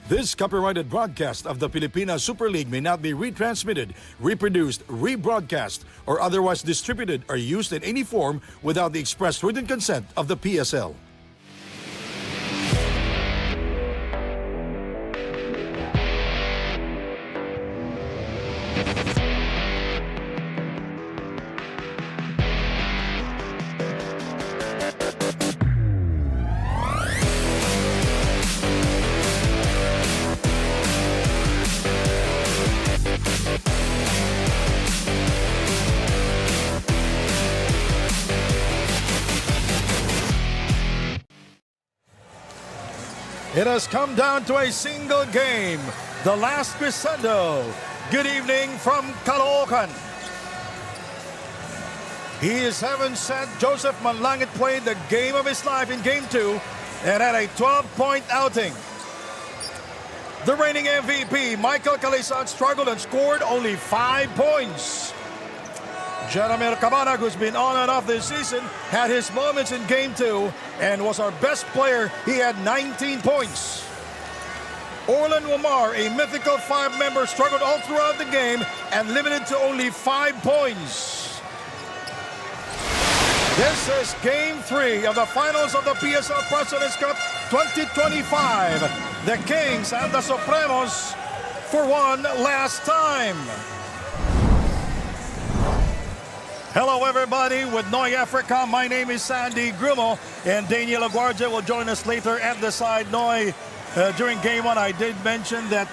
This copyrighted broadcast of the Filipina Super League may not be retransmitted, reproduced, rebroadcast, or otherwise distributed or used in any form without the express written consent of the PSL. It has come down to a single game, the last crescendo. Good evening from CALOOCAN. He is heaven sent. Joseph Manlangit played the game of his life in Game 2 and had a 12-point outing. The reigning MVP, Michael Calisan, struggled and scored only 5 points. Jeremy Cabanag, who's been on and off this season, had his moments in Game 2 and was our best player. He had 19 points. Orlan Wamar, a mythical 5-member, struggled all throughout the game and limited to only 5 points. This is Game 3 of the finals of the PSL President's Cup 2025. The Kings and the Supremos for one last time. Hello everybody with Noy Africa. My name is Sandy Grumo and Daniel Aguardia will join us later at the side. Noy, during Game 1 I did mention that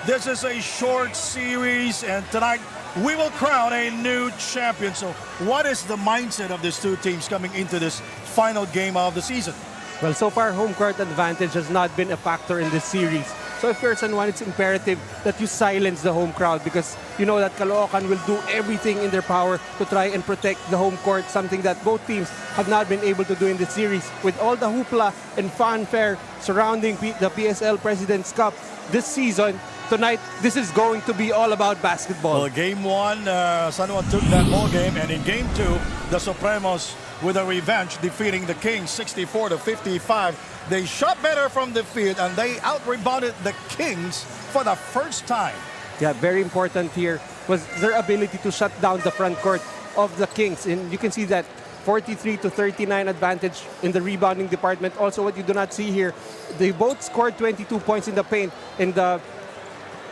this is a short series and tonight we will crown a new champion. So what is the mindset of these two teams coming into this final game of the season? Well, so far home court advantage has not been a factor in this series. So if you're San Juan, it's imperative that you silence the home crowd because you know that Caloocan will do everything in their power to try and protect the home court, something that both teams have not been able to do in this series. With all the hoopla and fanfare surrounding the PSL President's Cup this season, tonight, this is going to be all about basketball. Well, Game 1, San Juan took that ball game, and in Game 2, the Supremos with a revenge, defeating the Kings 64-55. They shot better from the field, and they out-rebounded the Kings for the first time. Yeah, very important here was their ability to shut down the front court of the Kings. And you can see that 43-39 advantage in the rebounding department. Also, what you do not see here, they both scored 22 points in the paint, and the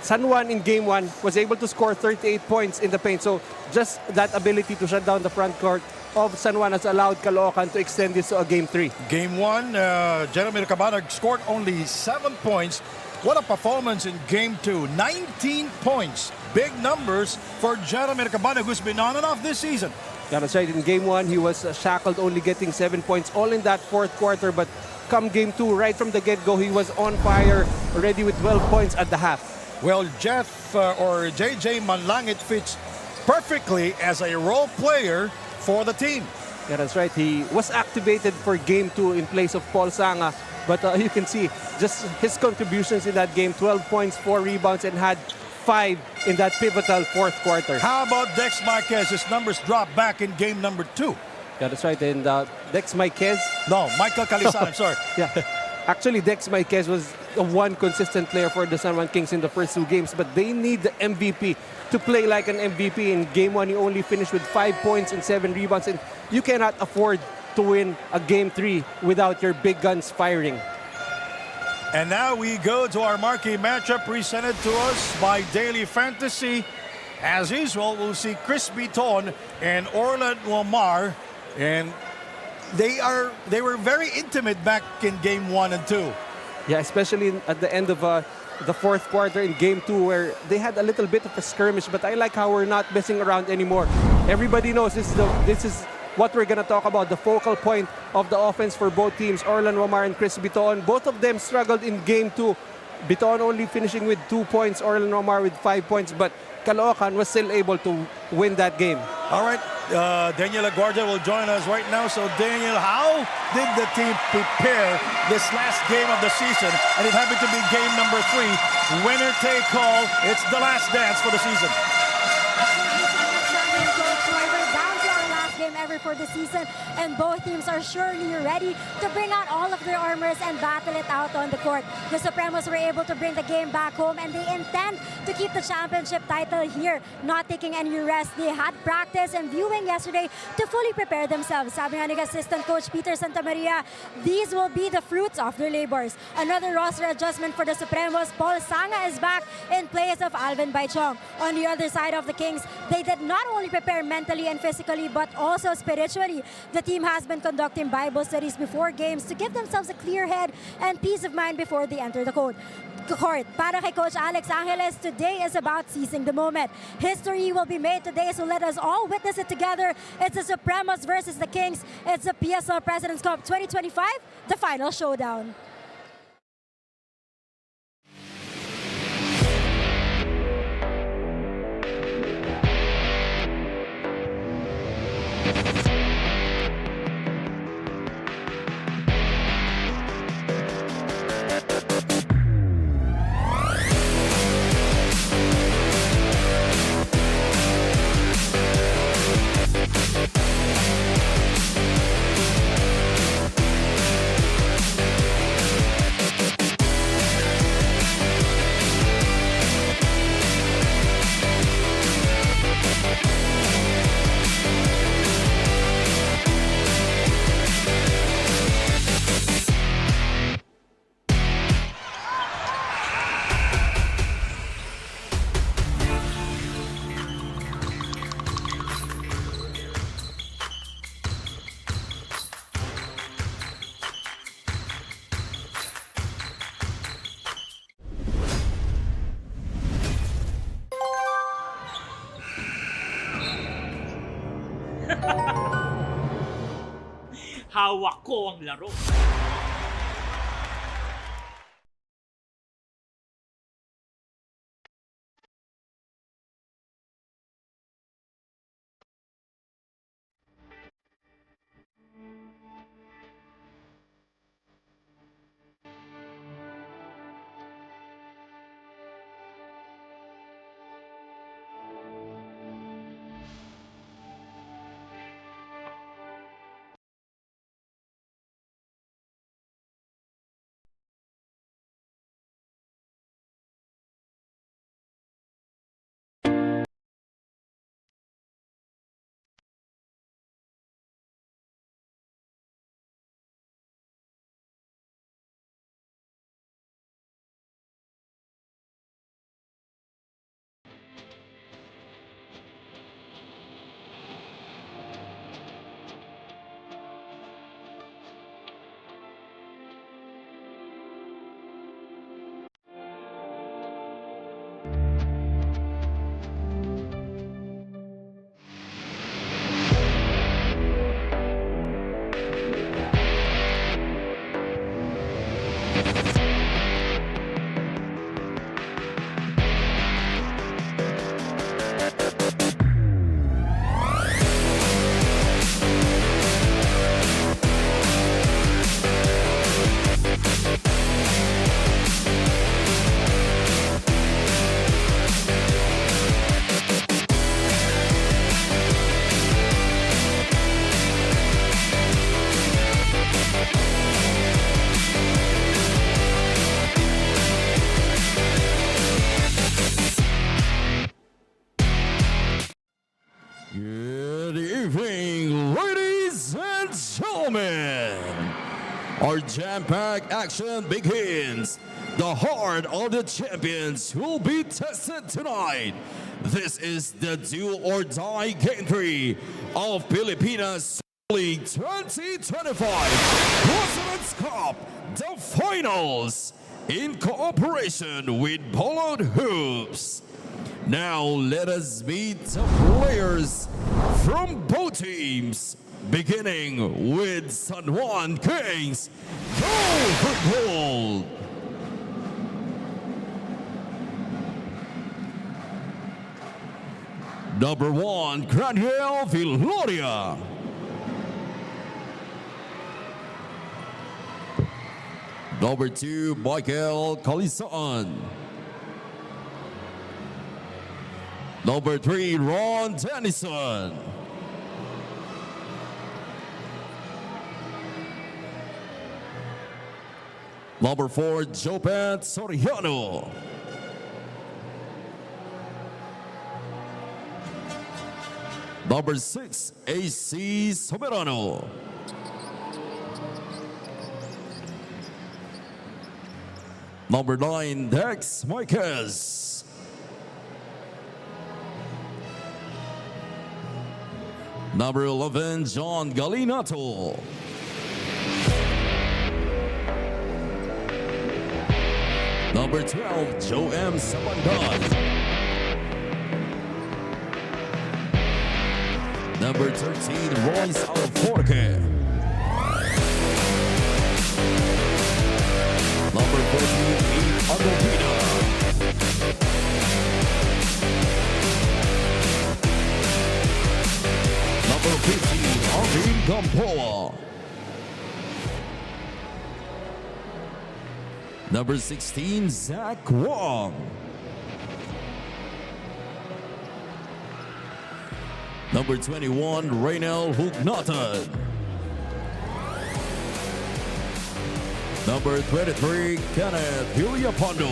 San Juan in Game 1 was able to score 38 points in the paint. So just that ability to shut down the front court of San Juan has allowed Caloocan to extend this to a Game 3. Game 1, Jeremy Cabanag scored only 7 points. What a performance in Game 2. 19 points. Big numbers for Jeremy Cabanag, who's been on and off this season. Yeah, that's right. In Game 1, he was shackled, only getting 7 points, all in that fourth quarter. But come Game 2, right from the get-go, he was on fire, already with 12 points at the half. Well, Jeff or JJ Manlangit fits perfectly as a role player for the team. Yeah, that's right. He was activated for Game 2 in place of Paul Sanga. But you can see just his contributions in that game, 12 points, 4 rebounds, and had 5 in that pivotal fourth quarter. How about Dex Marquez? His numbers dropped back in game number 2. Yeah, that's right. And Dex Marquez. No, Michael Calisan, I'm sorry. Yeah. Actually, Dex Marquez was the one consistent player for the San Juan Kings in the first 2 games, but they need the MVP to play like an MVP. In Game 1, he only finished with 5 points and 7 rebounds, and you cannot afford to win a Game 3 without your big guns firing. And now we go to our marquee matchup presented to us by Daily Fantasy. As usual, we'll see Chris Biton and Orlan Wamar, and they were very intimate back in Game 1 and 2. Yeah, especially at the end of the fourth quarter in Game 2 where they had a little bit of a skirmish, but I like how we're not messing around anymore. Everybody knows this is what we're going to talk about, the focal point of the offense for both teams, Orlan Wamar and Chris Biton. Both of them struggled in Game 2. Biton only finishing with 2 points, Orlan Wamar with 5 points, but Caloocan was still able to win that game. All right, Daniel Aguardia will join us right now. So Daniel, how did the team prepare this last game of the season? And it happened to be game number 3. Winner take all. It's the last dance for the season. cover for the season, and both teams are surely ready to bring out all of their armors and battle it out on the court. The Supremos were able to bring the game back home, and they intend to keep the championship title here, not taking any rest. They had practice and viewing yesterday to fully prepare themselves. Sabi nga ni assistant coach Peter Santamaria, these will be the fruits of their labors. Another roster adjustment for the Supremos. Paul Sanga is back in place of Alvin Baichong. On the other side of the Kings, they did not only prepare mentally and physically, but also spiritually. The team has been conducting Bible studies before games to give themselves a clear head and peace of mind before they enter the court. Para kay Coach Alex Angeles, today is about seizing the moment. History will be made today, so let us all witness it together. It's the Supremos versus the Kings. It's the PSL President's Cup 2025, the final showdown. Hawak ko ang laro. Our jam-packed action begins. The heart of the champions will be tested tonight. This is the do or die game 3 of Pilipinas League 2025 President's Cup, the finals, in cooperation with Bolod Hoops. Now let us meet the players from both teams, beginning with San Juan Kings. Go for gold! Number 1, Graniel Villoria. Number 2, Michael Calisan. Number 3, Ron Dennison. Number 4, Jopen Soriano. Number 6, AC Soberano. Number 9, Dex Marquez. Number 11, John Galinato. Number 12, Joe M. Sabandan. Number 13, Royce Alforque. Number 14, Eve Adovina. Number 15, Arvin Gamboa. Number 16, Zach Wong. Number 21, Raynel Hugnatan. Number 23, Kenneth Villapando.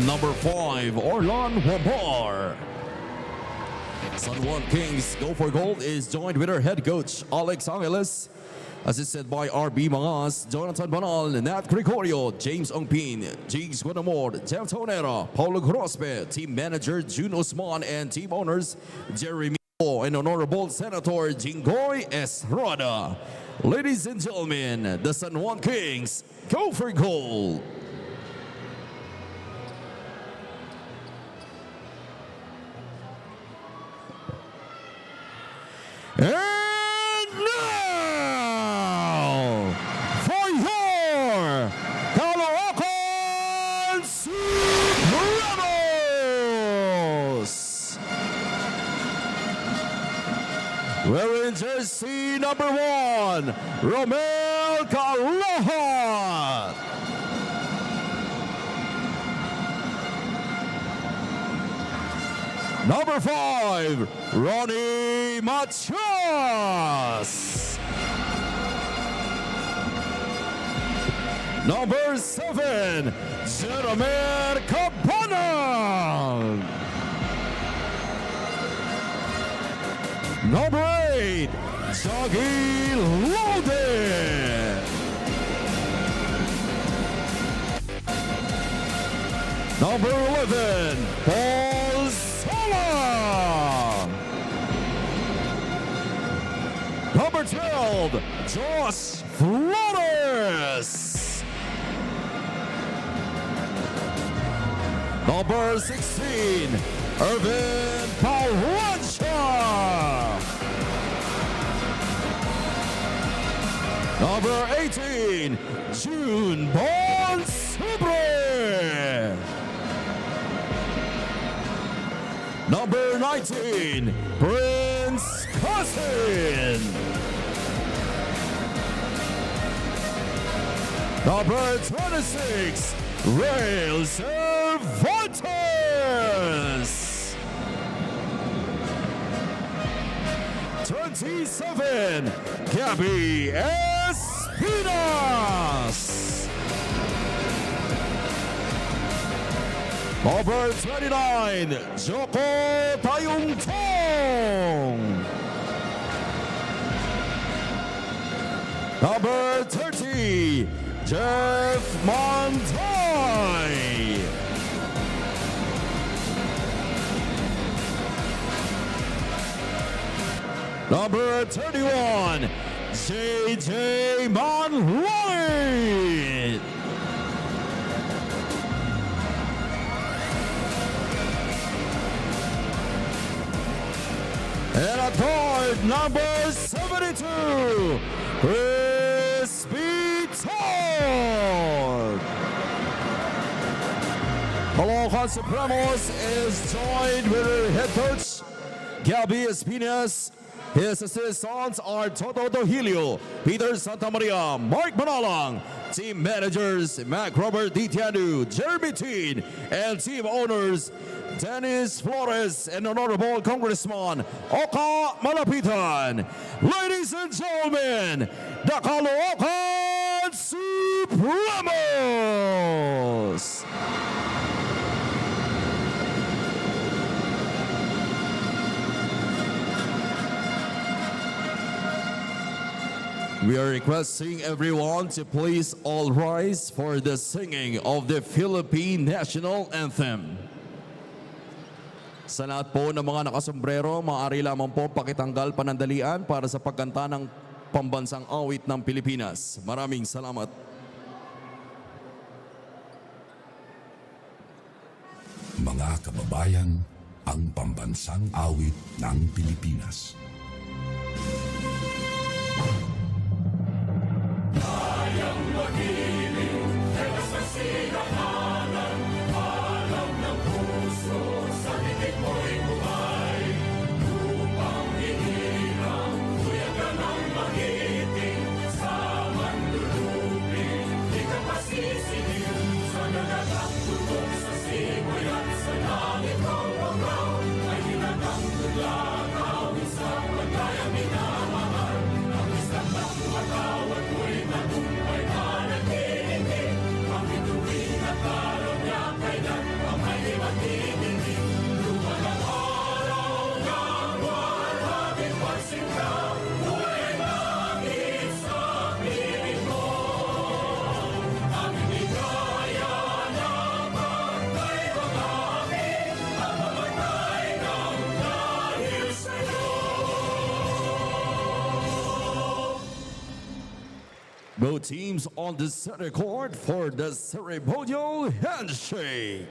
Number 5, Orlan Wambar. San Juan Kings Go for Gold is joined with our head coach, Alex Angeles, assisted by RB Mangas, Jonathan Banal, Nat Gregorio, James Ongpin, Jigs Guanamor, Jeff Tonera, Paulo Grospe, team manager June Usman, and team owners Jeremy and Honorable Senator Jingoy Estrada. Ladies and gentlemen, the San Juan Kings Go for Gold. And now, for your CALOOCAN SUPREMOS! Wearing jersey number 1, Romel Calahat. Number 5, Ronnie Matias. Number 7, Jeremy Cabana. Number 8, Joggy Loden. Number 11, Paul Sala. Number 12, Josh Flores. Number 16, Irvin Paulancha. Number 18, June Bonsubre. Number 19, Prince Cousin. Number 26, Rail Cervantes. 27, Gabby Espinas. Number 29, Joko Tayungtong. Number 30, Jeff Montoy. Number 31, JJ Manloy. And at guard, number 72, Crispy Todd. CALOOCAN SUPREMOS is joined with her head coach, Gabby Espinas, His assistants are Toto Dohilio, Peter Santamaria, Mark Manalang. Team managers, Mac Robert Ditianu, Jeremy Teen, and team owners, Dennis Flores and Honorable Congressman Oka Malapitan. Ladies and gentlemen, the CALOOCAN Supremos! We are requesting everyone to please all rise for the singing of the Philippine National Anthem. Sa lahat po ng mga nakasombrero, maaari lamang po pakitanggal panandalian para sa pagkanta ng pambansang awit ng Pilipinas. Maraming salamat. Mga kababayan, ang pambansang awit ng Pilipinas. Both teams on the center court for the ceremonial handshake.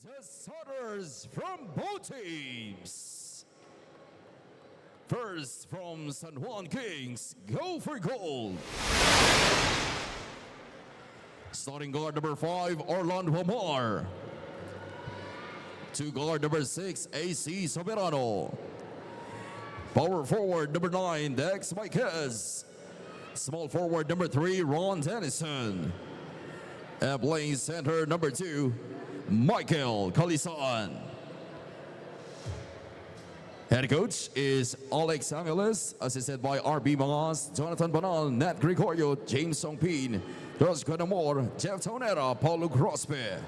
the starters from both teams. First from San Juan Kings, go for goal. Starting guard number 5, Orlando Omar. To guard number 6, AC Soberano. Power forward number 9, Dex Marquez. Small forward number 3, Ron Dennison. And playing center number 2, Michael Calisan. Head coach is Alex Angeles, assisted by RB Mangas, Jonathan Banal, Nat Gregorio, James Songpin, Dos Guanamor, Jeff Tonera, Paulo Grospe.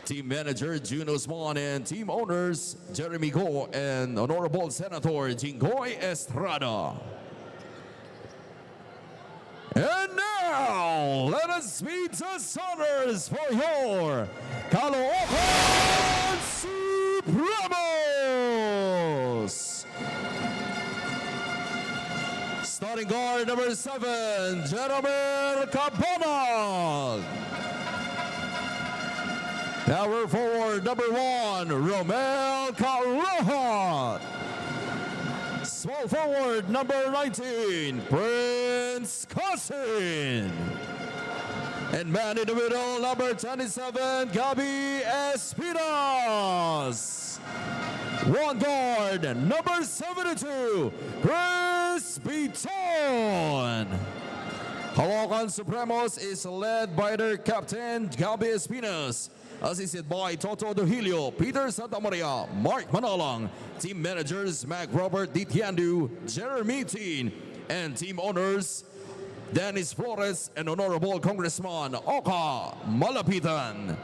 Team manager June Osman and team owners Jeremy Go and Honorable Senator Jingoy Estrada. And now, let us meet the starters for your CALOOCAN Supremos. Starting guard number 7, Jeremy Cabana. Power forward number 1, Romel Carroja. Small forward number 19, Prince Cousin. And man in the middle, number 27, Gabby Espinas. One guard, number 72, Chris Beaton. CALOOCAN Supremos is led by their captain, Gabby Espinas, assisted by Toto Dohilio, Peter Santamaria, Mark Manalang, team managers Mac Robert Ditiandu, Jeremy Teen, and team owners Dennis Flores and Honorable Congressman Oka Malapitan.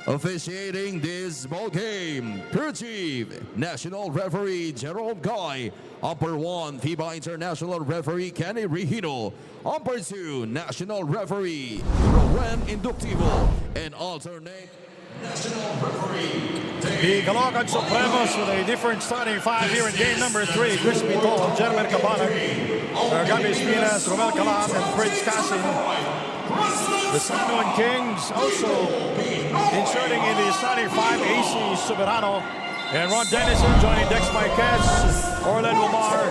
Officiating this ball game, crew chief, national referee Jerome Guy, umpire 1, FIBA international referee Kenny Regino, umpire 2, national referee Rowan Inductivo, and alternate national referee. The CALOOCAN Supremos with a different starting 5 here in game number 3. Chris Beaton, Jeremy Cabana, Gabi Espinas, Romel Calat, and Prince Casin. The San Juan Kings also inserting in the starting 5, AC Soberano and Ron Dennison joining Dex Marquez, Orlando Omar,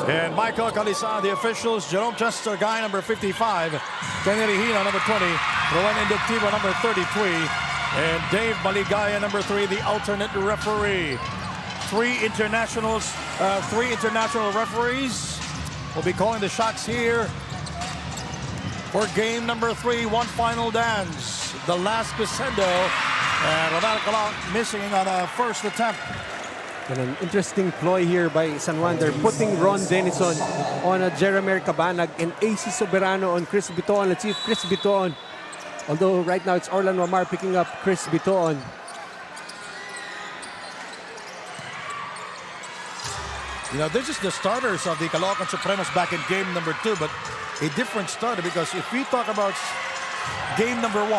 and Michael Calisan. The officials, Jerome Chester Guy, number 55, Kenny Regino, number 20, Rowan Inductivo, number 33, and Dave Maligaya, number 3, the alternate referee. Three international referees will be calling the shots here for game number 3, one final dance. The last crescendo, and Ronald Calat missing on a first attempt. And an interesting ploy here by San Juan. They're putting Ron Dennison on a Jeremy Cabanag and AC Soberano on Chris Beaton. Let's see if Chris Beaton, although right now it's Orlando Omar picking up Chris Beaton. You know, this is the starters of the CALOOCAN Supremos back in game number 2, but a different starter, because if we talk about game number 1,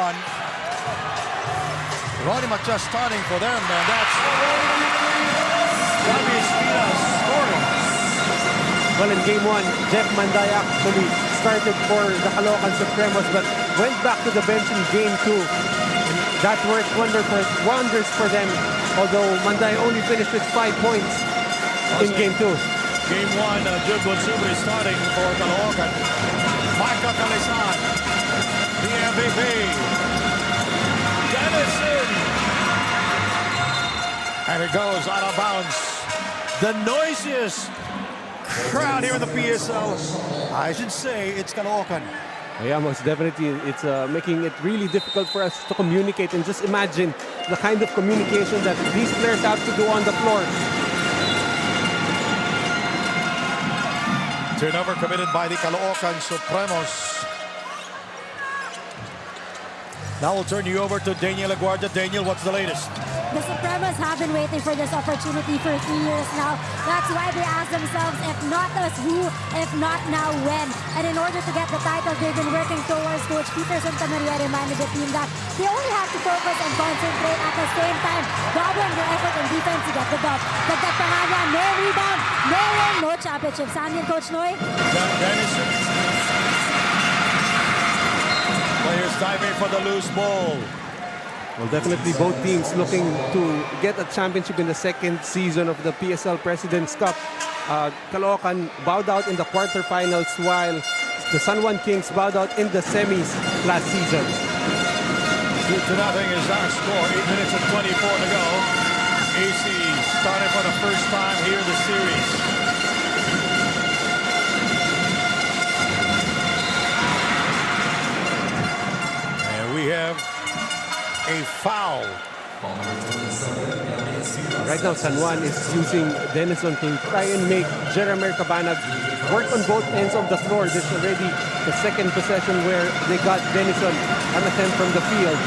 Ronnie Machas starting for them, and that's Gabi Espinas scoring. Well, in game 1, Jeff Manday actually started for the CALOOCAN Supremos, but went back to the bench in game 2. And that worked wonders for them, although Manday only finished with 5 points in game 2. Game 1, Jude Bonsubre starting for CALOOCAN. Michael Calisan, the MVP. Dennison. And it goes out of bounds. The noisiest crowd here in the PSL. I should say it's CALOOCAN. Yeah, most definitely. It's making it really difficult for us to communicate. And just imagine the kind of communication that these players have to do on the floor. Turnover committed by the CALOOCAN Supremos. Now we'll turn you over to Daniel Aguarda. Daniel, what's the latest? The Supremos have been waiting for this opportunity for 3 years now. That's why they ask themselves, if not us, who? If not now, when? And in order to get the title, they've been working towards. Coach Peter Santamaria reminded the team that they only have to focus and concentrate at the same time, doubling their effort and defense to get the dub. Dagdag pa nga niya, no rebound, no win, no championship. Sa amin, Coach Noy? Dennison. Players diving for the loose ball. Well, definitely both teams looking to get a championship in the second season of the PSL President's Cup. Caloocan bowed out in the quarterfinals while the San Juan Kings bowed out in the semis last season. 2-0 is our score. 8 minutes and 24 to go. AC started for the first time here in the series. And we have a foul. Right now, San Juan is using Denison to try and make Jeremy Cabanag work on both ends of the floor. This is already the second possession where they got Denison an attempt from the field.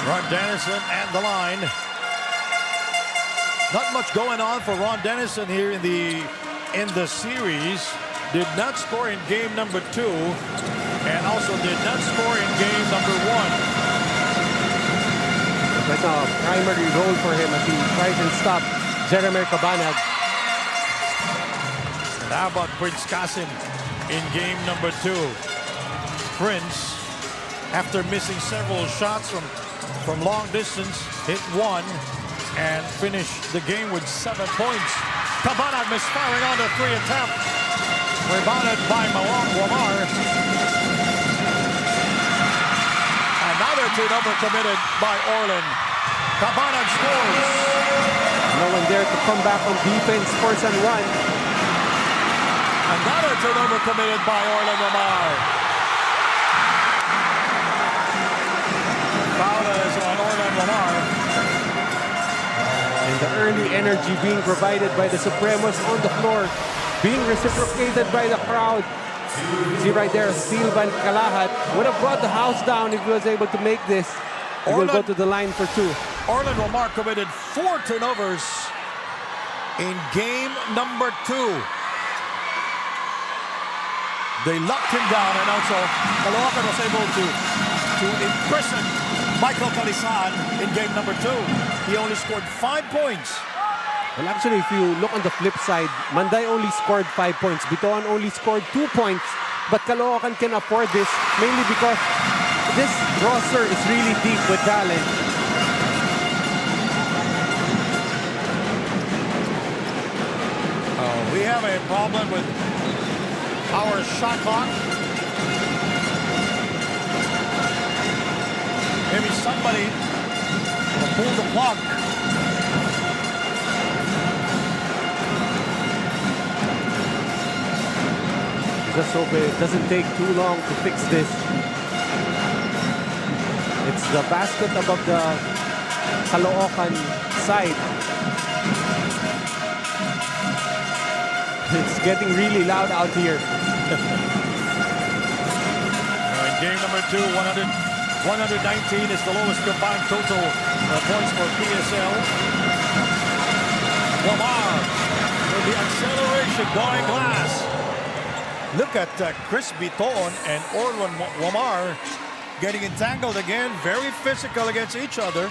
Ron Dennison and the line. Not much going on for Ron Dennison here in the series. Did not score in game number 2 and also did not score in game number 1. Right now, a primary role for him as he tries and stop Jeremy Cabanag. And how about Prince Kasim in game number 2? Prince, after missing several shots from long distance, hit 1 and finished the game with 7 points. Cabanag misfiring on the 3 attempt. Rebounded by Wamar. Another turnover committed by Orlan. Cabanag scores. No one there to come back on defense for San Juan. Another turnover committed by Orlan Wamar. Foul is on Orlan Wamar. And the early energy being provided by the Supremos on the floor, being reciprocated by the crowd. See right there, steal by Kalahat. Would have brought the house down if he was able to make this. He will go to the line for 2. Orlan Wamar committed 4 turnovers in game number 2. They locked him down, and also Caloocan was able to imprison Michael Calisan in game number 2. He only scored 5 points. Well, actually, if you look on the flip side, Manday only scored 5 points. Bitoan only scored 2 points. But Caloocan can afford this mainly because this roster is really deep with talent. We have a problem with our shot clock. Maybe somebody will pull the plug. Just hope it doesn't take too long to fix this. It's the basket above the Caloocan side. It's getting really loud out here. In game number 2, 119 is the lowest combined total points for PSL. Wamar with the acceleration going glass. Look at Chris Biton and Orlan Wamar getting entangled again. Very physical against each other.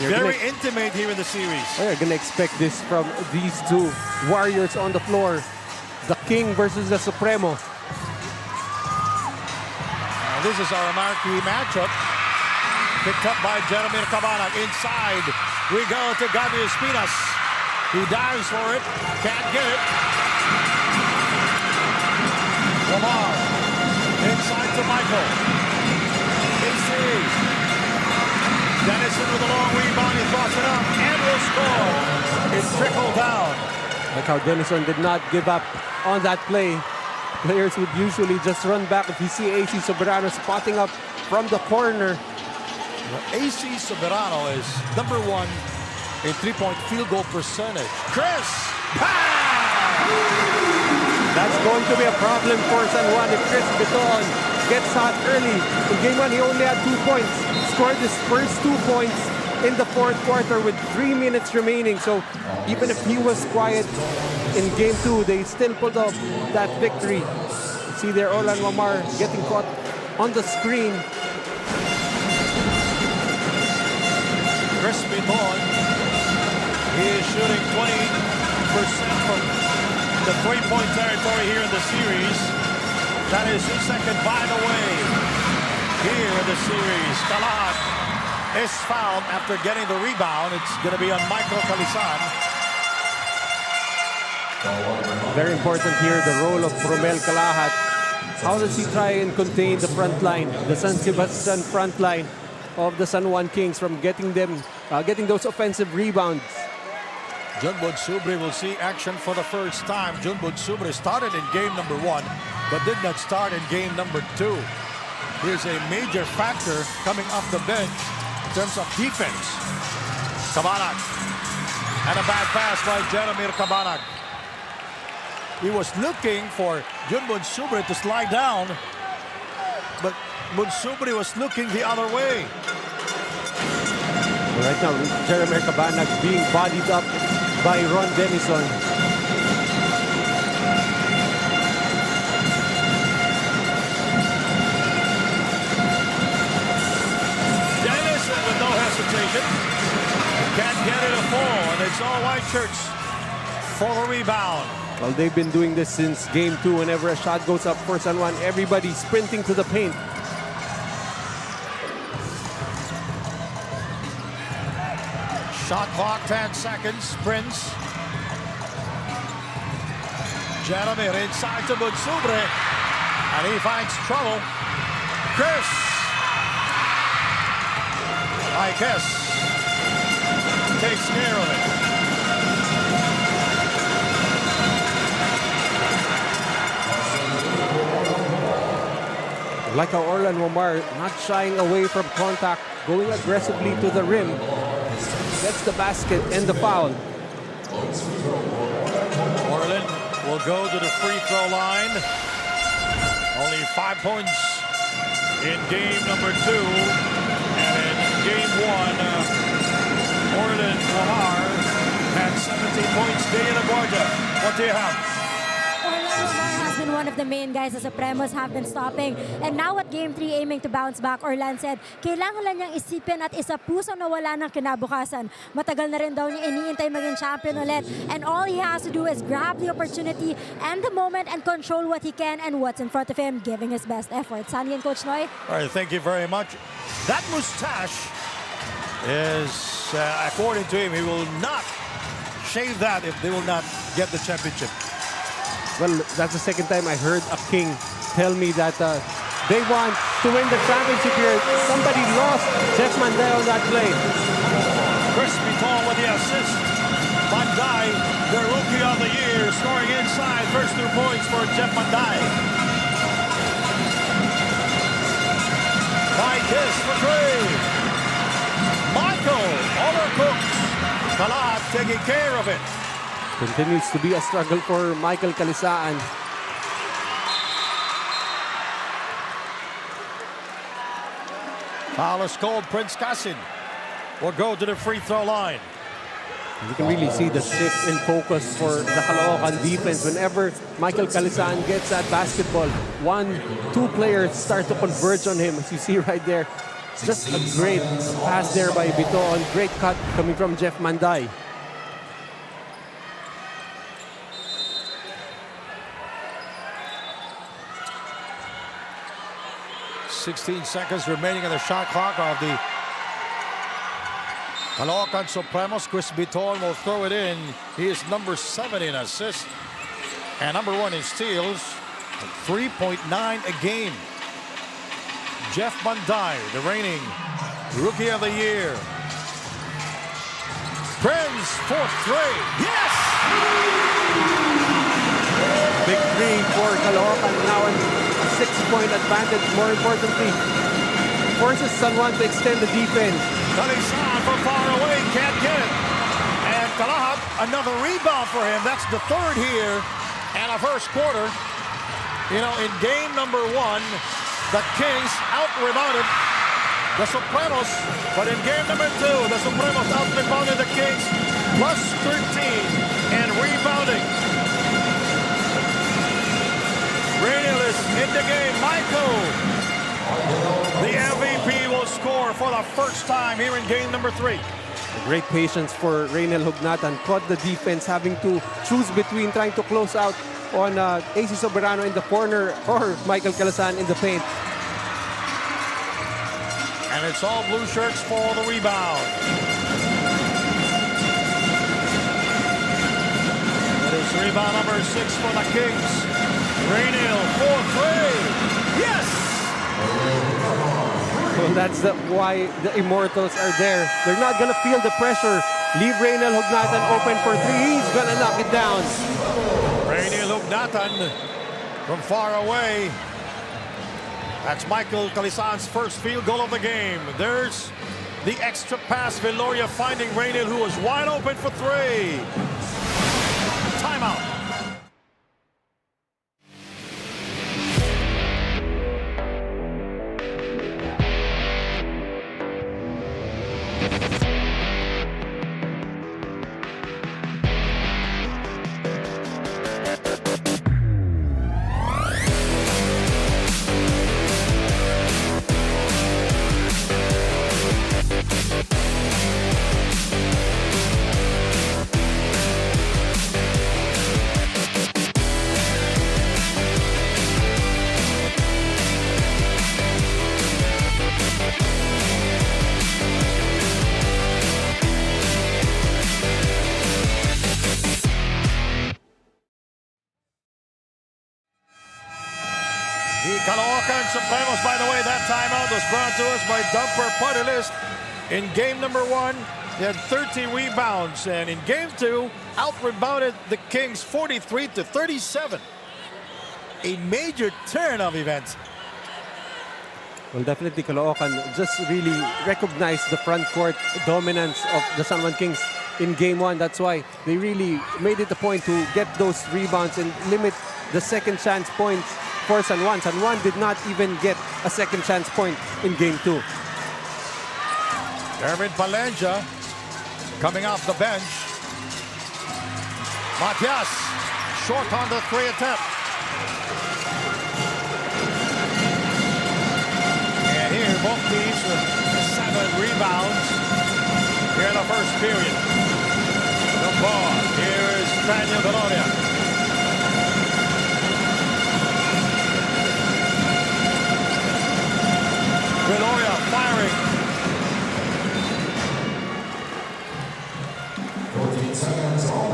Very intimate here in the series. We're going to expect this from these two warriors on the floor. The King versus the Supremo. This is our marquee matchup. Picked up by Jeremy Cabanag. Inside we go to Gabriel Espinas. He dives for it. Can't get it. Wamar. Inside to Michael. AC. Dennison with a long rebound. He throws it up and will score. It trickled down. Like how Dennison did not give up on that play. Players would usually just run back if you see AC Soberano spotting up from the corner. AC Soberano is number 1 in three-point field goal percentage. Chris! Pass! That's going to be a problem for San Juan if Chris Biton gets hot early. In game 1, he only had 2 points. Scored his first 2 points in the fourth quarter with 3 minutes remaining. So even if he was quiet in game 2, they still pulled off that victory. See there, Orlan Wamar getting caught on the screen. Chris Biton, he is shooting 20% from the three-point territory here in the series. That is his second, by the way. Here in the series, Caloocan is fouled after getting the rebound. It's going to be on Michael Calisan. Very important here, the role of Romel Calahat. How does he try and contain the front line, the San Sebastian front line of the San Juan Kings from getting those offensive rebounds? Junbon Subre will see action for the first time. Junbon Subre started in game number 1, but did not start in game number 2. Here's a major factor coming off the bench in terms of defense. Cabanag. And a bad pass by Jeremy Cabanag. He was looking for Junbon Subre to slide down, but Bunsubre was looking the other way. Right now, Jeremy Cabanag being bodied up by Ron Denison. Denison with no hesitation. Can't get it a fall, and it's all white shirts for the rebound. Well, they've been doing this since game 2. Whenever a shot goes up for San Juan, everybody's sprinting to the paint. Shot clock, 10 seconds. Prince. Jeremy inside to Bunsubre. And he finds trouble. Chris. Ikes takes care of it. Like how Orlan Womar not shying away from contact, going aggressively to the rim. Gets the basket and the foul. Orlan will go to the free throw line. Only 5 points in game number 2. And in game 1, Orlan Womar had 17 points. Dean Aguarda, what do you have? Has been one of the main guys as Supremos have been stopping. And now at Game 3, aiming to bounce back, Orlan said, kailangan lang niyang isipin at isa puso na wala ng kinabukasan. Matagal na rin daw niya iniintay maging champion ulit. And all he has to do is grab the opportunity and the moment and control what he can and what's in front of him, giving his best effort. Sandy and Coach Noy. All right, thank you very much. That mustache is, according to him, he will not shave that if they will not get the championship. Well, that's the second time I heard a King tell me that they want to win the championship here. Somebody lost Jeff Manday on that play. Chris Biton with the assist. Manday, the rookie of the year, scoring inside. First 2 points for Jeff Manday. Kiss for 3. Michael overcooked. Caloocan taking care of it. Continues to be a struggle for Michael Calisaan. Foul is called. Prince Casin will go to the free throw line. You can really see the shift in focus for the Caloocan defense. Whenever Michael Calisaan gets that basketball, 1-2 players start to converge on him. As you see right there, just a great pass there by Biton. Great cut coming from Jeff Manday. 16 seconds remaining on the shot clock of the Caloocan Supremos. Chris Biton will throw it in. He is number 7 in assists and number 1 in steals. 3.9 a game. Jeff Manday, the reigning Rookie of the Year. Prince, 4th three. Yes! Big three for Caloocan, now a 6-point advantage. More importantly, forces San Juan to extend the defense. Calisan from far away, can't get it. And Caloocan, another rebound for him. That's the 3rd here and a first quarter. You know, in game number 1, the Kings out-rebounded the Supremos, but in game number 2, the Supremos out-rebounded the Kings, plus 13 and rebounding. Radialist in the game, Michael. The MVP will score for the first time here in game number 3. Great patience for Reynel Hugnatan. Caught the defense having to choose between trying to close out on AC Soberano in the corner or Michael Calasan in the paint. And it's all blue shirts for the rebound. It is rebound number 6 for the Kings. Reynel for 3. Yes! Well, that's why the Immortals are there. They're not gonna feel the pressure. Leave Reynel Hugnatan open for 3. He's gonna knock it down. Reynel Hugnatan from far away. That's Michael Calisan's first field goal of the game. There's the extra pass. Viloria finding Reynel, who was wide open for 3. Timeout. The CALOOCAN Supremos, by the way, that timeout was brought to us by Dumper Party List. In game number 1, they had 30 rebounds, and in game 2, out-rebounded the Kings 43-37. A major turn of events. Well, definitely Caloocan just really recognized the front court dominance of the San Juan Kings in game 1. That's why they really made it a point to get those rebounds and limit the second chance points for San Juan. San Juan did not even get a second chance point in game 2. Ervin Palencia coming off the bench. Matias short on the 3 attempt. And here both teams with 7 rebounds here in the first period. The ball. Here is Daniel Viloria. Viloria firing.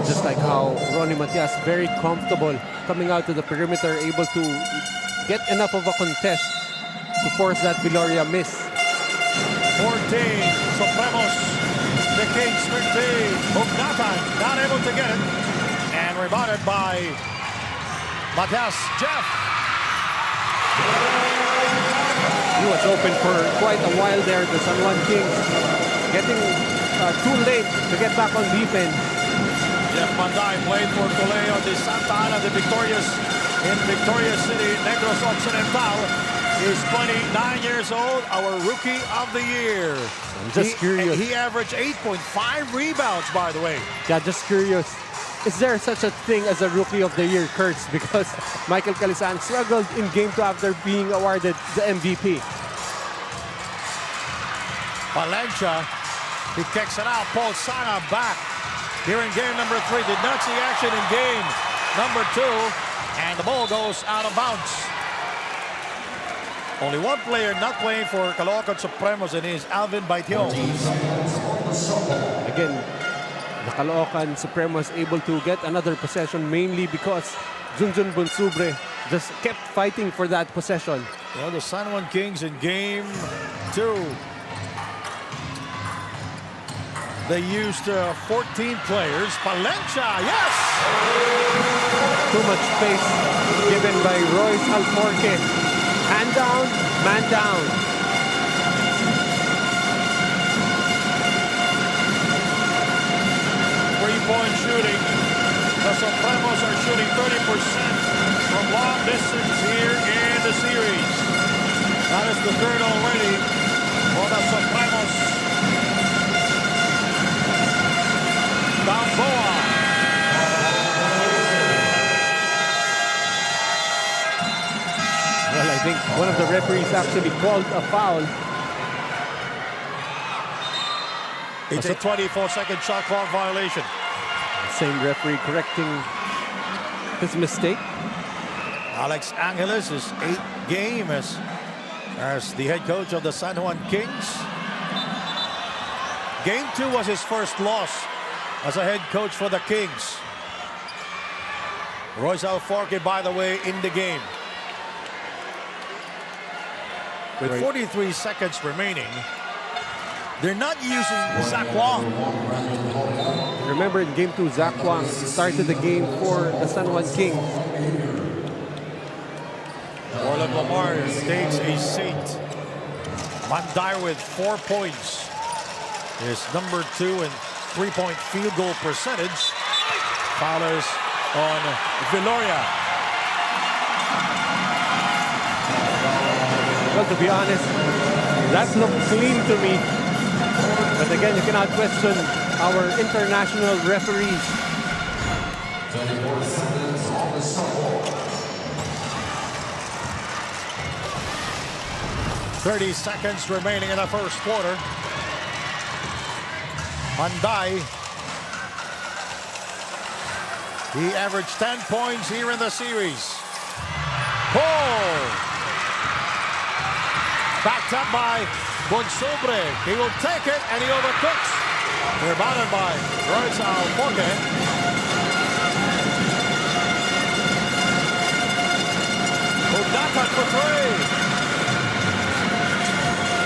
Just like how Ronnie Matias, very comfortable coming out to the perimeter, able to get enough of a contest to force that Viloria miss. 14, Supremos, the Kings 13. Hugnatan not able to get it. And rebounded by Matias Jeff. He was open for quite a while there, the San Juan Kings. Getting too late to get back on defense. Jeff Manday played for Colegio de Santa Ana, the Victorious in Victoria City, Negros Occidental. Is 29 years old, our Rookie of the Year. I'm just curious. He averaged 8.5 rebounds, by the way. Yeah, just curious. Is there such a thing as a Rookie of the Year, Kurtz? Because Michael Calisan struggled in Game 2 after being awarded the MVP. Palencia, he kicks it out. Paul Sana back here in game number 3. Did not see action in game number 2. And the ball goes out of bounds. Only one player not playing for Caloocan Supremos, and he is Alvin Baitiong. Again, the Caloocan Supremos able to get another possession mainly because Junjun Bonsubre just kept fighting for that possession. Well, the San Juan Kings in game 2. They used 14 players. Palencia, yes! Too much space given by Royce Alforque. Hand down, man down. Three-point shooting. The Supremos are shooting 30% from long distance here in the series. That is the third already for the Supremos. Balboa. Well, I think one of the referees actually called a foul. It's a 24-second shot clock violation. Same referee correcting his mistake. Alex Angeles is 8th game as the head coach of the San Juan Kings. Game 2 was his first loss as a head coach for the Kings. Royce Alforque, by the way, in the game. With 43 seconds remaining, they're not using Zach Wong. Remember, in Game 2, Zach Wong started the game for the San Juan Kings. Orland Lamar takes a seat. Manday with 4 points. His number 2 and 3-point field goal percentage. Foulers on Viloria. Well, to be honest, that looked clean to me. But again, you cannot question our international referees. 30 seconds remaining in the first quarter. Manday. He averaged 10 points here in the series. Paul. Backed up by Bonsobre. He will take it and he overcooks. Rebounded by Royce Alforque. Udatan for 3.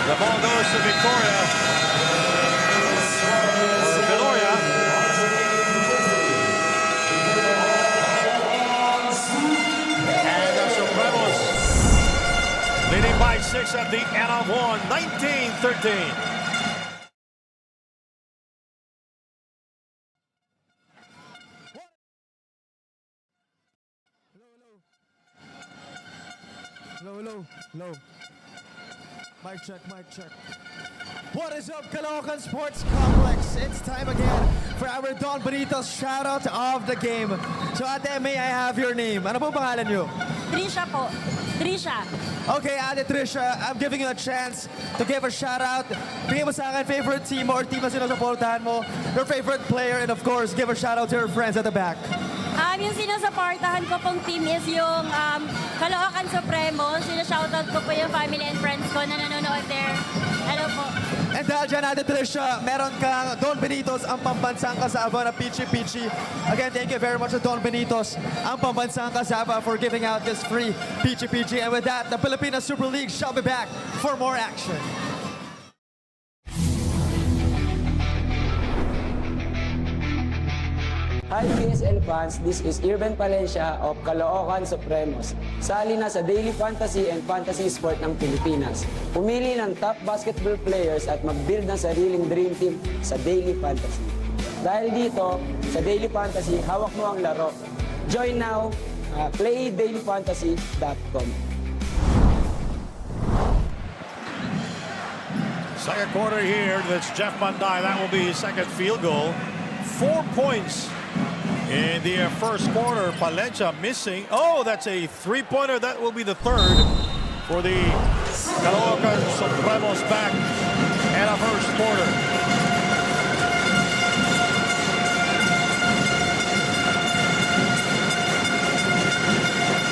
The ball goes to Victoria. Or Viloria. And the Supremos leading by 6 at the end of one. 19-13. Low. Mic check. What is up, Caloocan Sports Complex? It's time again for our Don Benito's shoutout of the game. So, Ate, may I have your name? Ano po pangalan nyo? Trisha po. Trisha. Okay, Ate Trisha, I'm giving you a chance to give a shoutout. Bigay mo sa akin favorite team or team na sinusuportahan mo, your favorite player, and of course, give a shoutout to your friends at the back. Yung sinusuportahan ko pong team is yung Caloocan Supremos. Sinashoutout ko po yung family and friends ko na nanonood there. Hello po. And dahil dyan, Ate Trisha, meron kang Don Benito's ang pambansang kasama na Pichi Pichi. Again, thank you very much to Don Benito's ang pambansang kasama for giving out this free Pichi Pichi. And with that, the Pilipinas Super League shall be back for more action. Hi PSL fans, this is Irben Palencia of Caloocan Supremos. Sali na sa Daily Fantasy and Fantasy Sport ng Pilipinas. Pumili ng top basketball players at mag-build ng sariling dream team sa Daily Fantasy. Dahil dito, sa Daily Fantasy, hawak mo ang laro. Join now, playdailyfantasy.com. Second quarter here, that's Jeff Manday. That will be his second field goal. 4 points. In the first quarter, Palencia missing. Oh, that's a three-pointer. That will be the third for the Caloocan Supremos back in the first quarter.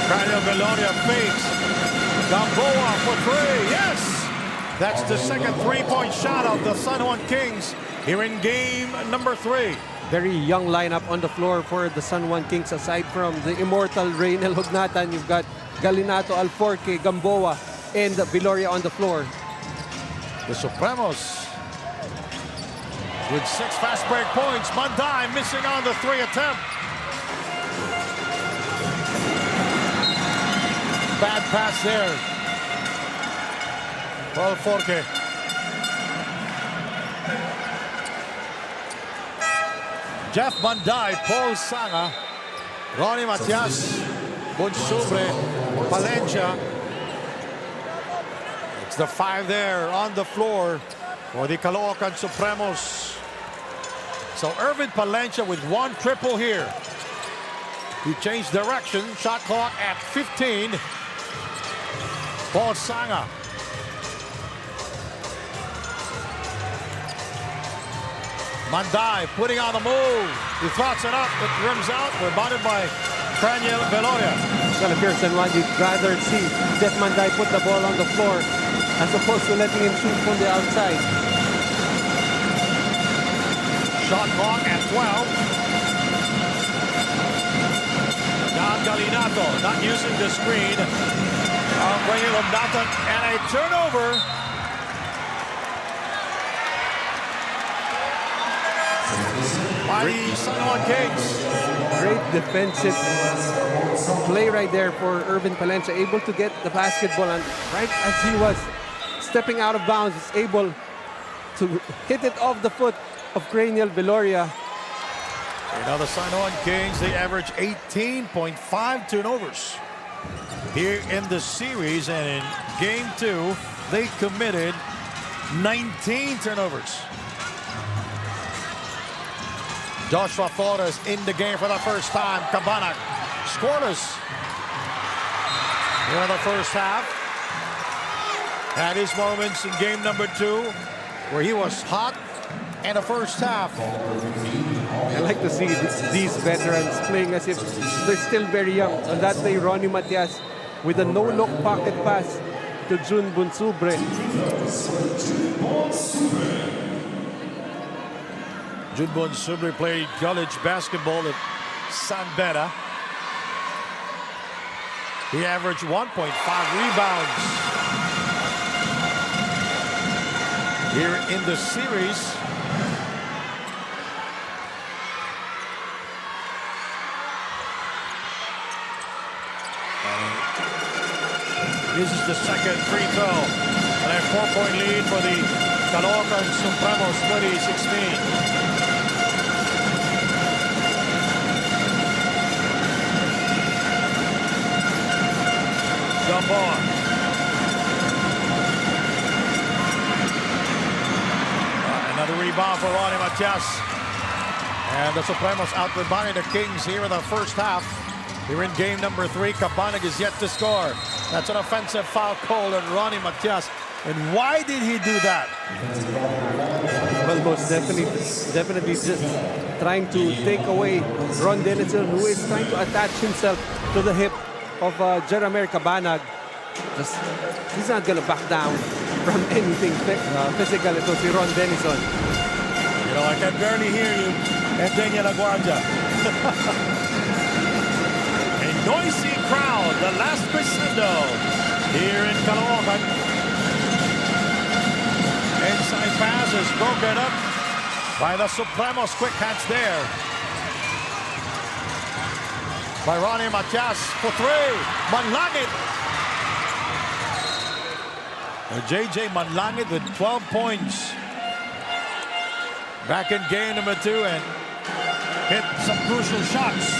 Daniel Viloria fakes. Gamboa for 3. Yes! That's the second three-point shot of the San Juan Kings here in game number 3. Very young lineup on the floor for the San Juan Kings. Aside from the immortal Reynel Hugnatan, you've got Galinato, Alforque, Gamboa, and Viloria on the floor. The Supremos with 6 fast break points. Manday missing on the 3 attempt. Bad pass there. Alforque. Jeff Manday, Paul Sanga, Ronnie Matias, Bonsobre, Palencia. It's the 5 there on the floor for the Caloocan Supremos. So Irvin Palencia with 1 triple here. He changed direction. Shot clock at 15. Paul Sanga. Manday putting on the move. He throts it up. It rims out. Rebounded by Craniel Veloria. Well, Pearson, one you'd rather see Jeff Manday put the ball on the floor as opposed to letting him shoot from the outside. Shot clock at 12. Don Galinato not using the screen. Bringing them Nathan and a turnover. By the San Juan Kings. Great defensive play right there for Irvin Palencia, able to get the basketball, and right as he was stepping out of bounds, is able to hit it off the foot of Craniel Veloria. Now the San Juan Kings, they average 18.5 turnovers here in the series, and in game 2, they committed 19 turnovers. Joshua Flores in the game for the first time. Cabanag scoreless in the first half. Had his moments in game number 2 where he was hot in the first half. I like to see these veterans playing as if they're still very young. On that day, Ronnie Matias with a no-look pocket pass to Jun Bunsubre. Jun Bunsubre played college basketball at San Beda. He averaged 1.5 rebounds here in the series. This is the second free throw. And a 4-point lead for the Caloocan Supremos 2016. Gamboa. Another rebound for Ronnie Matias. And the Supremos out rebounding the Kings here in the first half. Here in game number 3, Cabanag is yet to score. That's an offensive foul call on Ronnie Matias. And why did he do that? Well, most definitely just trying to take away Ron Dennison, who is trying to attach himself to the hip of Jeramer Cabanag. He's not going to back down from anything physical. Ito si Ron Dennison. You know, I can barely hear you, Edenia LaGuardia. A noisy crowd, the last crescendo here in Caloocan. Inside pass is broken up by the Supremos. Quick hands there by Ronnie Matias for 3. Manlangit. JJ Manlangit with 12 points. Back in game number 2 and hit some crucial shots.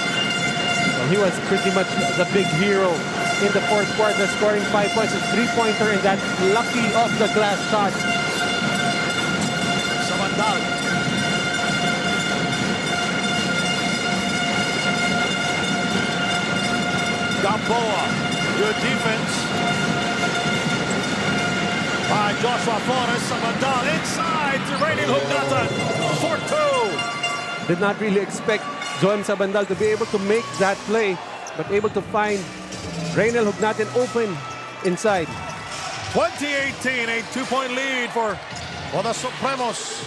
Well, he was pretty much the big hero in the fourth quarter, scoring 5 points, a three-pointer, and that lucky off-the-glass shot. Samandal. Gamboa. Good defense by Joshua Flores. Samandal inside to Rainiel Hugnatan. 4-2. Did not really expect John Sabandal to be able to make that play, but able to find Rainiel Hugnatan open inside. 2018, a 2-point lead for the Supremos.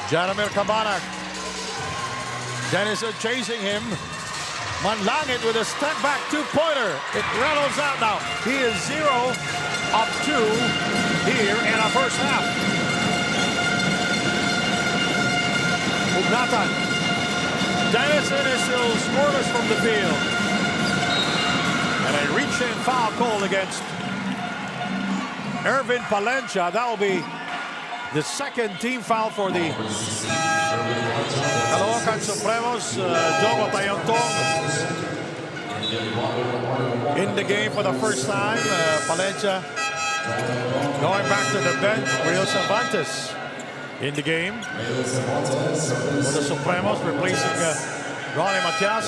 Jeramer Cabanag. Dennison chasing him. Manlangit with a step-back 2-pointer. It rattles out now. He is 0 of 2 here in our first half. Hugnatan. Dennison is still scoreless from the field. And a reach-in foul call against Irvin Palencia. That will be the second team foul for the Caloocan Supremos. Jogo Tayontong in the game for the first time. Palencia going back to the bench. Rio Cervantes in the game for the Supremos, replacing Ronnie Matias.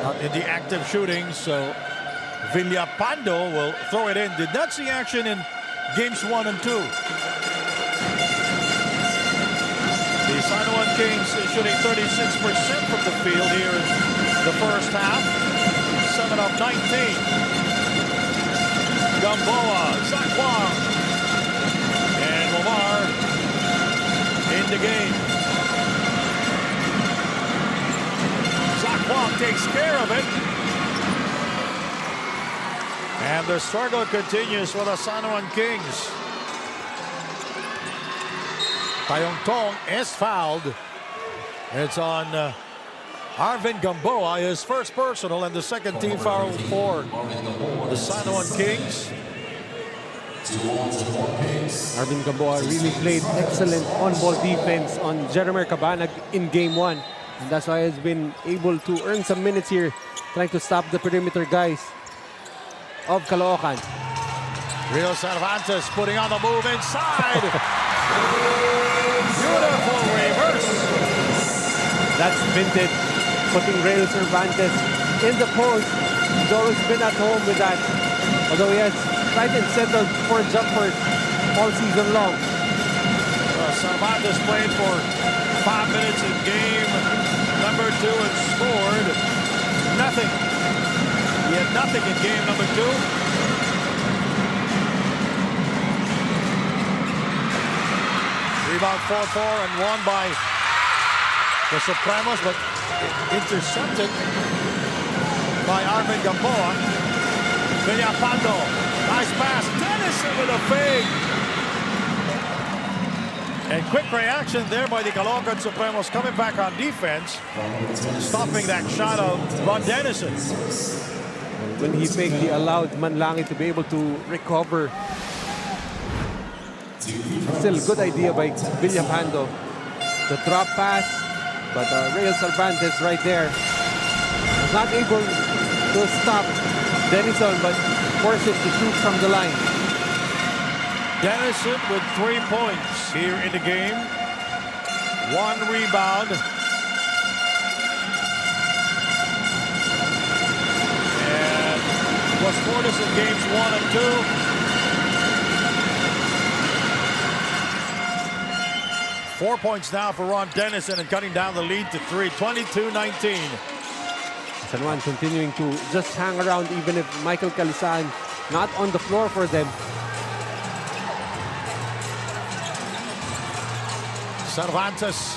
Not in the active shooting, so Villapando will throw it in. Did not see action in games 1 and 2. The San Juan Kings shooting 36% from the field here in the first half. 7 of 19. Gamboa, Zach Wang, and Lamar in the game. Zach Wang takes care of it. And the struggle continues for the San Juan Kings. Tayong Tong is fouled. It's on Arvin Gamboa, his first personal and the second team foul for the San Juan Kings. Arvin Gamboa really played excellent on-ball defense on Jeremy Cabanag in game 1. And that's why he's been able to earn some minutes here, trying to stop the perimeter guys of Caloocan. Rio Cervantes putting on the move inside. Beautiful reverse. That's vintage, putting Rio Cervantes in the post. He's always been at home with that. Although he has tried and settled for jumpers all season long. Cervantes played for 5 minutes in game number 2 and scored nothing. He had nothing in game number 2. Rebound 4-4 and won by the Supremos, but intercepted by Arvin Gamboa. Villapando, nice pass. Dennison with a fake. And quick reaction there by the Caloocan Supremos coming back on defense, stopping that shot of Ron Dennison. When he faked, he allowed Manlangi to be able to recover. Still, good idea by Villapando. The drop pass, but Real Cervantes right there was not able to stop Dennison, but forced him to shoot from the line. Dennison with 3 points here in the game. 1 rebound. And was scoreless in games 1 and 2. 4 points now for Ron Dennison and cutting down the lead to 3, 22-19. San Juan continuing to just hang around even if Michael Calisan not on the floor for them. Cervantes,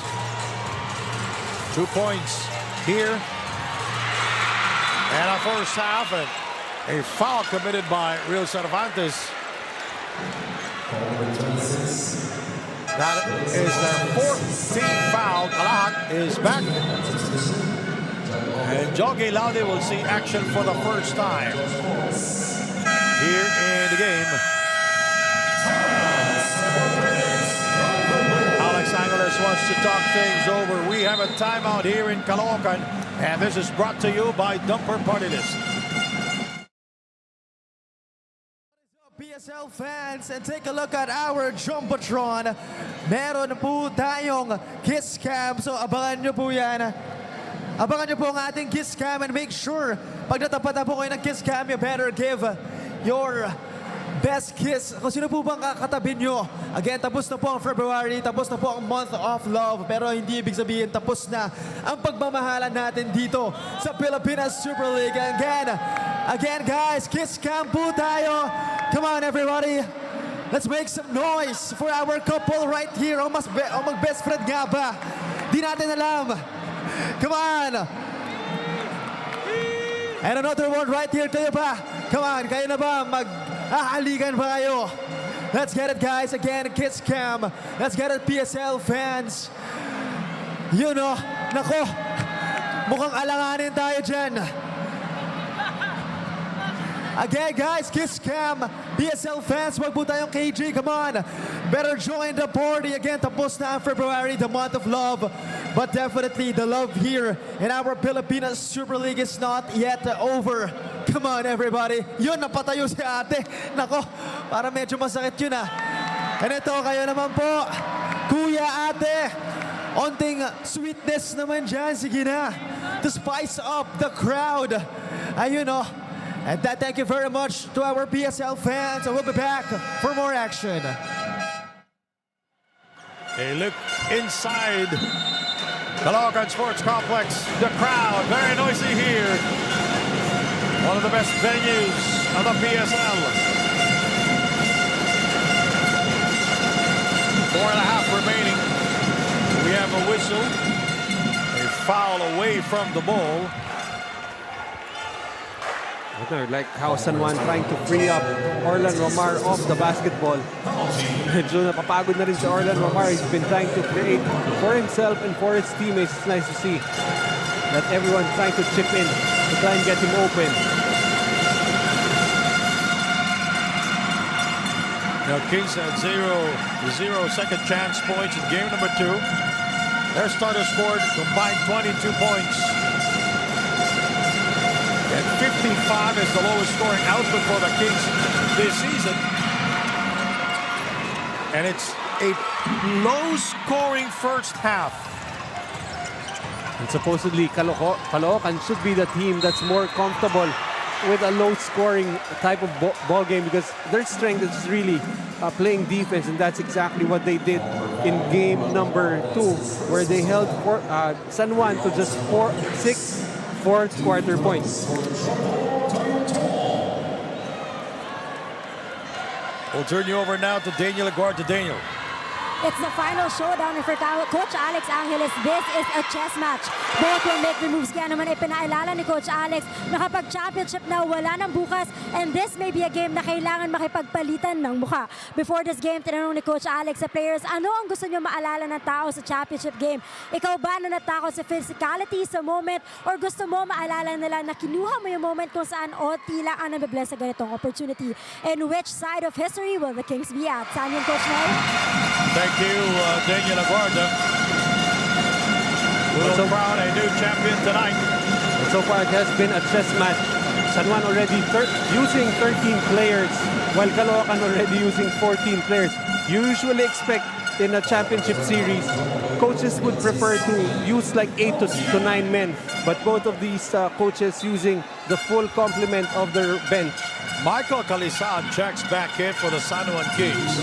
2 points here. And a first half, and a foul committed by Real Cervantes. That is their 4th team foul. Caloocan is back. And Jogi Laude will see action for the first time here in the game. Alex Angeles wants to talk things over. We have a timeout here in Caloocan, and this is brought to you by Dumper Party List. PSL fans, and take a look at our Jumbotron. Meron po tayong kiss cam, so abangan nyo po yan. Abangan nyo po ang ating kiss cam, and make sure, pag natapat na po kayo ng kiss cam, you better give your best kiss. Kung sino po bang kakatabi nyo. Again, tapos na po ang February, tapos na po ang month of love, pero hindi ibig sabihin tapos na ang pagmamahalan natin dito sa Pilipinas Super League. Again guys, kiss cam po tayo. Come on everybody. Let's make some noise for our couple right here. O mag-best friend nga ba? Di natin alam. Come on. And another one right here. Kayo ba? Come on, kayo na ba? Mag-ahalikan ba kayo? Let's get it guys. Again, kiss cam. Let's get it PSL fans. You know, nako, mukhang alanganin tayo dyan. Again, guys, kiss cam. PSL fans, wag po tayong KG. Come on. Better join the party. Again, tapos na ang February, the month of love. But definitely, the love here in our Pilipinas Super League is not yet over. Come on, everybody. Yun, napatayo si ate. Nako, para medyo masakit yun ah. And ito, kayo naman po. Kuya, ate. Onting sweetness naman dyan. Sige na. To spice up the crowd. Ayun oh. And thank you very much to our PSL fans, and we'll be back for more action. A look inside CALOOCAN Sports Complex. The crowd, very noisy here. One of the best venues of the PSL. 4.5 remaining. We have a whistle. A foul away from the ball. Like how San Juan trying to free up Orlan Romar off the basketball. Medyo napapagod na rin si Orlan Romar. He's been trying to create for himself and for his teammates. It's nice to see that everyone's trying to chip in to try and get him open. Now Kings had 0 second chance points in game number 2. Their starter scored combined 22 points. And 55 is the lowest scoring output for the Kings this season. And it's a low-scoring first half. And supposedly, CALOOCAN should be the team that's more comfortable with a low-scoring type of ball game, because their strength is really playing defense, and that's exactly what they did in game number 2, where they held San Juan to just 6 fourth quarter points. We'll turn you over now to Daniel Aguard. To Daniel. It's the final showdown for Coach Alex Angeles. This is a chess match. Both will make the moves. Kaya naman ipinaalala ni Coach Alex na kapag championship na wala ng bukas, and this may be a game na kailangan makipagpalitan ng mukha. Before this game, tinanong ni Coach Alex sa players, ano ang gusto nyo maalala ng tao sa championship game? Ikaw ba na natakot sa physicality sa moment, or gusto mo maalala nila na kinuha mo yung moment kung saan tila ang nabibless sa ganitong opportunity? And which side of history will the Kings be at? Saan yung Coach Noy? Thank you, Daniel Aguarda. We'll crown a new champion tonight. So far, it has been a chess match. San Juan already using 13 players, while CALOOCAN already using 14 players. You usually expect in a championship series, coaches would prefer to use like 8 to 9 men, but both of these coaches using the full complement of their bench. Michael Calisan checks back in for the San Juan Kings.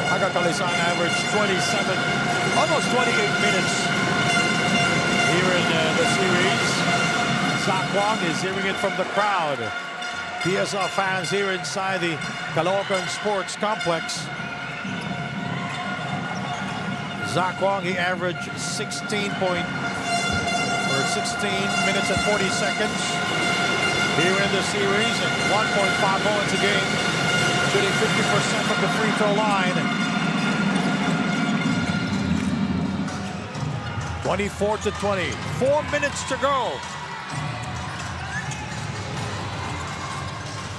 Michael Calisan averaged 27, almost 28 minutes here in the series. Zach Wong is hearing it from the crowd. PSL fans here inside the CALOOCAN Sports Complex. Zach Wong, he averaged 16 minutes and 40 seconds here in the series, and 1.5 points a game, shooting 50% from the free throw line. 24-20, 4 minutes to go.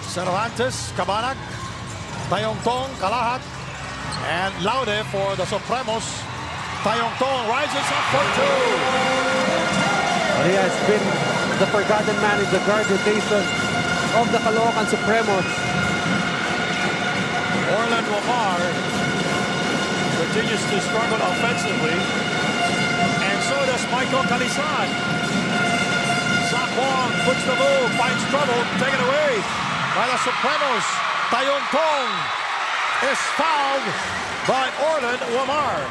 Cervantes, Cabanag, Tayongtong, Kalahat, and Laude for the Supremos. Tayongtong rises up for 2. He has been the forgotten man in the guard rotation of the CALOOCAN Supremos. Orlan Romar continues to struggle offensively, and so does Michael Calisan. Zach Wong puts the move, finds trouble, taken away by the Supremos. Tayongtong is fouled by Orlan Romar.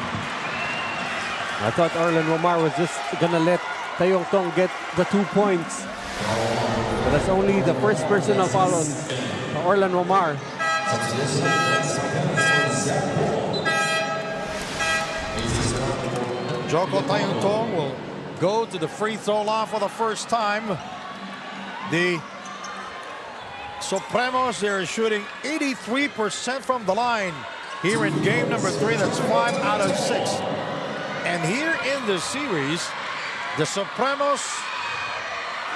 I thought Orlan Romar was just gonna let Tayongtong get the 2 points. But that's only the first personal foul on Orlan Romar. Joko Tayongtong will go to the free throw line for the first time. The Supremos, they're shooting 83% from the line here in game number 3. That's 5 out of 6. And here in the series, the Supremos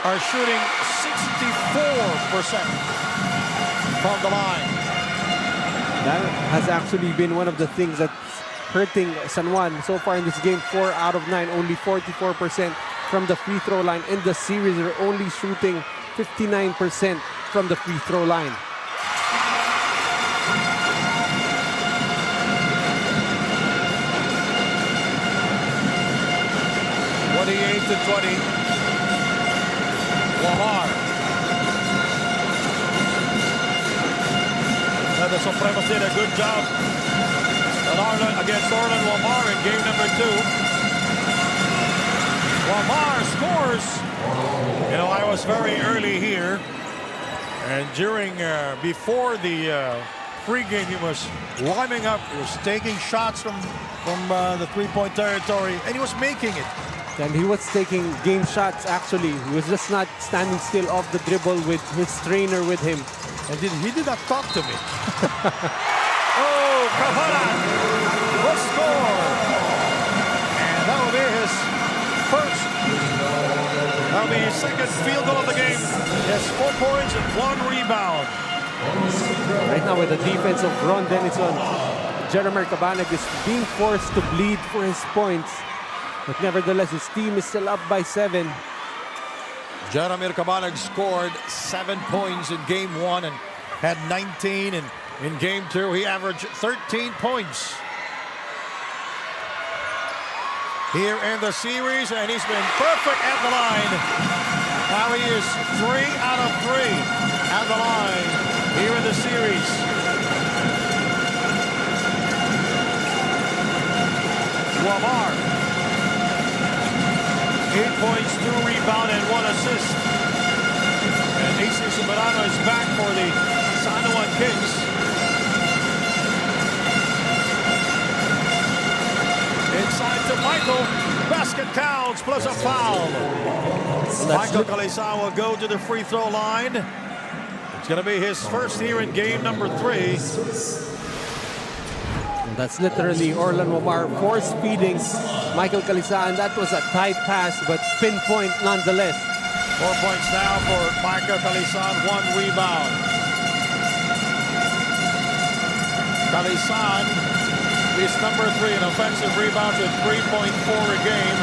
are shooting 64% from the line. That has actually been one of the things that's hurting San Juan so far in this game. 4 out of 9, only 44% from the free throw line. In the series, they're only shooting 59% from the free throw line. To 20. Lamar The Supremos did a good job against Orlan Wamar in game number 2. Wamar scores. You know, I was very early here, and before the pregame, he was warming up. He was taking shots from the three-point territory, and he was making it. And he was taking game shots, actually. He was just not standing still off the dribble with his trainer with him. And he did not talk to me. Oh, Kahanan will score. And that will be his first. That will be his second field goal of the game. He has 4 points and 1 rebound. Right now with the defense of Ron Denison, Jeremy Cabanag is being forced to bleed for his points. But nevertheless, his team is still up by 7. Jeremy Cabanag scored 7 points in game 1 and had 19 in game 2. He averaged 13 points here in the series, and he's been perfect at the line. Now he is 3 out of 3 at the line here in the series. Wamar, 8 points, 2 rebounds, and 1 assist. And AC Soberano is back for the San Juan Kings. Inside to Michael. Basket counts plus a foul. Michael Calisan will go to the free throw line. It's going to be his first here in game number 3. And that's literally Orlan Wamar force-feeding Michael Calisan. That was a tight pass, but pinpoint nonetheless. 4 points now for Michael Calisan, 1 rebound. Calisan is number 3 in offensive rebounds with 3.4 a game.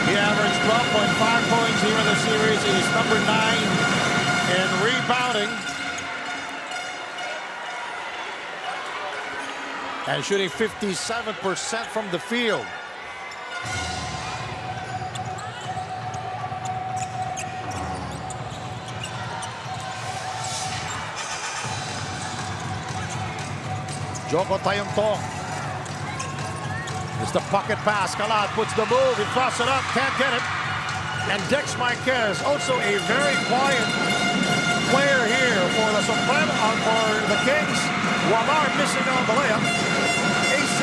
He averaged 12.5 points here in the series. He is number 9 in rebounding. And shooting 57% from the field. Joko Tayongtong. It's the pocket pass. Kalat puts the move. He throws it up. Can't get it. And Dex Marquez, also a very quiet player here for the for the Kings. Wamar missing on the layup. AC.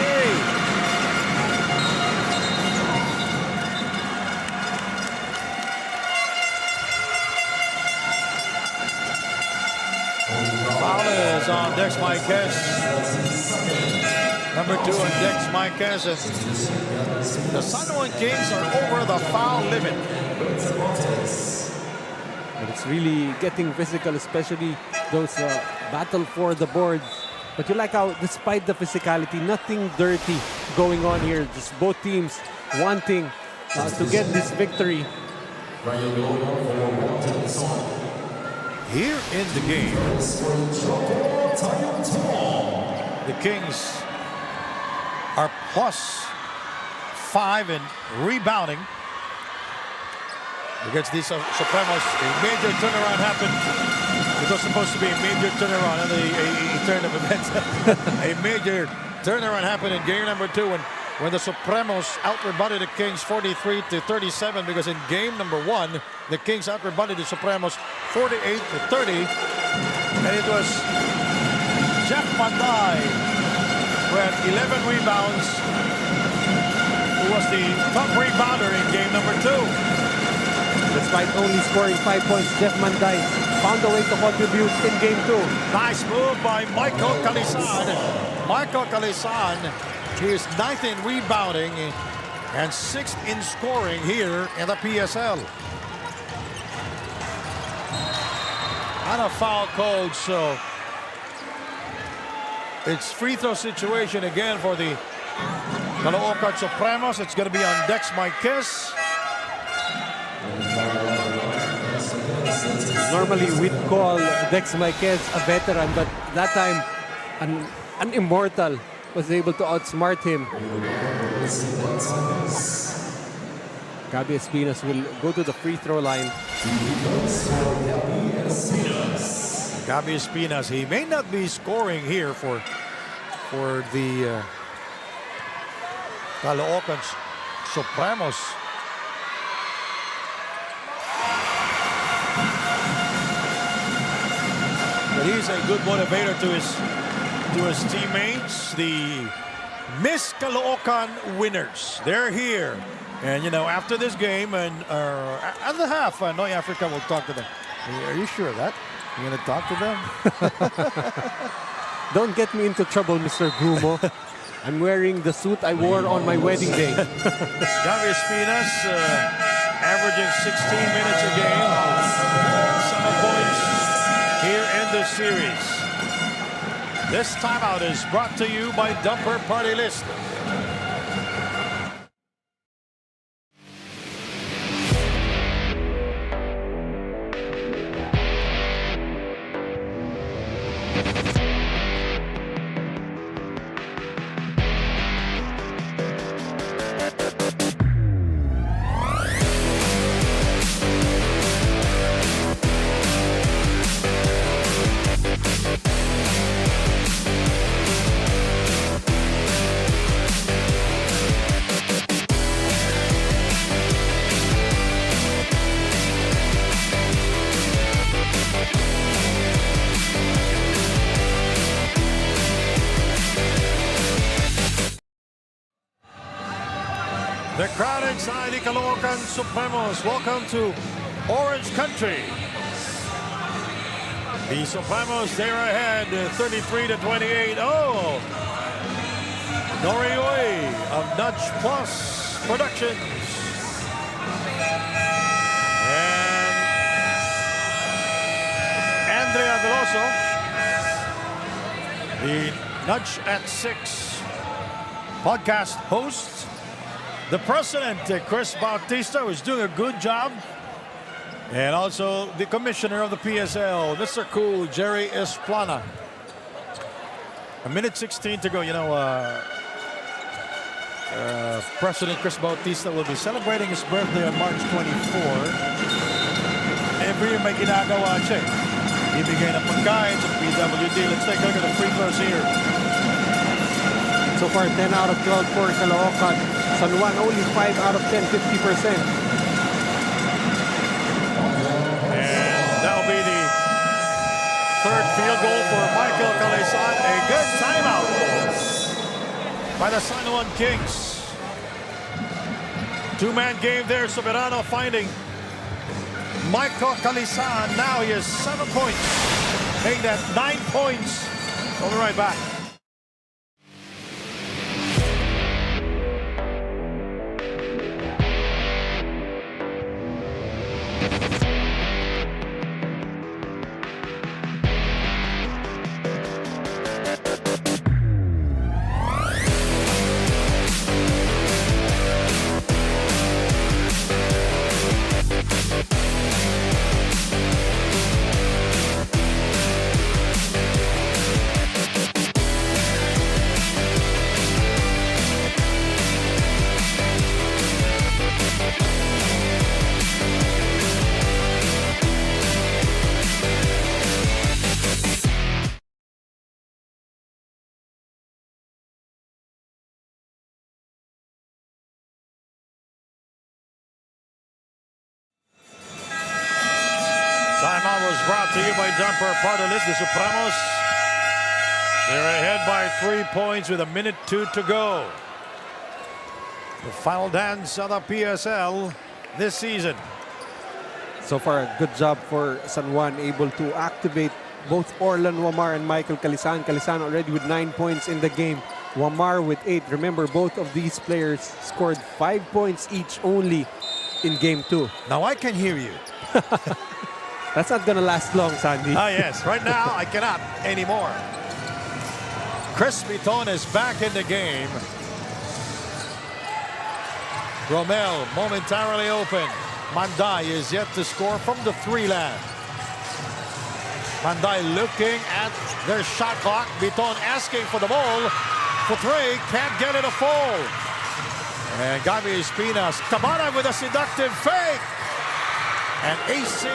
Foul is on Dex Marquez. Number 2 on Dex Marquez. The San Juan Kings are over the foul limit. But it's really getting physical, especially those battle for the boards. But you like how, despite the physicality, nothing dirty going on here. Just both teams wanting to get this victory. Here in the game, the Kings are +5 in rebounding. Against these Supremos, a major turnaround happened. It was supposed to be a major turnaround and a turn of events. A major turnaround happened in game number 2 when the Supremos out-rebounded the Kings 43-37, because in game number 1, the Kings out-rebounded the Supremos 48-30. And it was Jeff Manday who had 11 rebounds, who was the top rebounder in game number 2. Despite only scoring 5 points, Jeff Manday found a way to contribute in game 2. Nice move by Michael Calisan. Michael Calisan, he is 9th in rebounding and 6th in scoring here in the PSL. And a foul called, so it's free throw situation again for the Caloocan Supremos. It's going to be on Dex Marquez. Normally we'd call Dex Marquez a veteran, but that time an immortal was able to outsmart him. Gabby Espinas will go to the free throw line. Gabby Espinas, he may not be scoring here for the Caloocan Supremos. But he's a good motivator to his teammates. The Miss Caloocan winners, they're here. And you know, after this game and at the half, Noy Africa will talk to them. Are you sure of that? You're gonna talk to them? Don't get me into trouble, Mr. Grumo. I'm wearing the suit I wore on my wedding day. Gabby Espinas averaging 16 minutes a game. Some points here in the series. This timeout is brought to you by Dumper Party List. The crowd inside the Caloocan Supremos. Welcome to Orange Country. The Supremos, they're ahead 33-28. Oh! Norioy of Nudge Plus Productions. And Andrea Veloso, the Nudge at 6 podcast host. The president, Chris Bautista, who's doing a good job. And also the commissioner of the PSL, Mr. Cool, Jerry Esplana. 1:16 to go. You know, President Chris Bautista will be celebrating his birthday on March 24. Every year may ginagawa siya. Ibigay ng pagkain sa PWD. Let's take a look at the free throws here. So far, 10 out of 12 for Caloocan. San Juan only 5 out of 10, 50%. And that'll be the third field goal for Michael Calisan. A good timeout by the San Juan Kings. Two-man game there. Soberano finding Michael Calisan. Now he has 7 points. Making that 9 points. We'll be right back. Timeout was brought to you by Dumper Party List. The Supremos, they're ahead by 3 points with 1:02 to go. The final dance of the PSL this season. So far, a good job for San Juan, able to activate both Orlan Wamar and Michael Calisan. Calisan already with 9 points in the game. Wamar with 8. Remember, both of these players scored 5 points each only in game 2. Now I can hear you. That's not gonna last long, Sandy. Ah, yes. Right now, I cannot anymore. Chris Biton is back in the game. Romel momentarily open. Manday is yet to score from the 3-land. Manday looking at their shot clock. Biton asking for the ball. For 3, can't get it a fall. And Gabby Espinas, Tabana with a seductive fake. And AC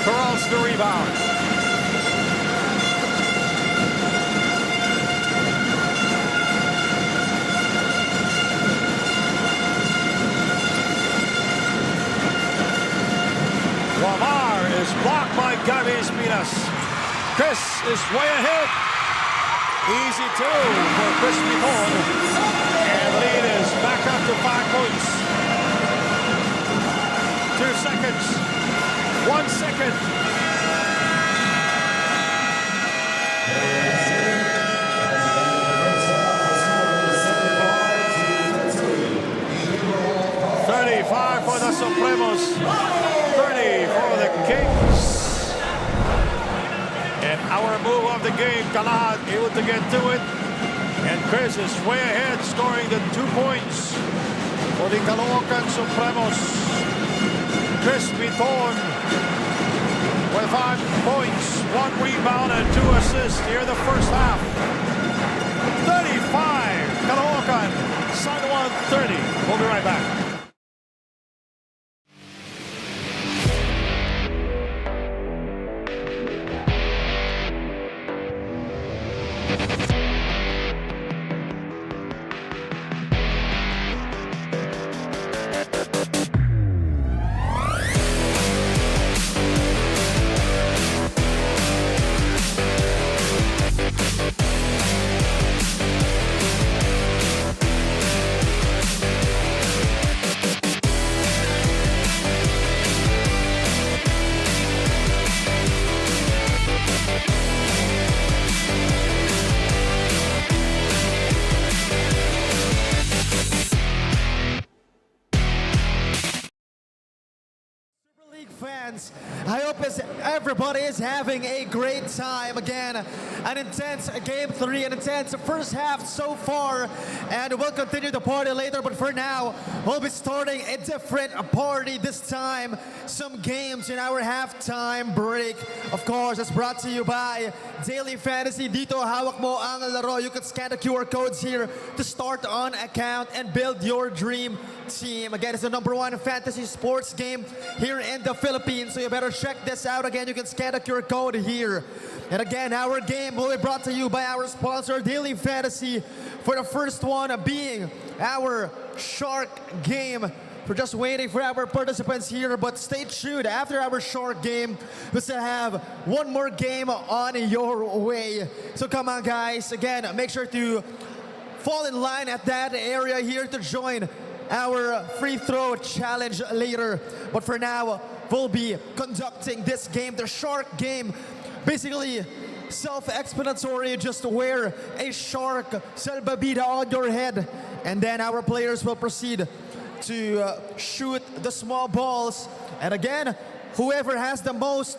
corrals the rebound. is blocked by Gavi Espinas. Chris is way ahead. Easy two for Chris Piton. And the lead is back up to 5 points. 2 seconds. 1 second. For the Supremos, 30 for the Kings. And our move of the game, Kalad able to get to it. And Chris is way ahead, scoring the 2 points for the Caloocan Supremos. Chris Piton with 5 points, 1 rebound and 2 assists here in the first half. 35, Caloocan, San Juan 30. We'll be right back. Fans, I hope everybody is having a great time. Again, an intense game 3, an intense first half so far, and we'll continue the party later, but for now we'll be starting a different party this time. Some games in our halftime break. Of course, it's brought to you by Daily Fantasy. Dito hawak mo ang laro. You can scan the QR codes here to start on account and build your dream team. Again, it's the #1 fantasy sports game here in the Philippines, so you better check this out. Again, you can scan the QR code here. And again, our game will be brought to you by our sponsor, Daily Fantasy, for the first one being our Shark game. We're just waiting for our participants here, but stay tuned. After our Shark game, we still have one more game on your way. So come on, guys. Again, make sure to fall in line at that area here to join our free throw challenge later. But for now, we'll be conducting this game, the Shark game. Basically, self-explanatory, just wear a shark salbabida on your head, and then our players will proceed to shoot the small balls. And again, whoever has the most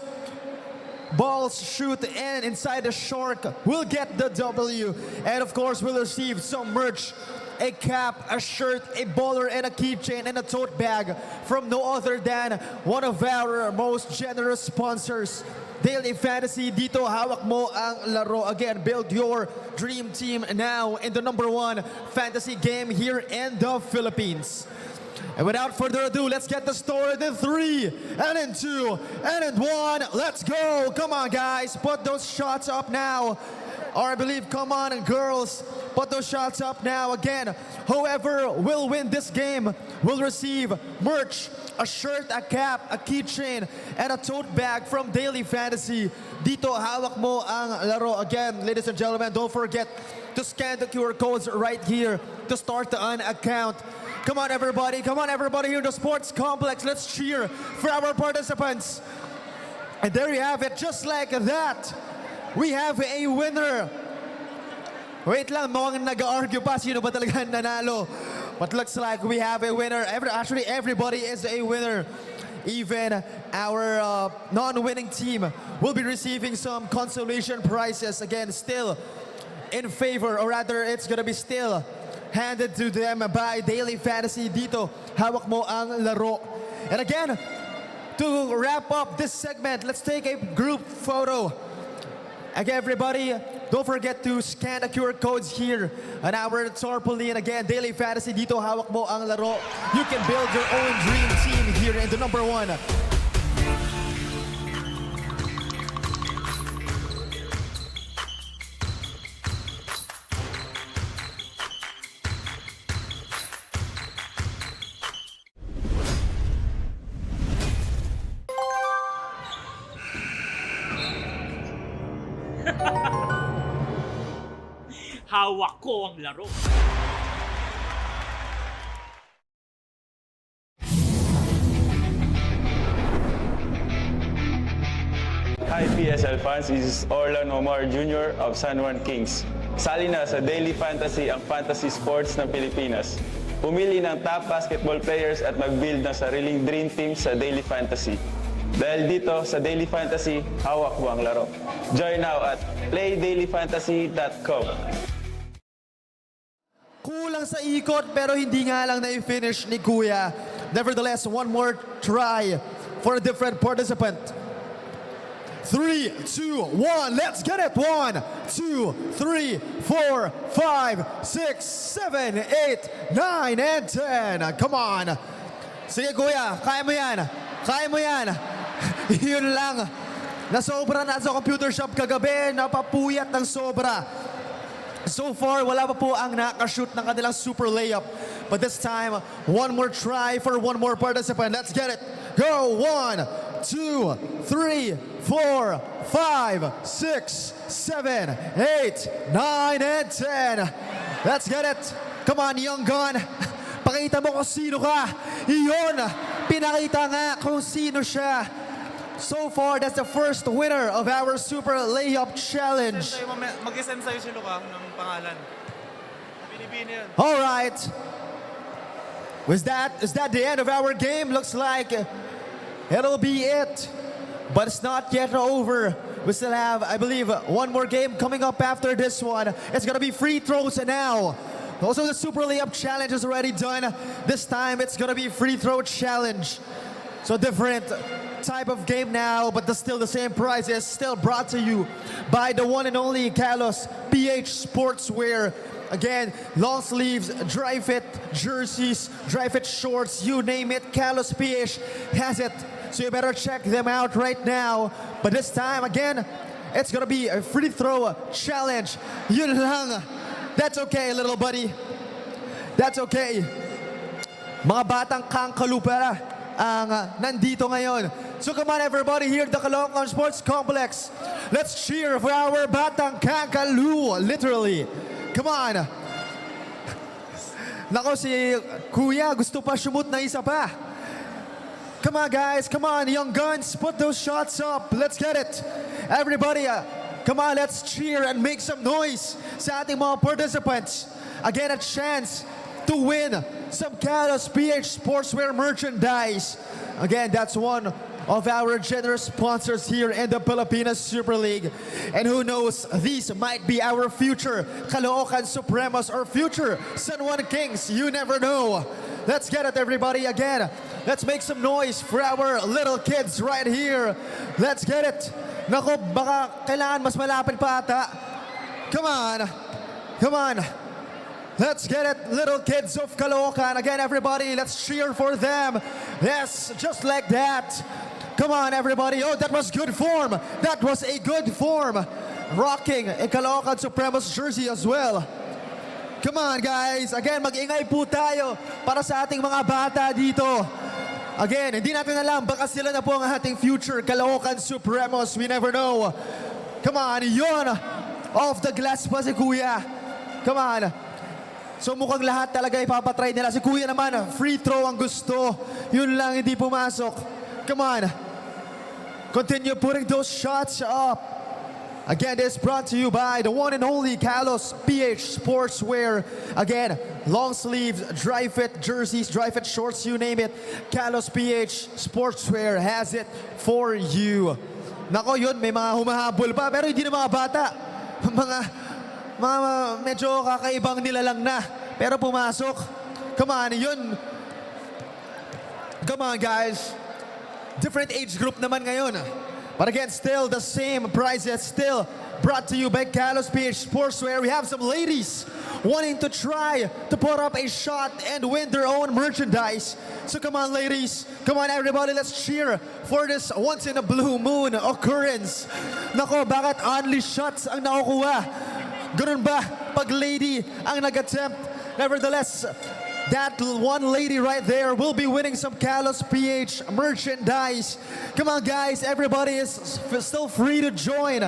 balls shoot and inside the shark will get the W. And of course, we'll receive some merch, a cap, a shirt, a bowler, and a keychain, and a tote bag from no other than one of our most generous sponsors, Daily Fantasy. Dito hawak mo ang laro. Again, build your dream team now in the #1 fantasy game here in the Philippines. And without further ado, let's get the started in 3, and in 2, and in 1. Let's go. Come on, guys. Put those shots up now. Or I believe, come on, and girls, put those shots up now. Again, whoever will win this game will receive merch, a shirt, a cap, a keychain, and a tote bag from Daily Fantasy. Dito, hawak mo ang laro. Again, ladies and gentlemen, don't forget to scan the QR codes right here to start an account. Come on, everybody. Come on, everybody here in the sports complex. Let's cheer for our participants. And there you have it. Just like that, we have a winner. Wait lang, mukhang nag-argue pa sino ba talaga nanalo. But looks like we have a winner. Actually, everybody is a winner. Even our non-winning team will be receiving some consolation prizes. Again, still in favor, or rather, it's gonna be still handed to them by Daily Fantasy. Dito, hawak mo ang laro. And again, to wrap up this segment, let's take a group photo. Again, everybody, don't forget to scan the QR codes here on our tarpaulin. Again, Daily Fantasy, dito hawak mo ang laro. You can build your own dream team here in the #1. hawak ko ang laro. Hi PSL fans, this is Orlan Omar Jr. of San Juan Kings. Sali na sa Daily Fantasy ang fantasy sports ng Pilipinas. Pumili ng top basketball players at mag-build ng sariling dream team sa Daily Fantasy. Dahil dito sa Daily Fantasy, hawak mo ang laro. Join now at playdailyfantasy.com. Kulang sa ikot pero hindi nga lang na-finish ni Kuya. Nevertheless, one more try for a different participant. 3, 2, 1, let's get it! 1, 2, 3, 4, 5, 6, 7, 8, 9, and 10. Come on! Sige Kuya, kaya mo yan! Kaya mo yan! Yun lang. Nasobra na sa computer shop kagabi, napapuyat ng sobra. So far, wala pa po ang nakashoot ng kanilang super layup. But this time, one more try for one more participant. Let's get it! Go! 1, 2, 3, 4, 5, 6, 7, 8, 9, and 10. Let's get it! Come on, young gun! Pakita mo kung sino ka! Iyon! Pinakita nga kung sino siya! So far, that's the first winner of our Super Layup Challenge. Mag-send sa'yo si Luka ng pangalan. Binibini yun. All right. Is that the end of our game? Looks like it'll be it. But it's not yet over. We still have, I believe, one more game coming up after this one. It's going to be free throws now. Also, the Super Layup Challenge is already done. This time, it's going to be free throw challenge. So different type of game now, but still the same prizes. Still brought to you by the one and only Kalos PH Sportswear. Again, long sleeves, dry fit jerseys, dry fit shorts, you name it, Kalos PH has it. So you better check them out right now. But this time, again, it's gonna be a free throw challenge. Yun lang. That's okay, little buddy. That's okay. Mga batang kangkalupa ang nandito ngayon. So come on everybody here at the CALOOCAN Sports Complex. Let's cheer for our batang kangkalu, literally. Come on. Nako si Kuya, gusto pa shumut na isa pa. Come on guys, come on young guns, put those shots up. Let's get it. Everybody, come on, let's cheer and make some noise sa ating mga participants. Again, a chance to win some Kalos PH Sportswear merchandise. Again, that's one of our generous sponsors here in the Pilipinas Super League. And who knows, these might be our future Caloocan Supremos or future San Juan Kings. You never know. Let's get it, everybody. Again, let's make some noise for our little kids right here. Let's get it. Nako, baka kailangan mas malapit pa ata. Come on. Come on. Let's get it, little kids of Caloocan. Again, everybody, let's cheer for them. Yes, just like that. Come on, everybody. Oh, that was good form. That was a good form. Rocking a Caloocan Supremos jersey as well. Come on, guys. Again, mag-ingay po tayo para sa ating mga bata dito. Again, hindi natin alam, baka sila na po ang ating future Caloocan Supremos. We never know. Come on, yun. Off the glass pa si Kuya. Come on. So mukhang lahat talaga ipapatry nila. Si Kuya naman, free throw ang gusto. Yun lang, hindi pumasok. Come on. Continue putting those shots up. Again, this is brought to you by the one and only Kalos PH Sportswear. Again, long sleeves, dry fit jerseys, dry fit shorts, you name it. Kalos PH Sportswear has it for you. Nako, yun, may mga humahabol pa, pero hindi na mga bata. Mga medyo kakaibang nilalang na, pero pumasok. Come on, yun. Come on, guys. Different age group naman ngayon. But again, still the same prizes, still brought to you by Kalos PH Sportswear. We have some ladies wanting to try to put up a shot and win their own merchandise. So come on, ladies. Come on, everybody. Let's cheer for this once-in-a-blue-moon occurrence. Nako, bakit only shots ang nakukuha? Ganun ba pag lady ang nag-attempt? Nevertheless, that one lady right there will be winning some Kalos PH merchandise. Come on, guys. Everybody is still free to join.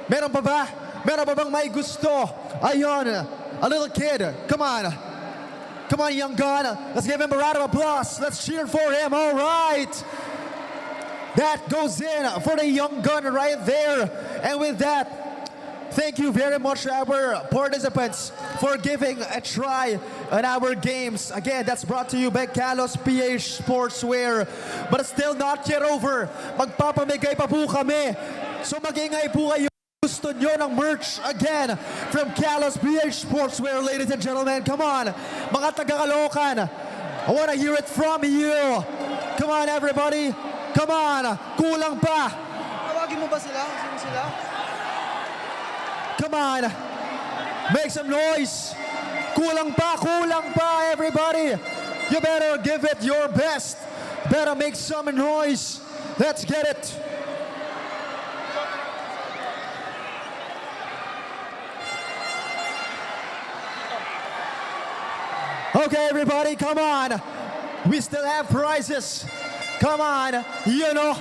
Meron pa ba? Meron pa bang may gusto? Ayun, a little kid. Come on. Come on, young gun. Let's give him a round of applause. Let's cheer for him. All right. That goes in for the young gun right there. And with that, thank you very much, our participants, for giving a try on our games. Again, that's brought to you by Kalos PH Sportswear. But it's still not yet over. Magpapamigay pa po kami. So mag-ingay po kayo. Gusto nyo ng merch again from Kalos PH Sportswear, ladies and gentlemen. Come on, mga taga-Caloocan. I want to hear it from you. Come on, everybody. Come on. Kulang pa. Tawagin mo ba sila? Sino sila? Come on. Make some noise. Kulang pa, everybody. You better give it your best. Better make some noise. Let's get it. Okay, everybody, come on. We still have prizes. Come on, you know.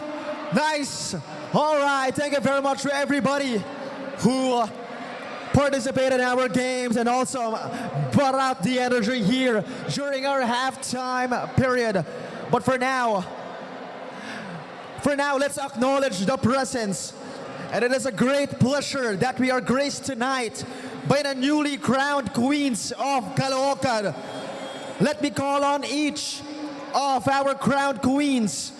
Nice. All right, thank you very much to everybody who participated in our games and also brought out the energy here during our halftime period. But for now, let's acknowledge the presence. And it is a great pleasure that we are graced tonight by the newly crowned queens of Caloocan. Let me call on each of our crowned queens.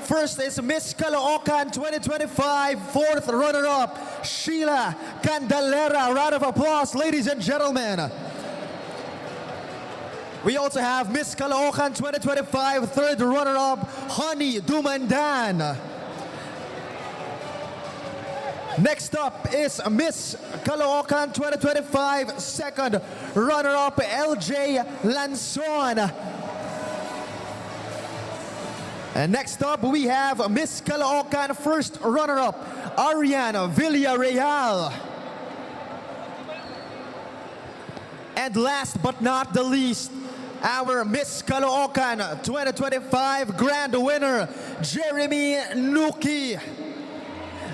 First is Miss Caloocan 2025, fourth runner-up, Sheila Candelera. Round of applause, ladies and gentlemen. We also have Miss Caloocan 2025, third runner-up, Honey Dumandan. Next up is Miss Caloocan 2025, second runner-up, LJ Lanzon. And next up, we have Miss Caloocan, first runner-up, Ariana Villarreal. And last but not the least, our Miss Caloocan 2025 grand winner, Jeremy Nuki.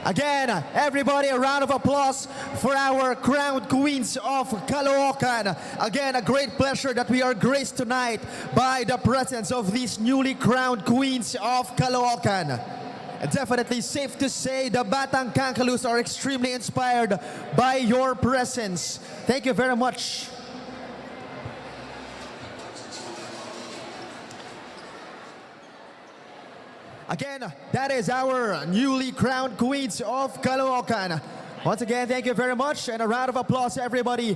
Again, everybody, a round of applause for our crowned queens of Caloocan. Again, a great pleasure that we are graced tonight by the presence of these newly crowned queens of Caloocan. Definitely safe to say the Batang Kangaroos are extremely inspired by your presence. Thank you very much. Again, that is our newly crowned queens of Caloocan. Once again, thank you very much, and a round of applause, everybody,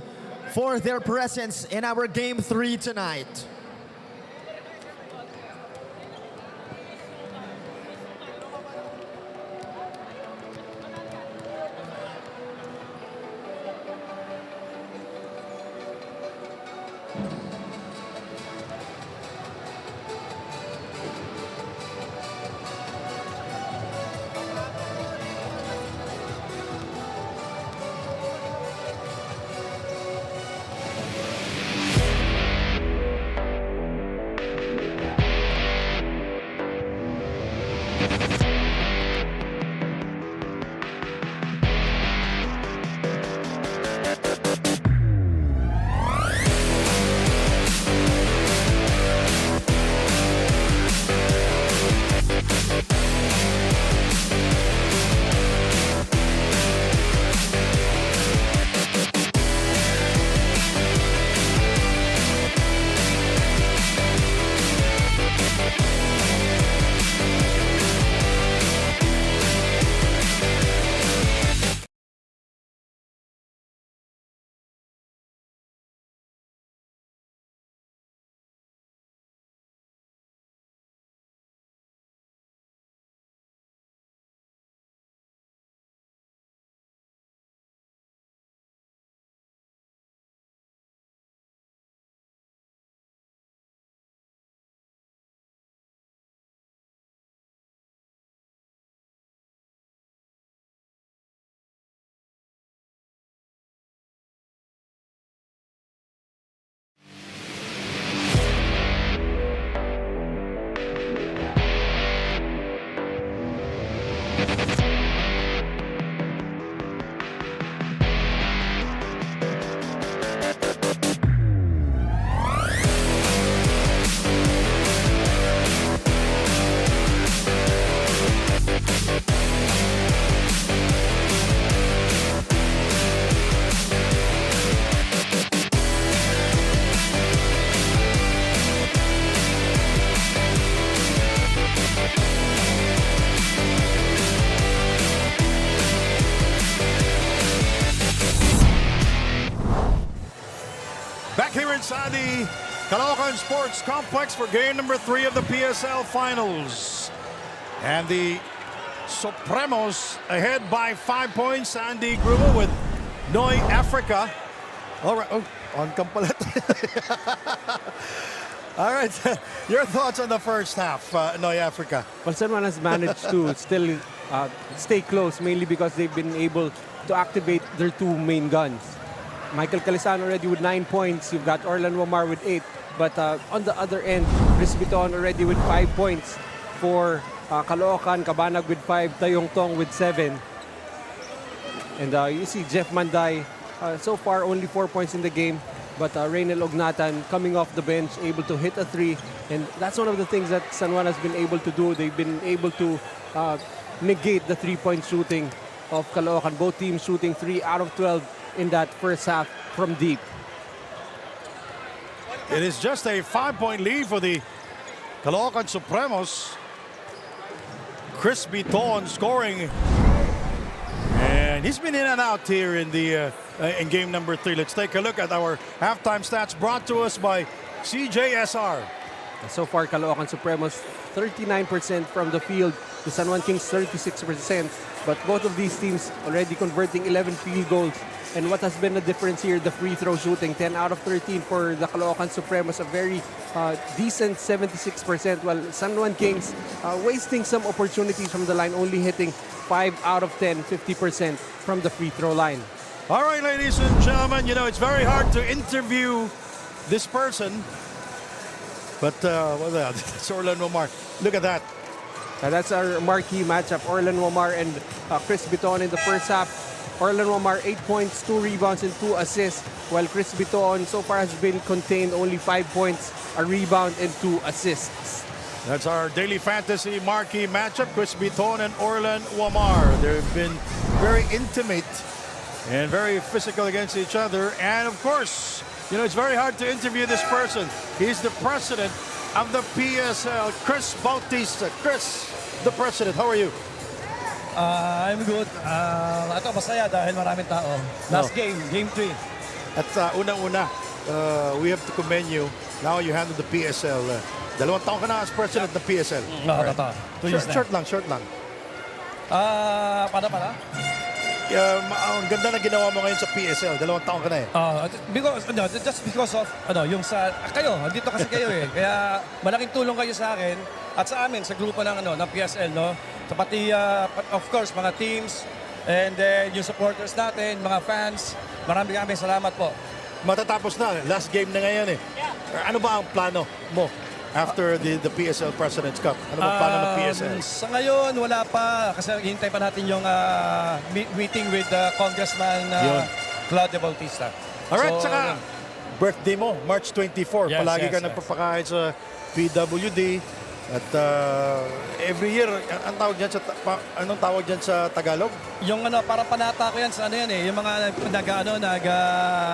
for their presence in our Game 3 tonight. Caloocan Sports Complex for game number 3 of the PSL Finals. And the Supremos ahead by 5 points. Andy Grumo with Noy Africa. All right. Oh, on cam pala. All right. Your thoughts on the first half, Noy Africa? Well, San Juan has managed to still stay close, mainly because they've been able to activate their 2 main guns. Michael Calisano already with 9 points. You've got Orlan Wamar with 8. But on the other end, Chris Biton already with 5 points for Caloocan, Cabanag with 5, Tayong Tong with 7. And you see Jeff Manday, so far only 4 points in the game. But Reynel Ognatan coming off the bench, able to hit a 3. And that's one of the things that San Juan has been able to do. They've been able to negate the 3-point shooting of Caloocan. Both teams shooting 3 out of 12 in that first half from deep. It is just a 5-point lead for the Caloocan Supremos. Chris Biton scoring. And he's been in and out here in the in game number 3. Let's take a look at our halftime stats brought to us by CJSR. So far, Caloocan Supremos 39% from the field. The San Juan Kings 36%. But both of these teams already converting 11 field goals. And what has been the difference here? The free throw shooting, 10 out of 13 for the Caloocan Supremos, a very decent 76%, while San Juan Kings wasting some opportunities from the line, only hitting 5 out of 10, 50% from the free throw line. All right, ladies and gentlemen, you know, it's very hard to interview this person. But, it's Orlan Wamar. Look at that. That's our marquee matchup, Orlan Wamar and Chris Biton in the first half. Orlan Wamar, 8 points, 2 rebounds, and 2 assists, while Chris Biton so far has been contained, only 5 points, a rebound, and 2 assists. That's our daily fantasy marquee matchup, Chris Biton and Orlan Wamar. They've been very intimate and very physical against each other. And of course, you know, it's very hard to interview this person. He's the president of the PSL, Chris Bautista. Chris, the president, how are you? I'm good. Ito masaya dahil maraming tao. Last game, game 3. At unang-una, we have to commend you. Now you handle the PSL. 2 taon ka na as president ng PSL. Right. Short lang. Paano? Ang ganda na ginawa mo ngayon sa PSL. 2 taon ka na eh. Just because of yung sa kayo, dito kasi kayo eh. Kaya malaking tulong kayo sa akin at sa amin sa grupo ng ng PSL, no. So pati of course mga teams and then yung supporters natin, mga fans. Maraming salamat po. Matatapos na, last game na ngayon eh. Ano ba ang plano mo after the PSL President's Cup? Ano ba ang plano ng PSL? Sa ngayon wala pa kasi hintay pa natin yung meeting with Congressman Claudio Bautista. Alright, so, saka birthday mo, March 24. Yes, Palagi ka yes. nagpapakain sa PWD. At every year, anong tawag dyan sa Tagalog? Yung parang panata ko yan sa yung mga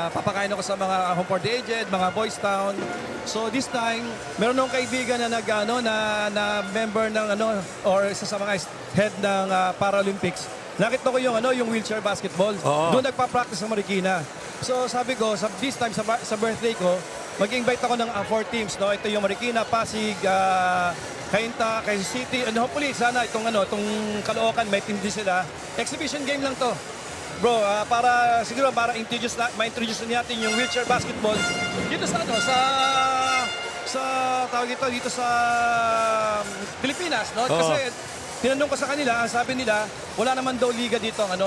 papakain ako sa mga home for the aged, mga Boys Town. So this time, meron nung kaibigan na na member ng or isa sa mga head ng Paralympics. Nakita ko yung wheelchair basketball. Doon nagpa-practice sa Marikina. So sabi ko, this time sa birthday ko, mag-invite ako ng 4 teams, no? Ito yung Marikina, Pasig, Cainta, Quezon City, and hopefully sana itong Caloocan may team din sila. Exhibition game lang to. Bro, para siguro ma-introduce natin yung wheelchair basketball dito sa tawag dito sa Pilipinas, no? Kasi tinanong ko sa kanila, ang sabi nila, wala naman daw liga dito ang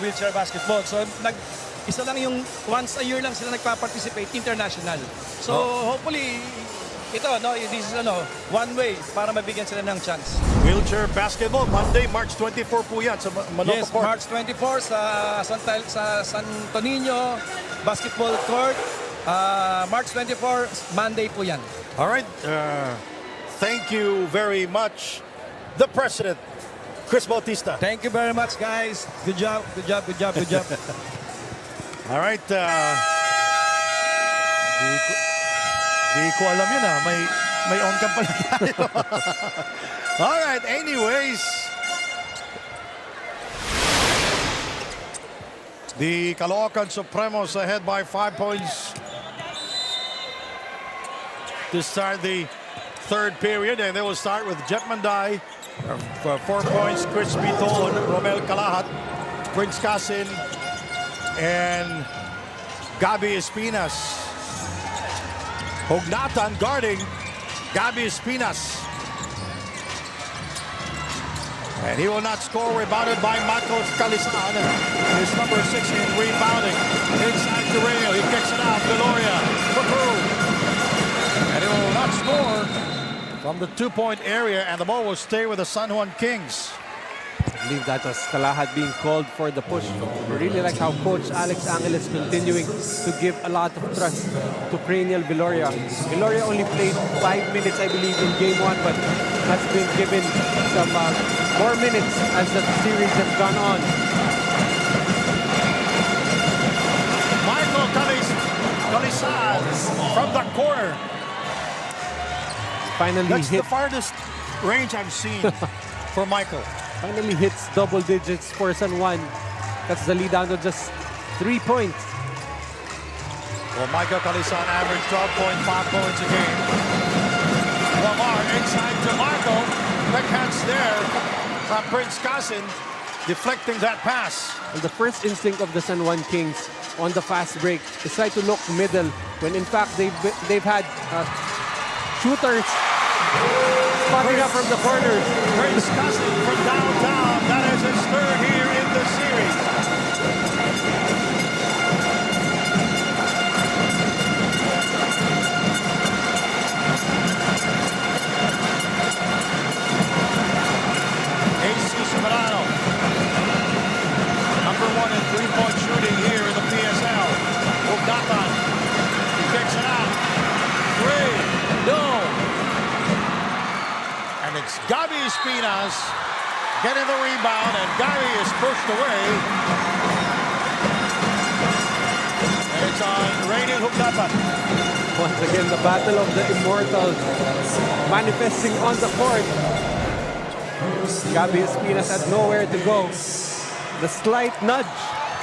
wheelchair basketball. So isa lang yung once a year lang sila nagpa-participate international. So hopefully this is one way para mabigyan sila ng chance. Wheelchair basketball, Monday, March 24 po yan sa Manoka Yes, Court. March 24 sa San Tonino Basketball Court. March 24, Monday po yan. All right. Thank you very much, the President, Chris Bautista. Thank you very much, guys. Good job. All right. Di ko alam yun May on-cam pala tayo. All right. Anyways. The Caloocan Supremos ahead by 5 points. to start the third period, and they will start with Jeff Manday for 4 points, Chris Biton, Romel Calahat, Prince Casin, and Gabi Espinas. Hugnatan guarding Gabi Espinas. And he will not score, rebounded by Marcos Calisan. His number 6 in rebounding. Inside to rail, he kicks it out. Gloria for Peru. And he will not score from the 2-point area, and the ball will stay with the San Juan Kings. I believe that was Calahat being called for the push. I really like how Coach Alex Angel is continuing to give a lot of trust to Cranial Viloria. Viloria only played 5 minutes, I believe, in game 1, but has been given some more minutes as the series has gone on. Michael Calisan from the corner. Finally That's hit. the farthest range I've seen for Michael. Finally hits double digits for San Juan. That's the lead down to just 3 points. Well, Michael Calisan averaged 12.5 points a game. Lamar inside to Marco. Backhands there from Prince Casin, deflecting that pass. And the first instinct of the San Juan Kings on the fast break is try to look middle when in fact they've had shooters spotting up from the corners. Prince Casin from downtown. That is his third here in the series. Sobrano, number 1 in three-point shooting here in the PSL. Hugnatan, he kicks it out. 3, no. And it's Gabi Espinas getting the rebound, and Gabi is pushed away. And it's on Rainiel Hugnatan. Once again, the battle of the immortals manifesting on the court. Gabi Espinas had nowhere to go. The slight nudge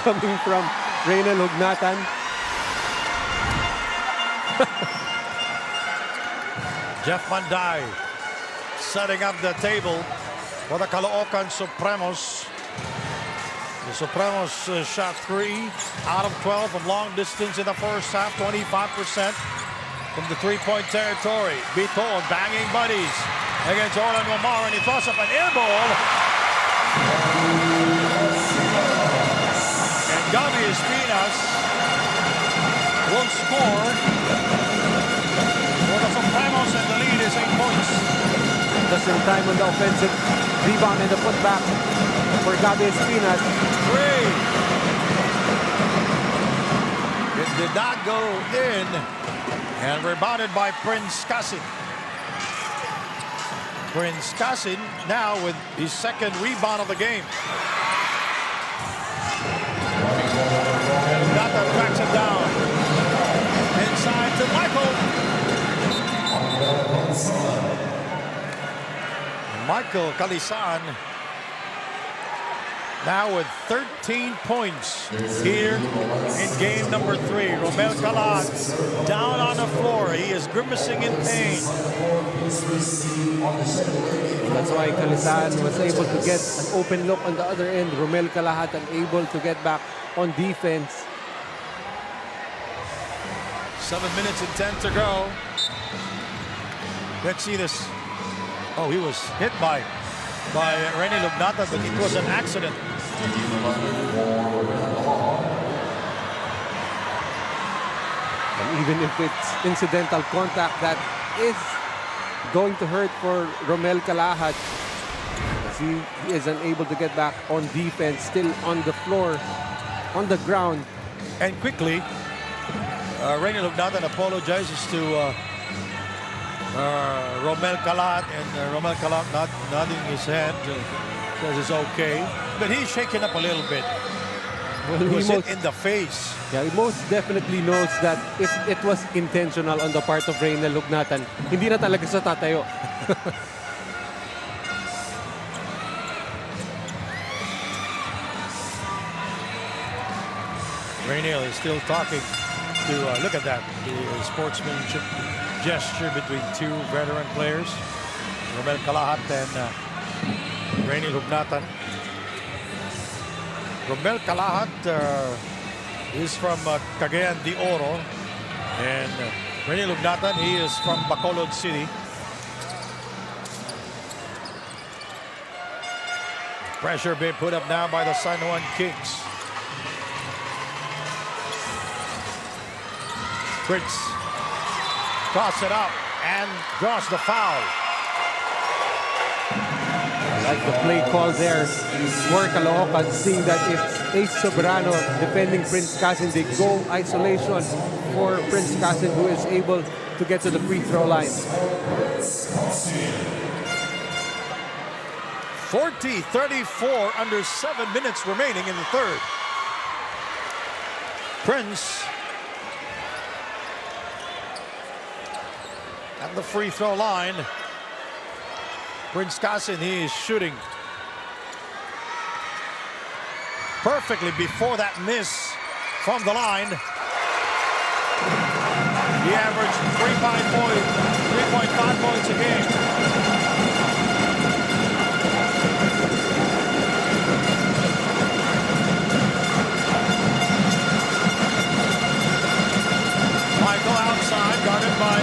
coming from Rainiel Hugnatan. Jeff Manday setting up the table for the Caloocan Supremos. The Supremos shot 3 out of 12 from long distance in the first half, 25% from the three-point territory. Biton banging buddies against Orlan Lamar, and he throws up an air ball. And Gabi Espinas will score for the Supremos, and the lead is 8 points. Just in time on the offensive rebound and the putback for Gabi Espinas. 3. It did not go in, and rebounded by Prince Casin. Prince Casin now with his second rebound of the game. Nata tracks it down. Inside to Michael. Michael Calisan now with 13 points here in game number 3. Romel Calahat down on the floor. He is grimacing in pain. That's why Calisan was able to get an open look on the other end. Romel Calahat unable to get back on defense. 7 minutes and 10 to go. Let's see this. Oh, he was hit by Rainiel Hugnatan, but it was an accident. And even if it's incidental contact, that is going to hurt for Romel Calahat. As he is unable to get back on defense, still on the floor, on the ground. And quickly, Rainiel Hugnatan apologizes to Romel Calahat, and Romel Calahat nodding his head, says it's okay. But he's shaken up a little bit. Well, He was hit in the face. Yeah, he most definitely knows that if it was intentional on the part of Rainiel Hugnatan, hindi na talaga siya tatayo. Rainiel is still talking to, look at that, the sportsmanship gesture between two veteran players, Romel Calahat and Rainy Lugnatan. Romel Calahat is from Cagayan de Oro, and Rainy Lugnatan, he is from Bacolod City. Pressure being put up now by the San Juan Kings. Prince toss it up and draws the foul. I like the play call there for Caloocan, seeing that it's Ace Sobrano defending Prince Casin. They go isolation for Prince Casin, who is able to get to the free throw line. 40-34, under 7 minutes remaining in the third. Prince at the free throw line. Prince Casin, he is shooting perfectly before that miss from the line. He averaged 3.5 points a game. Michael outside, guarded by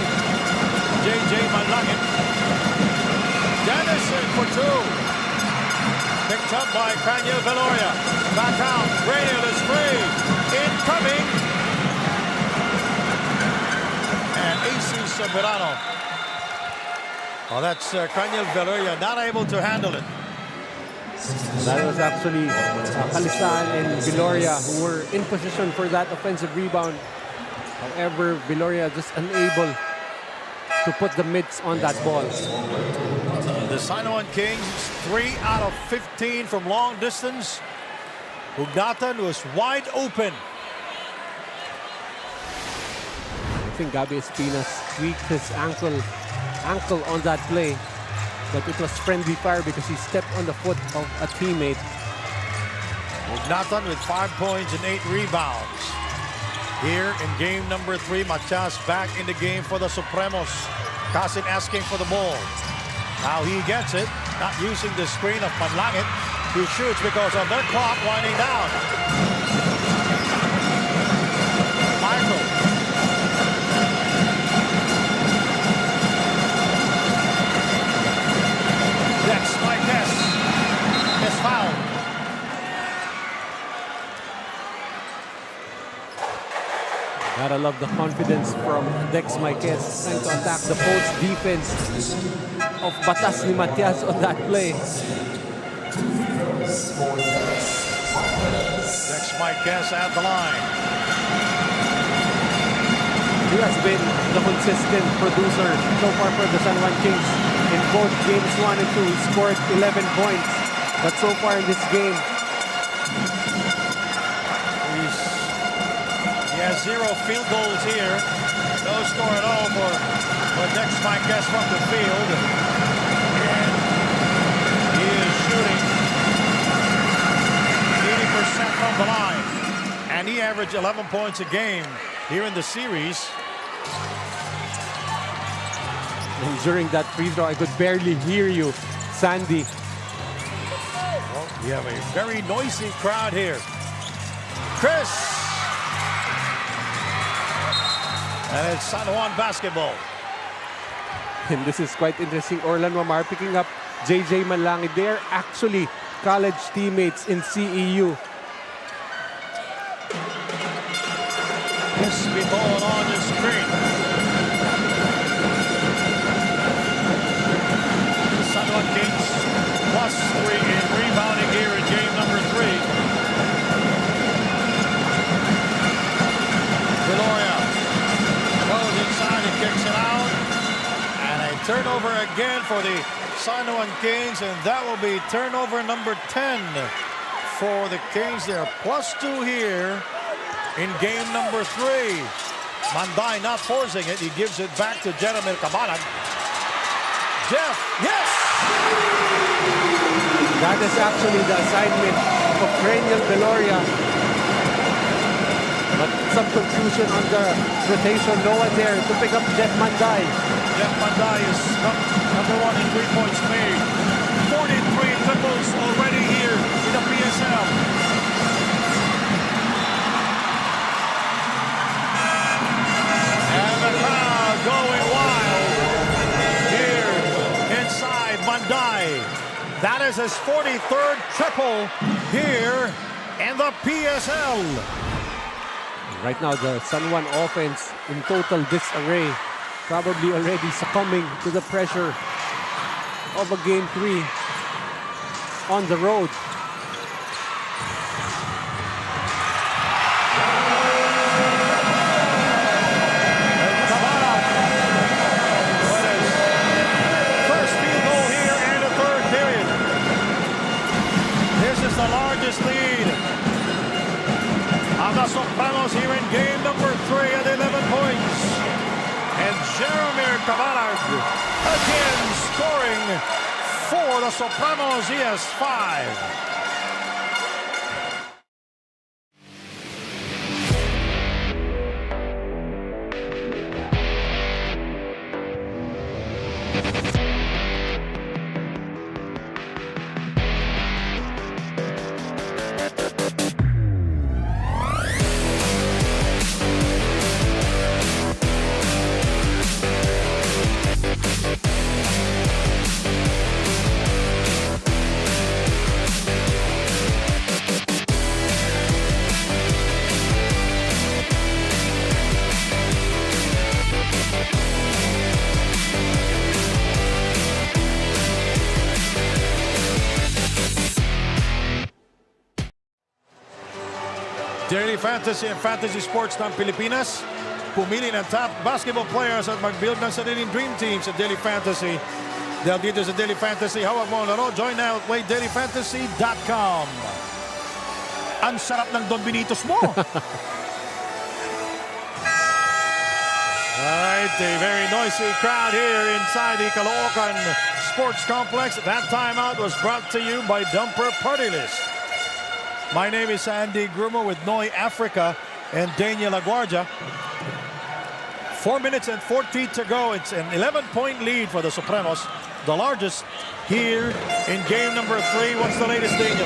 J.J. Manlangit. Dennison for two. Picked up by Craniel Veloria. Back out. Craniel is free. Incoming. And AC Soberano. Oh, that's Craniel Veloria not able to handle it. That was actually Calisan and Viloria who were in position for that offensive rebound. However, Viloria just unable to put the mitts on that ball. The San Juan Kings, 3 out of 15 from long distance. Lugnatan was wide open. I think Gabi Espinas tweaked his ankle on that play, but it was friendly fire because he stepped on the foot of a teammate. Lugnatan with 5 points and 8 rebounds. Here in game number 3, Matias back in the game for the Supremos. Casin asking for the ball. Now he gets it, not using the screen of Manlangit, who shoots because of their clock winding down. Michael. Dex Marquez is fouled. Gotta love the confidence from Dex Marquez trying to attack the post defense of Batas ni Matias on that play. Dex Marquez at the line. He has been the consistent producer so far for the San Juan Kings. In both games 1 and 2, he scored 11 points. But so far in this game, he has 0 field goals here. No score at all for Dex Marquez from the field. And he is shooting 80% from the line. And he averaged 11 points a game here in the series. and during that free throw, I could barely hear you, Sandy. Well, we have a very noisy crowd here. Chris. And it's San Juan basketball. And this is quite interesting. Orlan Wamar picking up JJ Manlangit. They are actually college teammates in CEU. Crispy ball on the screen. The San Juan Kings +3 in rebounding here in game number 3. Viloria goes inside and kicks it out. And a turnover again for the San Juan Kings, and that will be turnover number 10 for the Kings. They're +2 here in game number 3. Manday not forcing it. He gives it back to Jeremy Cabalan. Jeff, yes! That is actually the assignment of Craniel Veloria. But some confusion on the rotation. No one there to pick up Jeff Manday. Jeff Manday is number one in 3 points made. 43 triples already here in the PSL. And the crowd going wild here inside Manday. That is his 43rd triple here in the PSL. Right now, the San Juan offense in total disarray. Probably already succumbing to the pressure of a Game 3 on the road. First field goal here in the third period. This is the largest lead of the Supremos here in game number 3 at 11 points. And Jeremy Cabanag again scoring for the Supremos. He has 5. Daily Fantasy and Fantasy Sports ng Pilipinas. Pumili ng top basketball players at mag-build ng sariling dream teams sa Daily Fantasy. Dahil dito sa Daily Fantasy, hawak mo ang laro. Join now at playdailyfantasy.com. Ang sarap ng Don Benitos mo. Alright, a very noisy crowd here inside the Caloocan Sports Complex. That timeout was brought to you by Dumper Party List. My name is Andy Grumo with Noy Africa and Daniel Aguardia. 4 minutes and 40 to go. It's an 11-point lead for the Supremos, the largest here in game number 3. What's the latest, Daniel?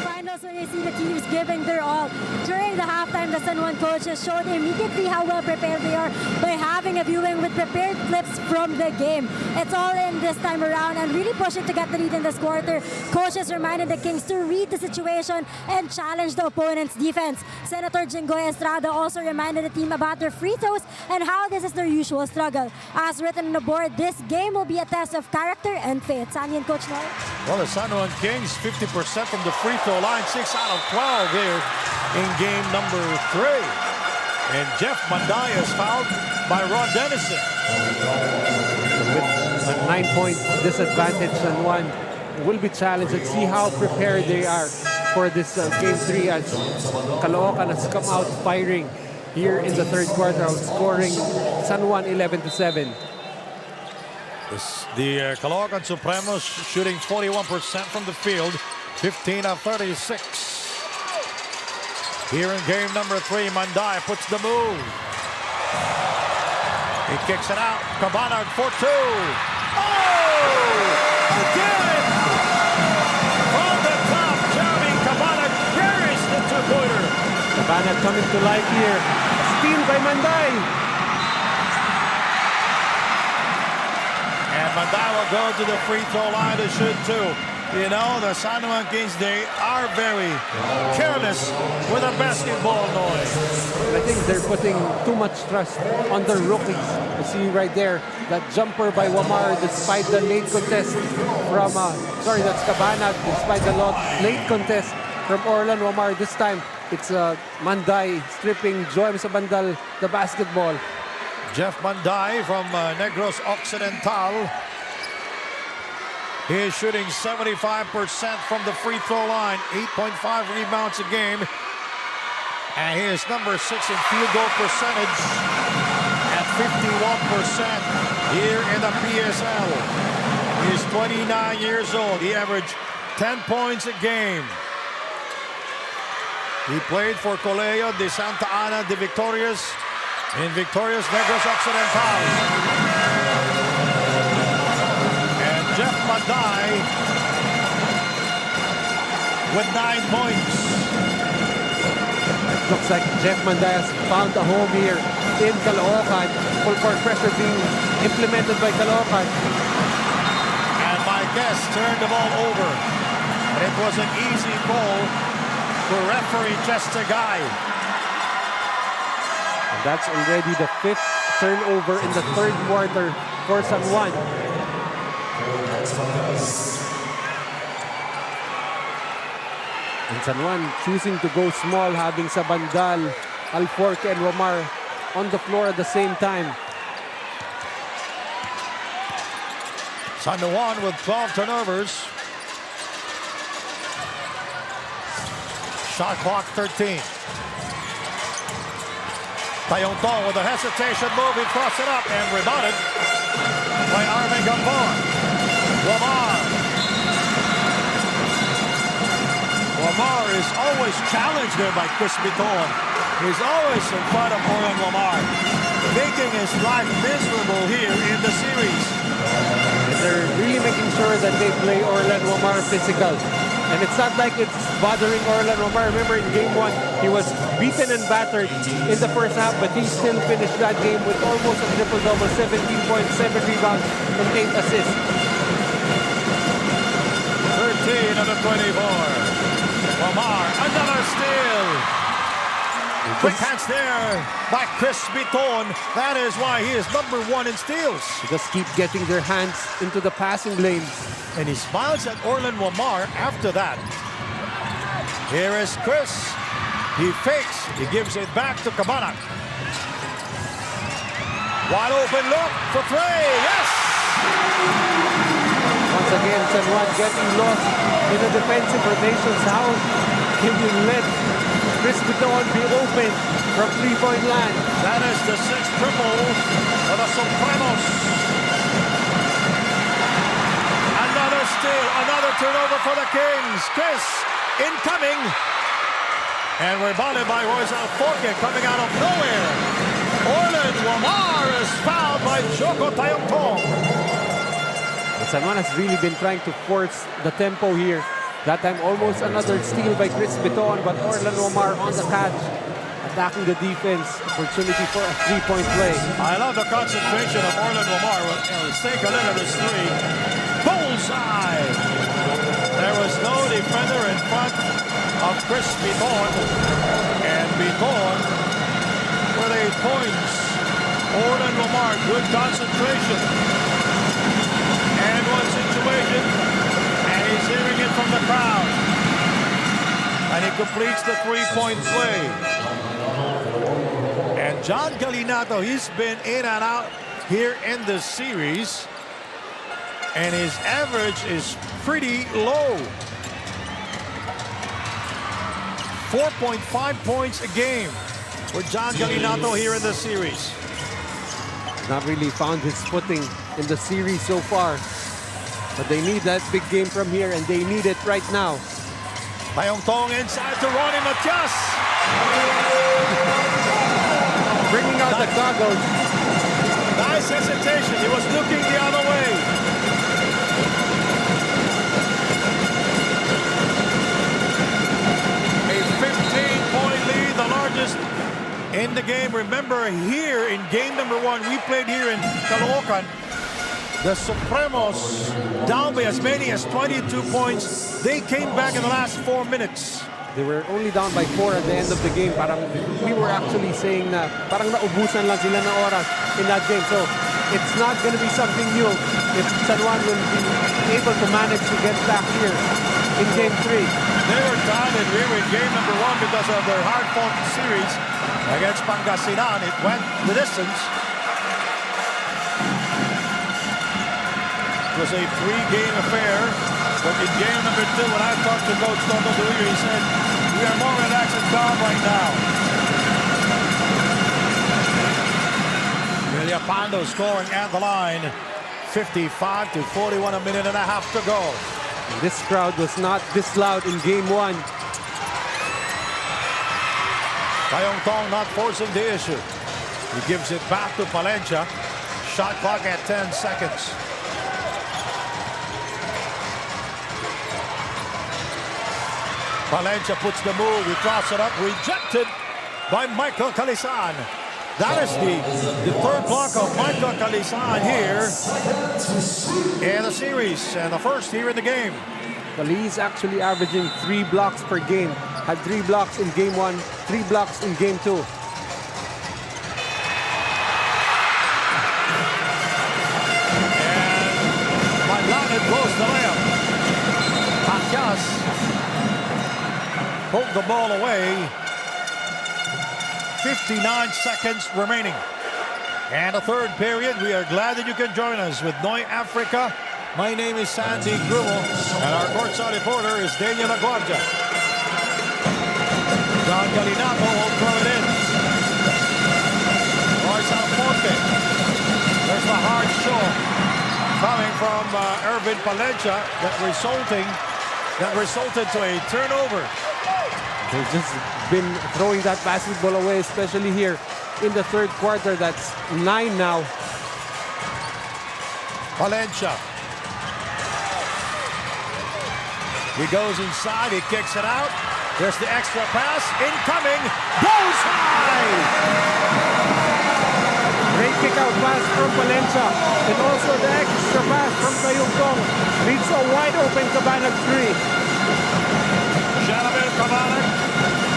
Finals, when you see the teams giving their all. During the halftime, the San Juan coaches showed immediately how well prepared they are by having a viewing with prepared clips from the game. It's all in this time around and really pushing to get the lead in this quarter. Coaches reminded the Kings to read the situation and challenge the opponent's defense. Senator Jingoy Estrada also reminded the team about their free throws and how this is their usual struggle. As written on the board, this game will be a test of character and faith. Sanyan, Coach Noy. Well, the San Juan Kings, 50% from the free throw line, 6 out of 12 here in game number 3. And Jeff Manday is fouled by Ron Dennison. With a 9-point disadvantage, San Juan will be challenged. Let's see how prepared they are for this Game 3 as Caloocan has come out firing here in the third quarter, outscoring San Juan 11-7. The Caloocan Supremos shooting 41% from the field, 15 of 36. Here in game number 3, Manday puts the move. He kicks it out. Cabanag for 2. Oh! Again! On the top, Jeremy Cabanag buries the two-pointer. Cabanag coming to life here. Steal by Manday. And Manday will go to the free throw line to shoot 2. You know, the San Juan Kings, they are very careless with a basketball noise. I think they're putting too much trust on their rookies. You see right there, that jumper by Wamar despite the late contest from, that's Cabanag, despite the late contest from Orlan Wamar. This time, it's Manday stripping Joem Sabandal the basketball. Jeff Manday from Negros Occidental. He is shooting 75% from the free throw line, 8.5 rebounds a game. And he is number 6 in field goal percentage at 51% here in the PSL. He is 29 years old. He averaged 10 points a game. He played for Colegio de Santa Ana de Victorias in Victorias Negros Occidental. And Jeff Manday with 9 points. Looks like Jeff Manday has found a home here in Caloocan. Full court pressure being implemented by Caloocan. And my guest turned the ball over. And it was an easy call for referee Chester Guy. And that's already the 5th turnover in the 3rd quarter for San Juan. And San Juan choosing to go small, having Sabandal, Alforque, and Romar on the floor at the same time. San Juan with 12 turnovers. Shot clock 13. Tayongtong with a hesitation move. He crossed it up and rebounded by Arvin Gamboa. Lamar is always challenged there by Chris Biton. He's always in front of Orlan Lamar, making his life miserable here in the series. And they're really making sure that they play Orlan Lamar physical. And it's not like it's bothering Orlan Lamar. Remember in game 1, he was beaten and battered in the first half, but he still finished that game with almost a triple-double, 17 points, 7 rebounds, and 8 assists. 13 of the 24. Lamar, another steal. Quick hands there by Chris Biton. That is why he is number 1 in steals. Just keep getting their hands into the passing lanes. And he smiles at Orlan Lamar after that. Here is Chris. He fakes. He gives it back to Cabana. Wide open look for three. Yes! Once again, San Juan getting lost in the defensive rotations. How can you let Chris Biton be open from 3-point land? That is the 6th triple for the Supremos. Another steal, another turnover for the Kings. Chris incoming. And rebounded by Royce Alforque coming out of nowhere. Orlan Lamar is fouled by Joko Tayongtong. San Juan has really been trying to force the tempo here. That time almost another steal by Chris Biton, but Orlan Lamar on the catch, attacking the defense. Opportunity for a 3-point play. I love the concentration of Orlan Lamar. Let's take a look at this three. Bullseye! There was no defender in front of Chris Biton. And Biton with 8 points. Orlan Lamar, good concentration. And one situation, and he's hearing it from the crowd. And he completes the 3-point play. And John Galinato, he's been in and out here in the series. And his average is pretty low. 4.5 points a game for John Galinato here in the series. Not really found his footing in the series so far. But they need that big game from here, and they need it right now. Tayongtong inside to Ronnie Matias. Bringing out the goggles. Nice hesitation. He was looking the other way. A 15-point lead, the largest in the game. Remember here in game number 1, we played here in Caloocan. The Supremos down by as many as 22 points. They came back in the last 4 minutes. They were only down by 4 at the end of the game. Parang we were actually saying na parang naubusan lang sila ng oras in that game. So it's not going to be something new if San Juan will be able to manage to get back here in game 3. They were down and we were in game number 1 because of their hard-fought series against Pangasinan. It went the distance. It was a 3-game affair, but in game number 2, when I talked to Coach Toto Duilio, he said, we are more relaxed and calm right now. Villapando scoring at the line, 55-41, a minute and a half to go. This crowd was not this loud in game 1. Kayong Tong not forcing the issue. He gives it back to Palencia. Shot clock at 10 seconds. Palencia puts the move. He throws it up. Rejected by Michael Calisan. That is the third block of Michael Calisan here in the series. And the first here in the game. Well, he's actually averaging 3 blocks per game. Had 3 blocks in game 1, 3 blocks in game 2. It blows the layup. Matias pulled the ball away. 59 seconds remaining. And the third period, we are glad that you can join us with Noy Africa. My name is Sandy Grumo, and our courtside reporter is Daniel Aguardia. John Galinato will throw it in. Royce Alfonte. There's the hard show coming from Irvin Palencia that resulted to a turnover. They've just been throwing that basketball away, especially here in the third quarter. That's 9 now. Palencia. He goes inside, he kicks it out. There's the extra pass, incoming, goes high! Great kick-out pass from Palencia. And also the extra pass from Kayong Tong leads a wide-open Cabanag 3. Janabel Cabanag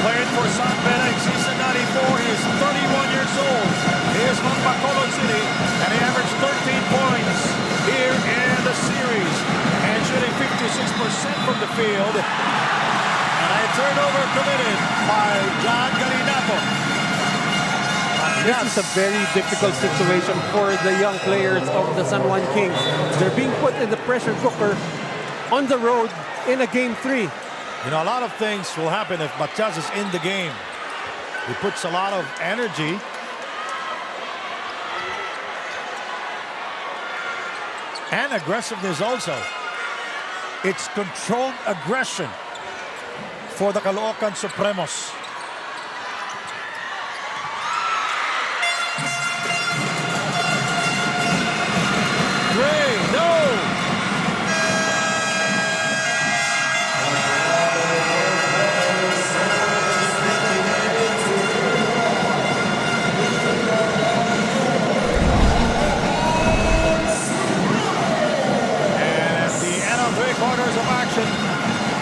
played for San Beneg, season 94. He is 31 years old. He is from Bacolod City, and he averaged 13 points here in the series. And shooting 56% from the field. And a turnover committed by John Galinato. This is a very difficult situation for the young players of the San Juan Kings. They're being put in the pressure cooker on the road in a game 3. You know, a lot of things will happen if Matias is in the game. He puts a lot of energy. And aggressiveness also. It's controlled aggression for the Caloocan Supremos.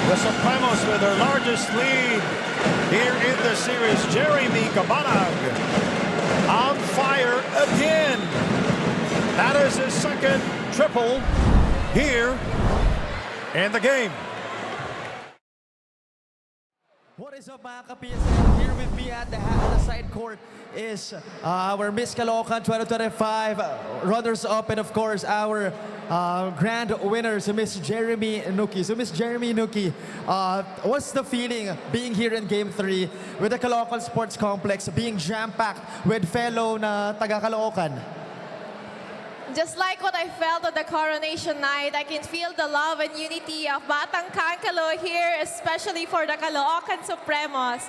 The Supremos with their largest lead here in the series. Jeremy Cabanag on fire again. That is his second triple here in the game. What is up, mga ka-PSL? Here with me at the side court is our Miss Caloocan 2025 runners-up, and of course our grand winner, so Miss Jeremy Nuki. So Miss Jeremy Nuki, what's the feeling being here in Game 3 with the Caloocan Sports Complex, being jam-packed with fellow na taga-Caloocan? Just like what I felt at the coronation night, I can feel the love and unity of Batang Kankalo here, especially for the Caloocan Supremos.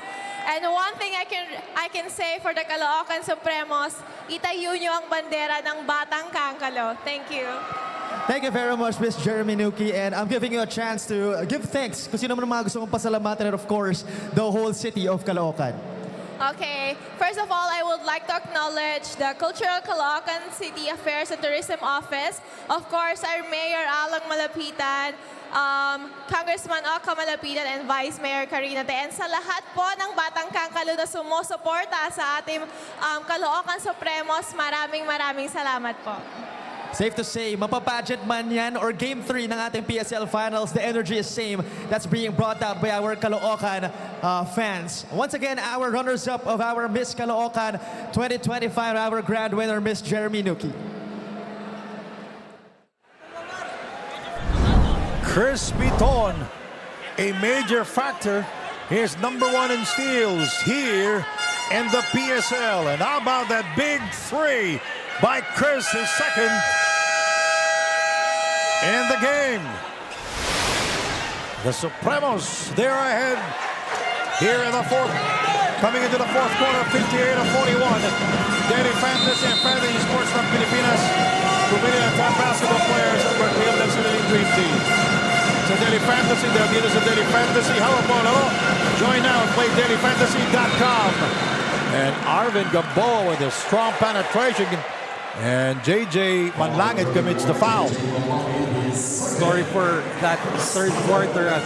And one thing I can say for the Caloocan Supremos, itayo nyo ang bandera ng Batang Kankalo. Thank you. Thank you very much, Miss Jeremy Nuki, and I'm giving you a chance to give thanks kasi naman mga gusto kong pasalamatan, and of course, the whole city of Caloocan. Okay, first of all, I would like to acknowledge the Cultural Caloocan City Affairs and Tourism Office. Of course, our Mayor Alang Malapitan, Congressman Oka Malapitan, and Vice Mayor Karina Te. And sa lahat po ng Batang Kankalo na sumusuporta sa ating Caloocan Supremos, maraming salamat po. Safe to say, mapabudget man yan or Game 3 ng ating PSL Finals, the energy is same. That's being brought out by our Caloocan fans. Once again, our runners-up of our Miss Caloocan 2025, our grand winner, Miss Jeremy Nuki. Chris Biton, a major factor. He's #1 in steals here in the PSL. And how about that big 3 by Chris, his second in the game. The Supremos, they're ahead here in the fourth. Coming into the fourth quarter, 58-41. Daily Fantasy and Fantasy Sports from Pilipinas. Pumili ng top basketball players at mag-real ng sariling dream team. Sa Daily Fantasy, they'll be sa Daily Fantasy. How about join now and play dailyfantasy.com. And Arvin Gamboa with a strong penetration. And JJ Manlangit commits the foul. Story for that third quarter as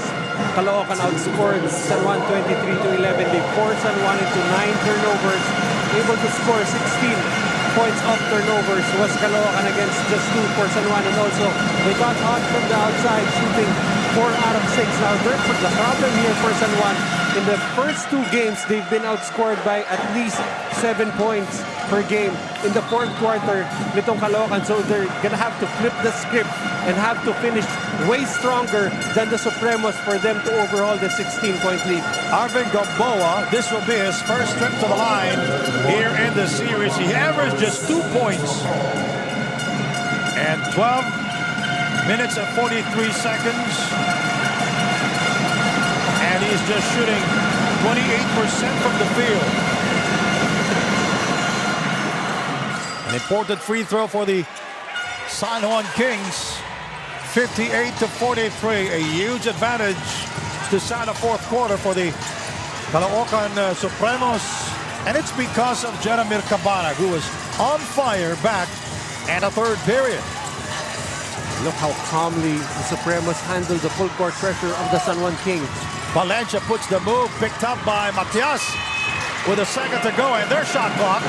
Caloocan outscored San Juan 23-11. They forced San Juan into 9 turnovers, able to score 16 points off turnovers was Caloocan against just 2 for San Juan. And also, they got hot from the outside, shooting 4 out of 6. Now, the problem here for San Juan, in the first 2 games, they've been outscored by at least 7 points per game. In the fourth quarter, nitong Caloocan, so they're gonna have to flip the script and have to finish way stronger than the Supremos for them to overhaul the 16-point lead. Arvin Gamboa, this will be his first trip to the line here in the series. He averaged just 2 points and 12 minutes and 43 seconds. And he's just shooting 28% from the field. An important free throw for the San Juan Kings. 58-43, a huge advantage to start the fourth quarter for the Caloocan Supremos. And it's because of Jeremir Cabana, who was on fire back in the third period. Look how calmly the Supremos handled the full court pressure of the San Juan Kings. Valencia puts the move, picked up by Matias with a second to go, and their shot clock.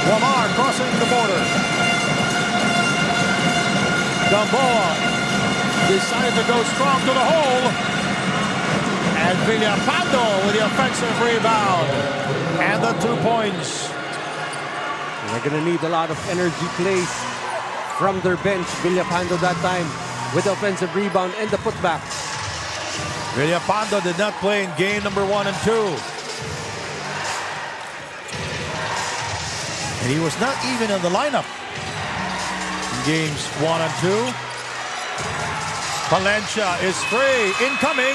Lamar crossing the border. Gamboa decided to go strong to the hole. And Villapando with the offensive rebound. And the 2 points. They're going to need a lot of energy plays from their bench. Villapando that time with the offensive rebound and the putback. Villapando did not play in game number 1 and 2. And he was not even in the lineup in games 1 and 2. Valencia is free, incoming,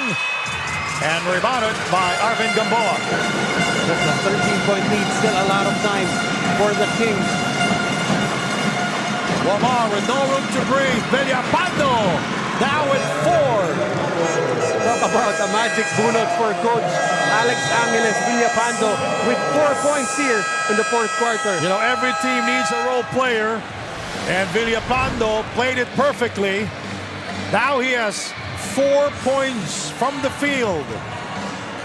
and rebounded by Arvin Gamboa. Just a 13-point lead, still a lot of time for the Kings. Lamar with no room to breathe. Villapando now with 4. Talk about a magic bunot for Coach Alex Angeles. Villapando with 4 points here in the fourth quarter. You know, every team needs a role player, and Villapando played it perfectly. Now he has 4 points from the field.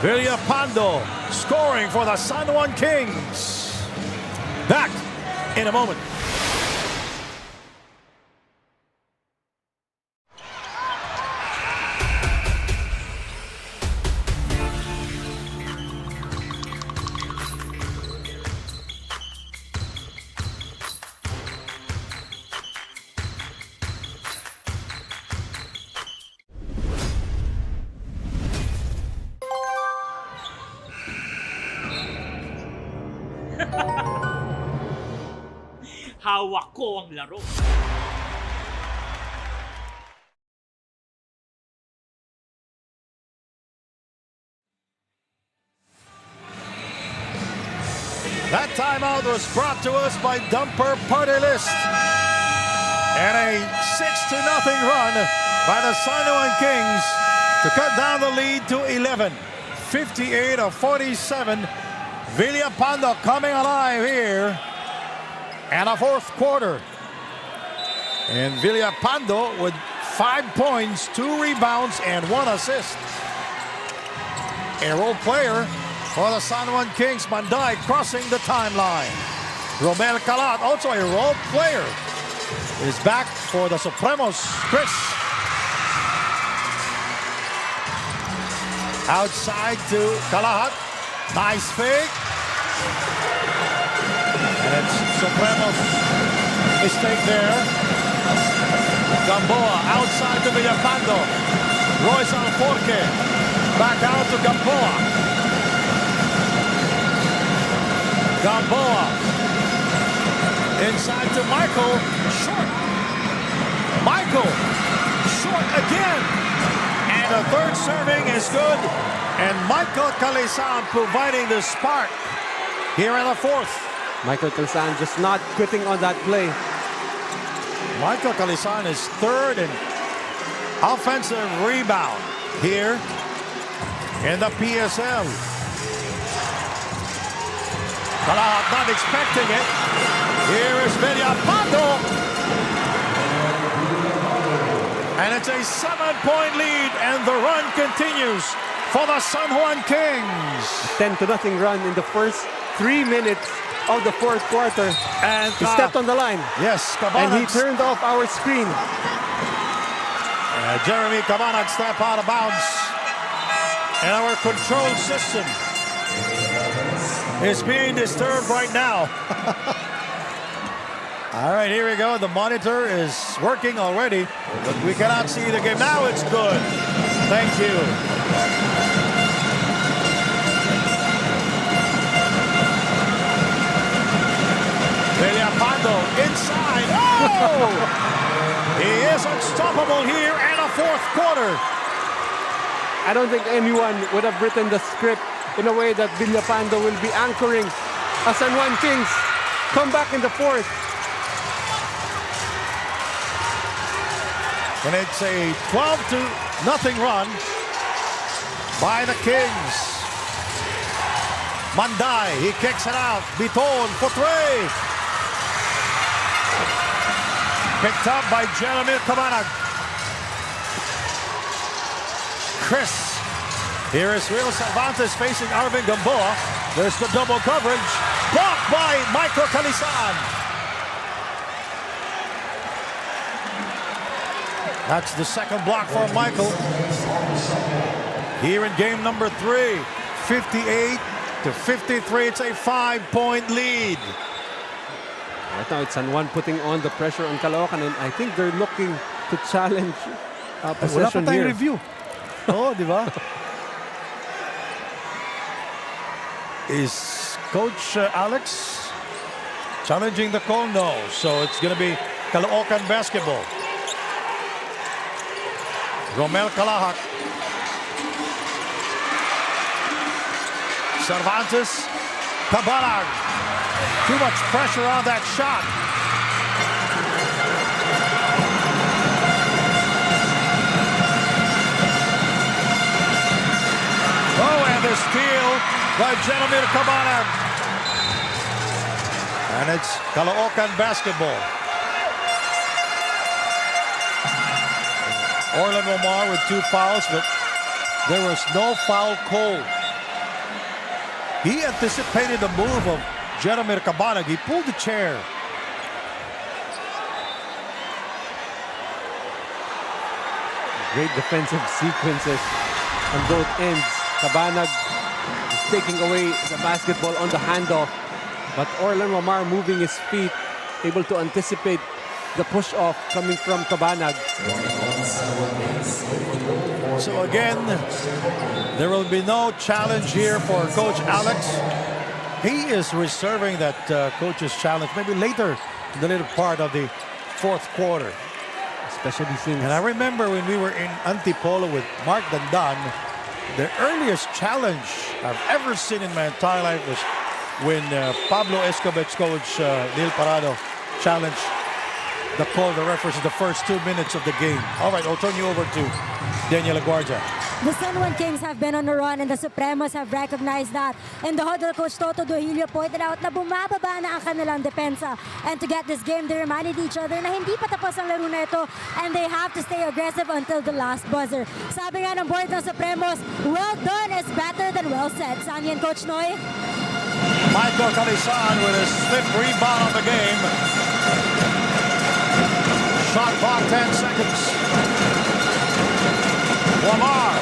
Villapando scoring for the San Juan Kings. Back in a moment. Hawak ko ang laro. That timeout was brought to us by Dumper Party List. And a 6-0 run by the San Juan Kings to cut down the lead to 11. 58-47. Villapando coming alive here. And a fourth quarter. And Villapando with 5 points, 2 rebounds, and 1 assist. A role player for the San Juan Kings. Manday crossing the timeline. Romel Calat, also a role player, is back for the Supremos. Chris. Outside to Calat. Nice fake. And it's Supremos mistake there. Gamboa outside to Villapando. Royce Alforque back out to Gamboa. Gamboa inside to Michael. Short. Michael short again. And the third serving is good And Michael Calisan providing the spark here in the fourth. Michael Calisan just not quitting on that play. Michael Calisan is third in offensive rebound here in the PSL. Kalahak not expecting it. Here is Villapando. And it's a 7-point lead, and the run continues for the San Juan Kings. 10-0 run in the first 3 minutes of the fourth quarter. And he stepped on the line. Yes, and he Cabanag. turned off our screen. Jeremy Cabanag step out of bounds. And our control system is being disturbed right now. All right, here we go. The monitor is working already, but we cannot see the game. Now it's good. Thank you. Villapando inside. Oh! He is unstoppable here in the fourth quarter. I don't think anyone would have written the script in a way that Villapando will be anchoring a San Juan Kings come back in the fourth. And it's a 12-0 run by the Kings. Manday, he kicks it out. Biton for three. Picked up by Jeremy Cabanag. Chris. Here is Real Cervantes facing Arvin Gamboa. There's the double coverage. Blocked by Michael Calisan. That's the second block for Michael. Here in game number 3, 58-53. It's a 5-point lead. Right now, it's San Juan putting on the pressure on Caloocan, and I think they're looking to challenge possession Wala pa tayong here. review. Oh, di ba? Is Coach Alex challenging the call? No. So it's going to be Caloocan basketball. Romel Calahak. Cervantes. Cabanag. Too much pressure on that shot. Oh, and the steal by Jeremy Cabanag. And it's Caloocan basketball. Orlan Omar with 2 fouls, but there was no foul call. He anticipated the move of Jeremy Cabanag. He pulled the chair. Great defensive sequences on both ends. Cabanag is taking away the basketball on the handoff, but Orlan Omar moving his feet, able to anticipate the push-off coming from Cabanag. So again, there will be no challenge here for Coach Alex. He is reserving that coach's challenge maybe later in the later part of the fourth quarter. Especially since... And I remember when we were in Antipolo with Mark Dandan, the earliest challenge I've ever seen in my entire life was when Pablo Escobec's coach Neil Parado challenged the call, the reference, the first 2 minutes of the game. All right, I'll turn you over to Daniel Aguardia. The San Juan Kings have been on a run and the Supremos have recognized that. In the huddle, Coach Toto Dohilio pointed out na bumababa na ang kanilang depensa. And to get this game, they reminded each other na hindi pa tapos ang laro na ito and they have to stay aggressive until the last buzzer. Sabi nga ng board ng Supremos, well done is better than well said. Saan yan, Coach Noy? Michael Calisan with his 5th rebound of the game. Shot clock 10 seconds. Lamar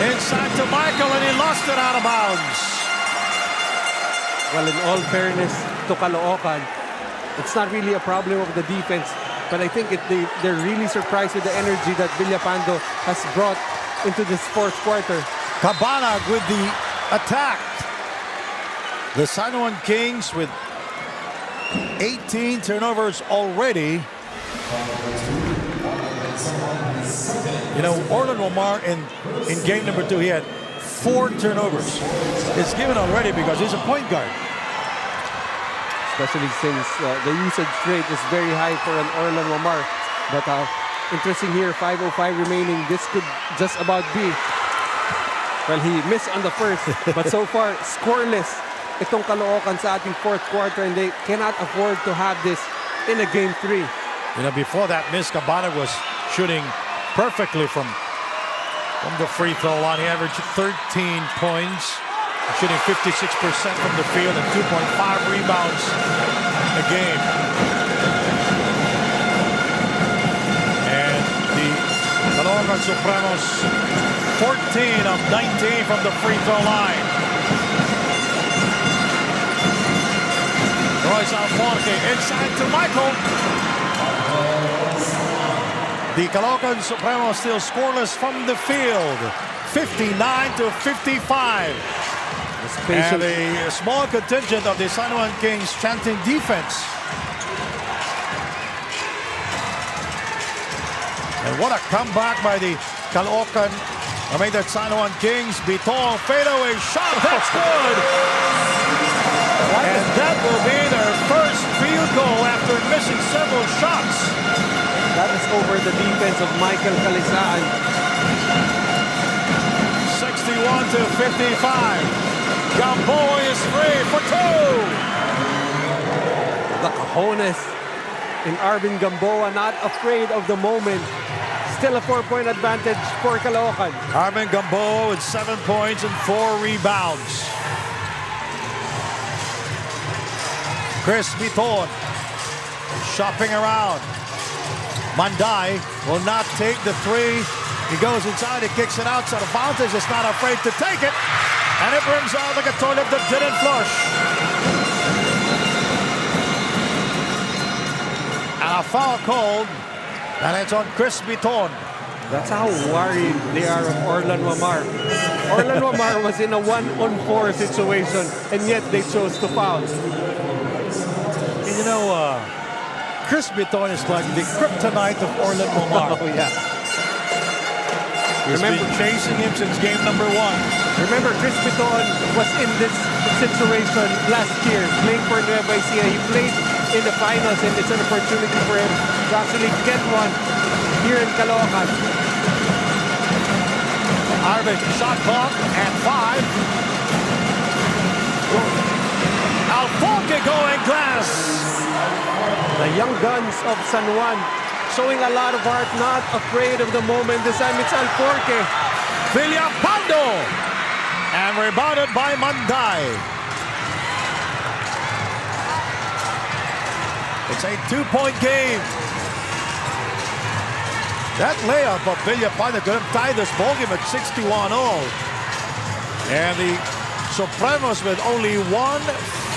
inside to Michael, and he lost it out of bounds. Well, in all fairness to Caloocan, it's not really a problem of the defense, but I think they're really surprised with the energy that Villapando has brought into this fourth quarter. Cabanag with the attack. The San Juan Kings with 18 turnovers already. You know, Orlan Omar in game number 2, he had 4 turnovers. It's given already because he's a point guard. Especially since the usage rate is very high for an Orlan Omar. But interesting here, 5:05 remaining. This could just about be. Well, he missed on the first, but so far, scoreless itong Caloocan sa ating fourth quarter, and they cannot afford to have this in a game 3. You know, before that miss, Cabana was shooting perfectly from the free throw line. He averaged 13 points, shooting 56% from the field and 2.5 rebounds a game. And the Caloocan Supremos, 14 of 19 from the free throw line. Royce Alforque inside to Michael. The Caloocan Supremos still scoreless from the field, 59-55. And a small contingent of the San Juan Kings chanting defense. And what a comeback by the Caloocan. I mean, the San Juan Kings. Bitong fadeaway shot. That's good. And that will be their first field goal after missing several shots. That is over the defense of Michael Calisaan. 61-55. Gamboa is free for 2. The cojones in Arvin Gamboa, not afraid of the moment. Still a 4-point advantage for Caloocan. Arvin Gamboa with 7 points and 4 rebounds. Chris Biton shopping around. Mandai will not take the 3. He goes inside, he kicks it out. Cervantes is not afraid to take it. And it rims out like a toilet that didn't flush. And a foul called. And it's on Chris Biton. That's how worried they are of Orlan Wamar. Orlan Wamar was in a 1-on-4 situation, and yet they chose to foul. And you know, Chris Biton is like the kryptonite of Orlan Wamar. Oh, yeah. He's been chasing him since game number 1. Remember, Chris Biton was in this situation last year, playing for Nueva Ecija. He played in the finals, and it's an opportunity for him to actually get one here in Caloocan. Arvin, shot clock at 5. Alforque going glass. The young guns of San Juan showing a lot of heart, not afraid of the moment. This time it's Alforque. Villapando. And rebounded by Mandai. It's a 2-point game. That layup of Villapando could have tied this ballgame at 61-all. And the Supremos with only 1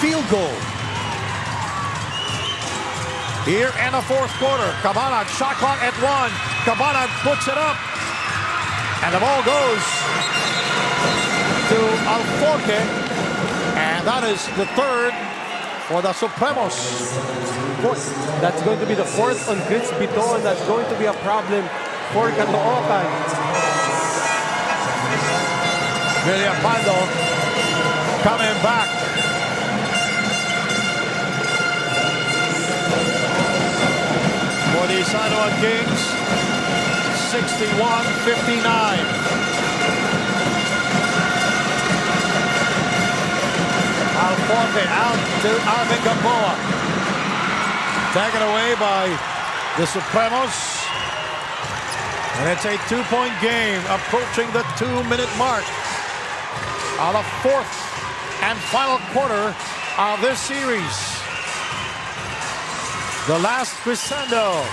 field goal. Here in the fourth quarter, Cabana shot clock at 1. Cabana puts it up. And the ball goes to Alforque. And that is the 3rd for the Supremos. That's going to be the 4th on Chris Biton. That's going to be a problem for Caloocan. Villapando coming back. For the San Juan Kings, 61-59. Alforque out to Arvin Gamboa. Taken away by the Supremos. And it's a 2-point game approaching the 2-minute mark of the 4th and final quarter of this series. The last crescendo,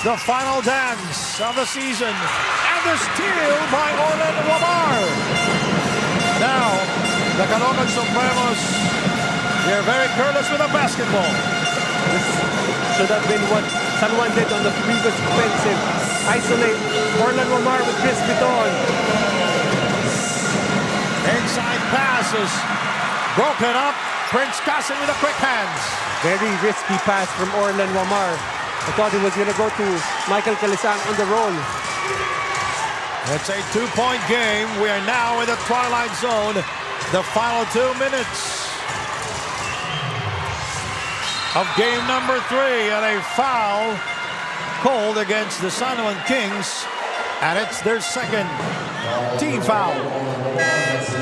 the final dance of the season, and the steal by Orlan Wamar. Now, the Caloocan Supremos, they're very careless with the basketball. This should have been what San Juan did on the previous offensive. Isolate Orlan Wamar with Chris Biton. Inside passes, broken up. Prince Casin with the quick hands. Very risky pass from Orlan Wamar. I thought he was going to go to Michael Calisan on the roll. It's a 2-point game. We are now in the twilight zone. The final 2 minutes of game number 3, and a foul called against the San Juan Kings, and it's their second team foul. That's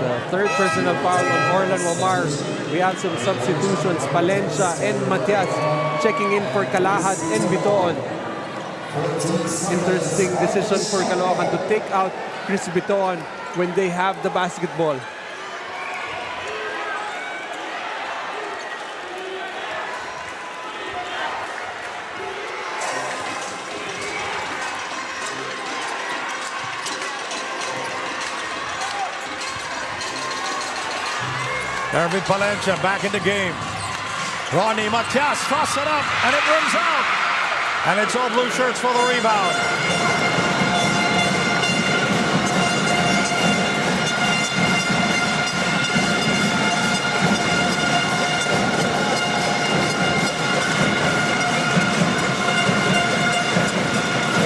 the third personal foul on Orlan Wamar. We have some substitutions. Palencia and Matias checking in for Calahad and Bitoon. Interesting decision for Caloocan to take out Chris Bitoon when they have the basketball. Ervin Palencia back in the game. Ronnie Matias tosses it up, and it runs out. And it's all blue shirts for the rebound.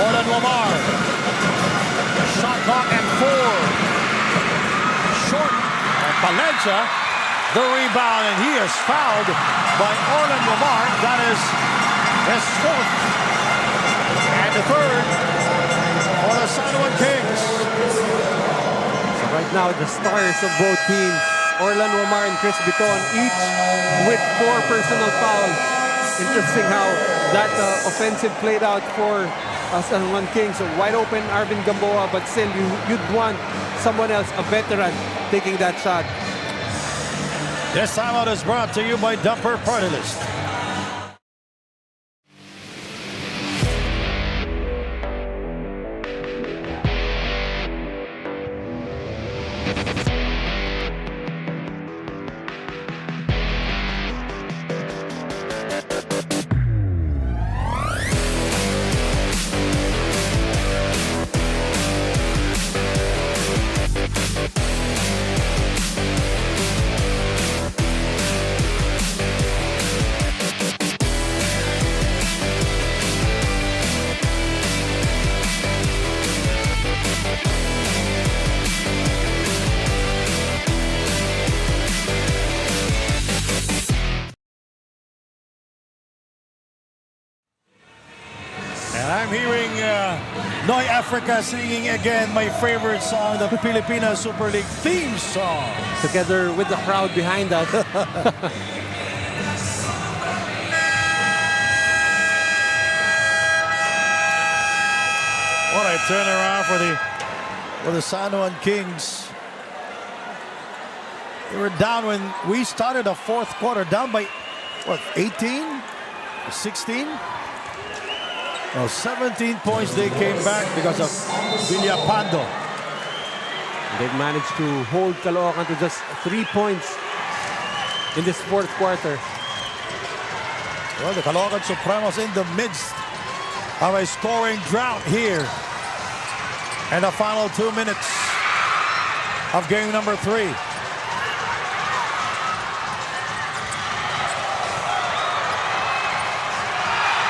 Orlan Wamar. Shot clock at 4. Short. And Palencia, the rebound, and he is fouled by Orlan Wamar. That is his 4th. And the 3rd for the San Juan Kings. So right now, the stars of both teams, Orlan Wamar and Chris Bitoon, each with 4 personal fouls. Interesting how that offensive played out for San Juan Kings. So wide open, Arvin Gamboa, but still you'd want someone else, a veteran, taking that shot. This timeout is brought to you by Dumper Party List. And I'm hearing Noy Africa singing again my favorite song, the Filipina Super League theme song. Together with the crowd behind us. What a turnaround for the San Juan Kings. They were down when we started the 4th quarter, down by, what, 18? 16? Well, 17 points they came back because of Villapando. They've managed to hold Caloocan to just 3 points in this 4th quarter. Well, the Caloocan Supremos in the midst of a scoring drought here. And the final 2 minutes of game number 3.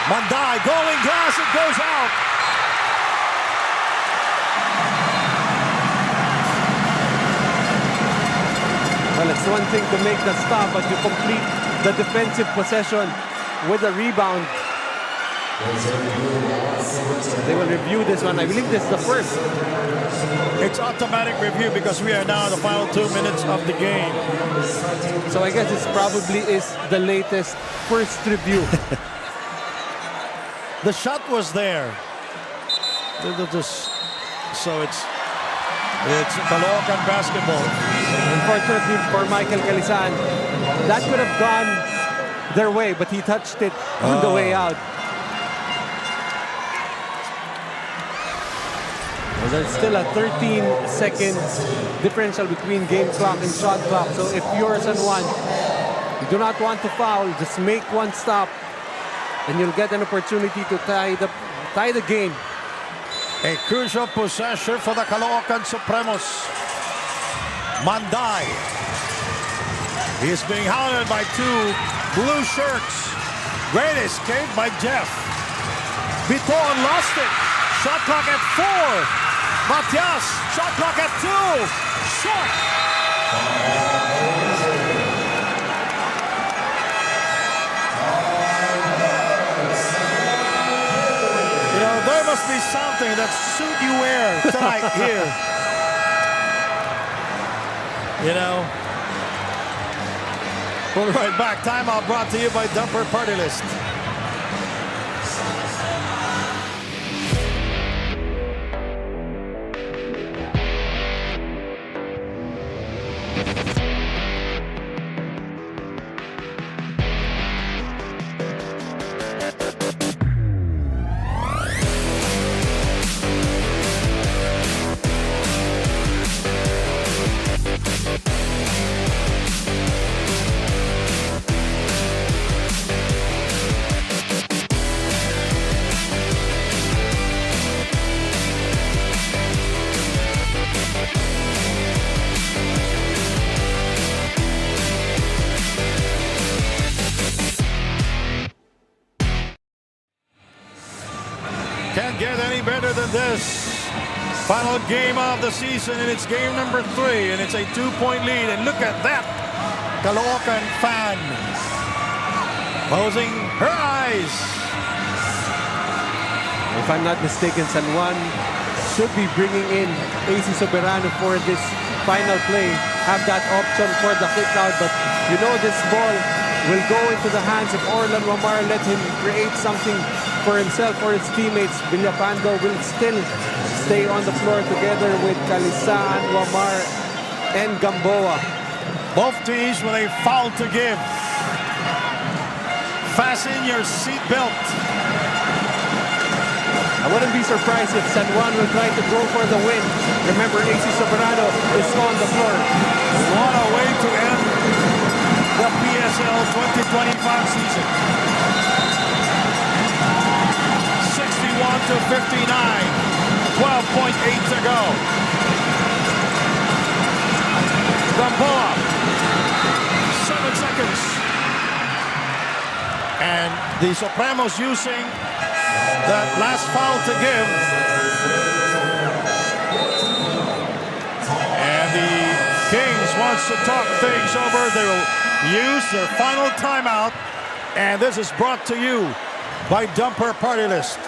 Manday, going glass, it goes out. Well, it's one thing to make the stop, but you complete the defensive possession with a rebound. They will review this one. I believe this is the first. It's automatic review because we are now in the final 2 minutes of the game. So I guess this probably is the latest first review. The shot was there. So it's Caloocan basketball. Unfortunately for Michael Calisan, that could have gone their way, but he touched it on the way out. Well, there's still a 13-second differential between game clock and shot clock. So if you're San Juan, you do not want to foul, just make one stop, and you'll get an opportunity to tie the game. A crucial possession for the Caloocan Supremos. Manday. He is being hounded by 2 blue shirts. Great escape by Jeff. Biton lost it. Shot clock at 4. Matias, shot clock at 2. Short. You know, there must be something that suit you wear tonight here. You know. We'll be right back. Timeout brought to you by Dumper Party List. Can't get any better than this. Final game of the season, and it's game number 3, and it's a 2-point lead. And look at that, Caloocan fan closing her eyes. If I'm not mistaken, San Juan should be bringing in AC Soberano for this final play. Have that option for the kick out, but you know this ball will go into the hands of Orlan Wamar. Let him create something for himself, for his teammates. Villapando will still stay on the floor together with Calisaan, Wamar, and Gamboa. Both teams with a foul to give. Fasten your seatbelt. I wouldn't be surprised if San Juan will try to go for the win. Remember, AC Soberano is on the floor. What a way to end the PSL 2025 season. 61 to 59. 12.8 to go. Gamboa. 7 seconds. And the Supremos using that last foul to give. And the Kings wants to talk things over. They will use their final timeout. And this is brought to you by Dumper Party List.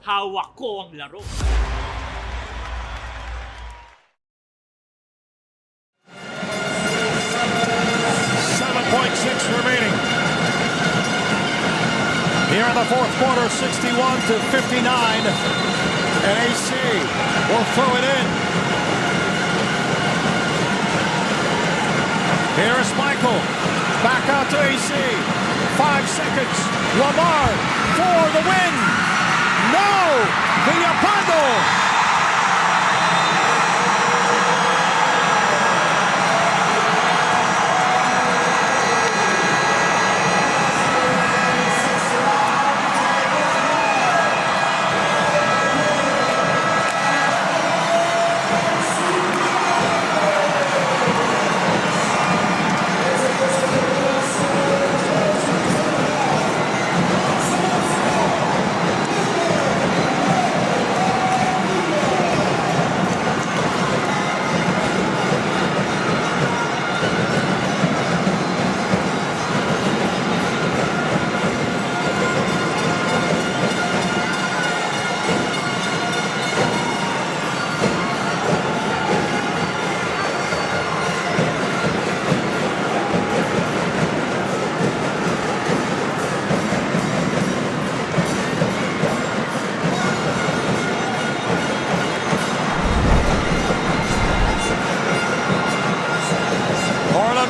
Hawak ko ang laro. Remaining. Here in the fourth quarter, 61 to 59. And AC will throw it in. Here is Michael. Back out to AC. 5 seconds. Lamar for the win. No! Villapando!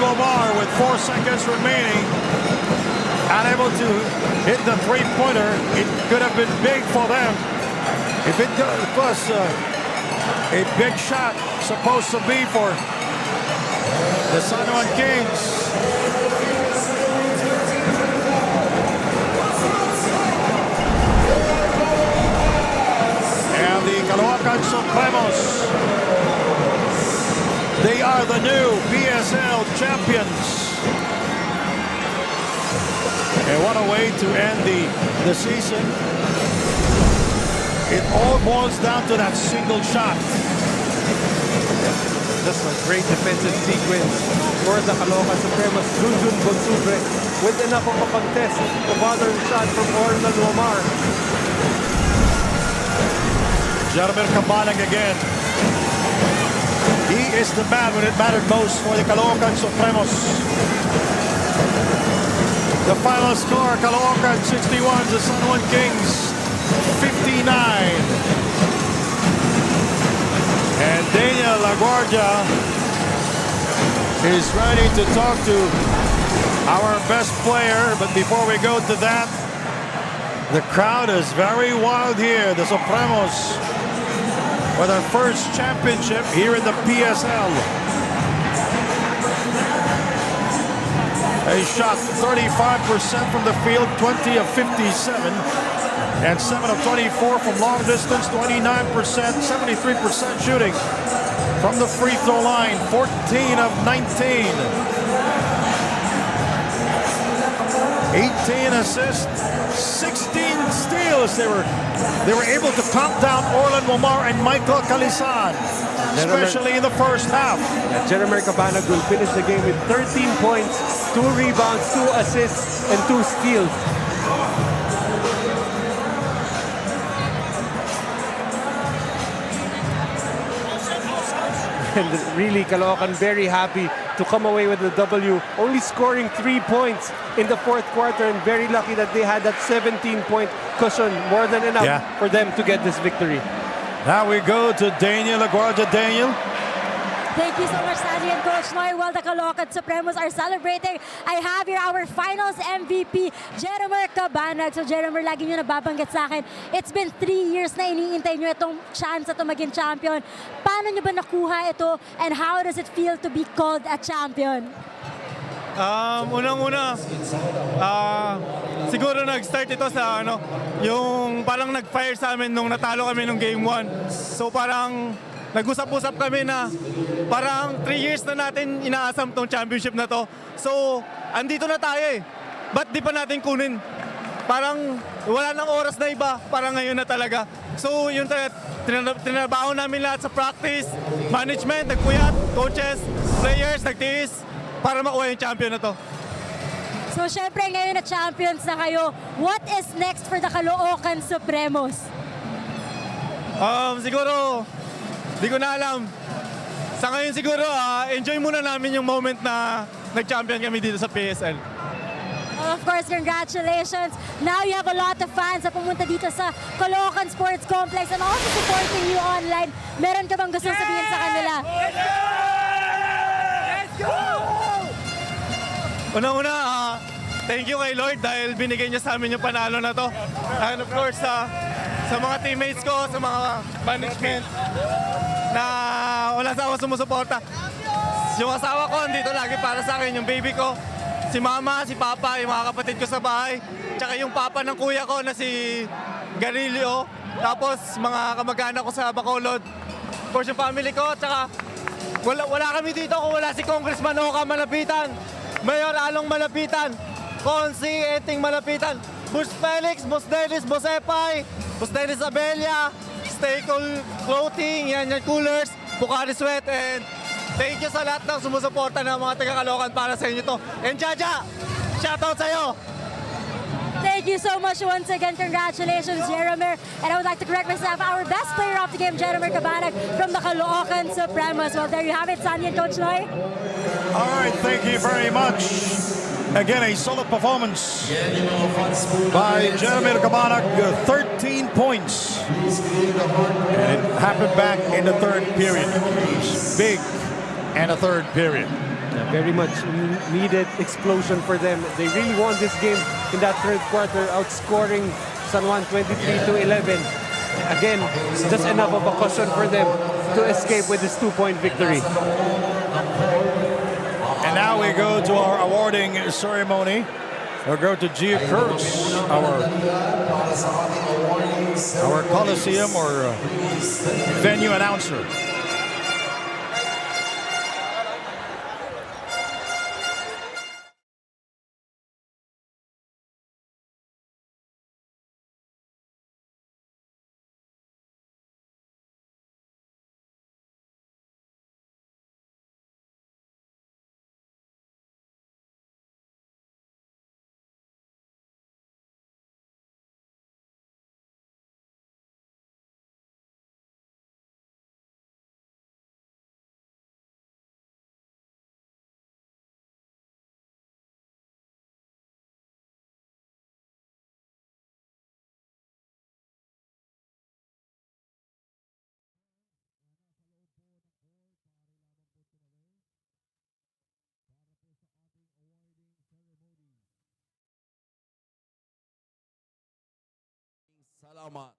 Lomar with 4 seconds remaining, unable to hit the three-pointer. It could have been big for them. If it was a big shot, supposed to be for the San Juan Kings. And the Caloocan Supremos, they are the new PSL champions. And what a way to end the season. It all boils down to that single shot. Just a great defensive sequence for the Caloocan Supremos. Junjun Bonsubre with enough of a contest to bother the shot from Orlan Omar. Jaromir Cabanag again. He is the man when it mattered most for the Caloocan Supremos. The final score, Caloocan 61, the San Juan Kings 59. And Daniel LaGuardia is ready to talk to our best player. But before we go to that, the crowd is very wild here. The Supremos with their first championship here in the PSL. They shot 35% from the field, 20 of 57. And 7 of 24 from long distance, 29%, 73% shooting from the free throw line, 14 of 19. 18 assists, 16 steals. They were able to calm down Orlan Omar and Michael Calisan, especially in the first half. Jaromir Cabanag will finish the game with 13 points, 2 rebounds, 2 assists, and 2 steals. And really, Caloocan very happy to come away with the W, only scoring 3 points in the fourth quarter, and very lucky that they had that 17-point cushion, more than enough for them to get this victory. Now we go to Daniel LaGuardia. Daniel. Thank you so much, Sandy and Coach Noy. While the Caloocan Supremos are celebrating, I have here our finals MVP, Jaromir Cabanag. So Jaromir, lagi nyo nababanggit sa akin, it's been 3 years na iniintay nyo itong chance na maging champion. Paano nyo ba nakuha ito, and how does it feel to be called a champion? Unang-una, siguro nag-start ito sa yung parang nag-fire sa amin nung natalo kami nung game 1. So parang nag-usap-usap kami na parang 3 years na natin inaasam tong championship na to. So, andito na tayo eh. Ba't di pa natin kunin? Parang wala nang oras na iba, parang ngayon na talaga. So, yun talaga, tinabaho namin lahat sa practice, management, nagpuyat, coaches, players, nagtiis para makuha yung champion na to. So, syempre ngayon na champions na kayo, what is next for the Caloocan Supremos? Siguro, di ko na alam. Sa ngayon siguro, enjoy muna namin yung moment na nag-champion kami dito sa PSL. Of course, congratulations. Now you have a lot of fans na pumunta dito sa Caloocan Sports Complex and also supporting you online. Meron ka bang gusto sabihin sa kanila? Let's go! Una-una, thank you kay Lord dahil binigay niya sa amin yung panalo na to. And of course, sa mga teammates ko, sa mga management na wala sa ako sumusuporta. Yung asawa ko, andito lagi para sa akin, yung baby ko, si mama, si papa, yung mga kapatid ko sa bahay, tsaka yung papa ng kuya ko na si Garilio, tapos mga kamag-anak ko sa Bacolod. Of course, yung family ko, tsaka wala kami dito kung wala si Congressman Oka Malapitan, Mayor Along Malapitan, Consi Eting Malapitan, Bush Felix, Boss Dennis, Boss Epay, Boss Dennis Abella, Stay Cool Clothing, yan Coolers, Bukhari Sweat, and thank you sa lahat ng sumusuporta ng mga taga-Caloocan para sa inyo to. And Jaja, shoutout sa'yo! Thank you so much once again. Congratulations, Jaromir. And I would like to correct myself. Our best player of the game, Jaromir Cabanag from the Caloocan Supremos. Well, there you have it, Sandy and Coach Noy. All right, thank you very much. Again, a solid performance by Jaromir Cabanag, 13 points. And it happened back in the third period. Big and a third period. Very much needed explosion for them. They really won this game in that third quarter, outscoring San Juan 23-11. Again, just enough of a cushion for them to escape with this 2-point victory. And now we go to our awarding ceremony. We'll go to Gia Kurtz, our Coliseum or venue announcer. Salamat.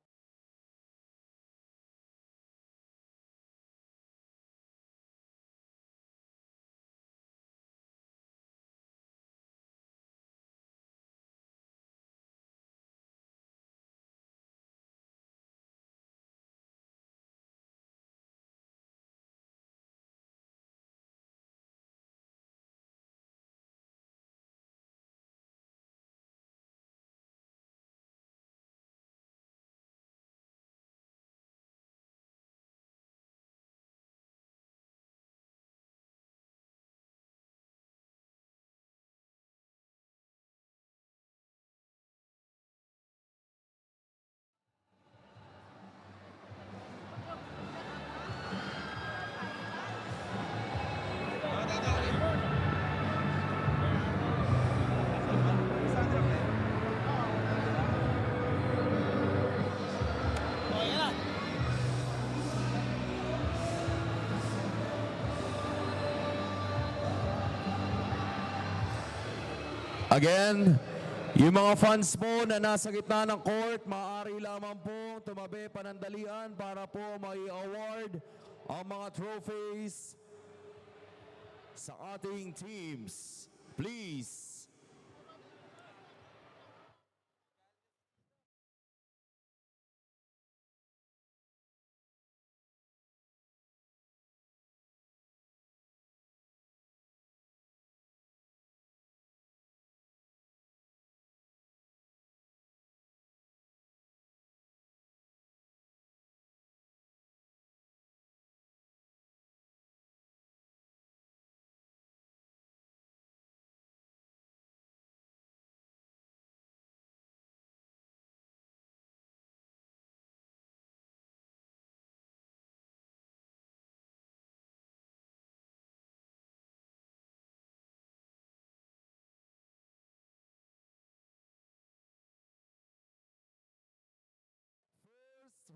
Again, yung mga fans po na nasa gitna ng court, maaari lamang po tumabi panandalian para po mai-award ang mga trophies sa ating teams. Please.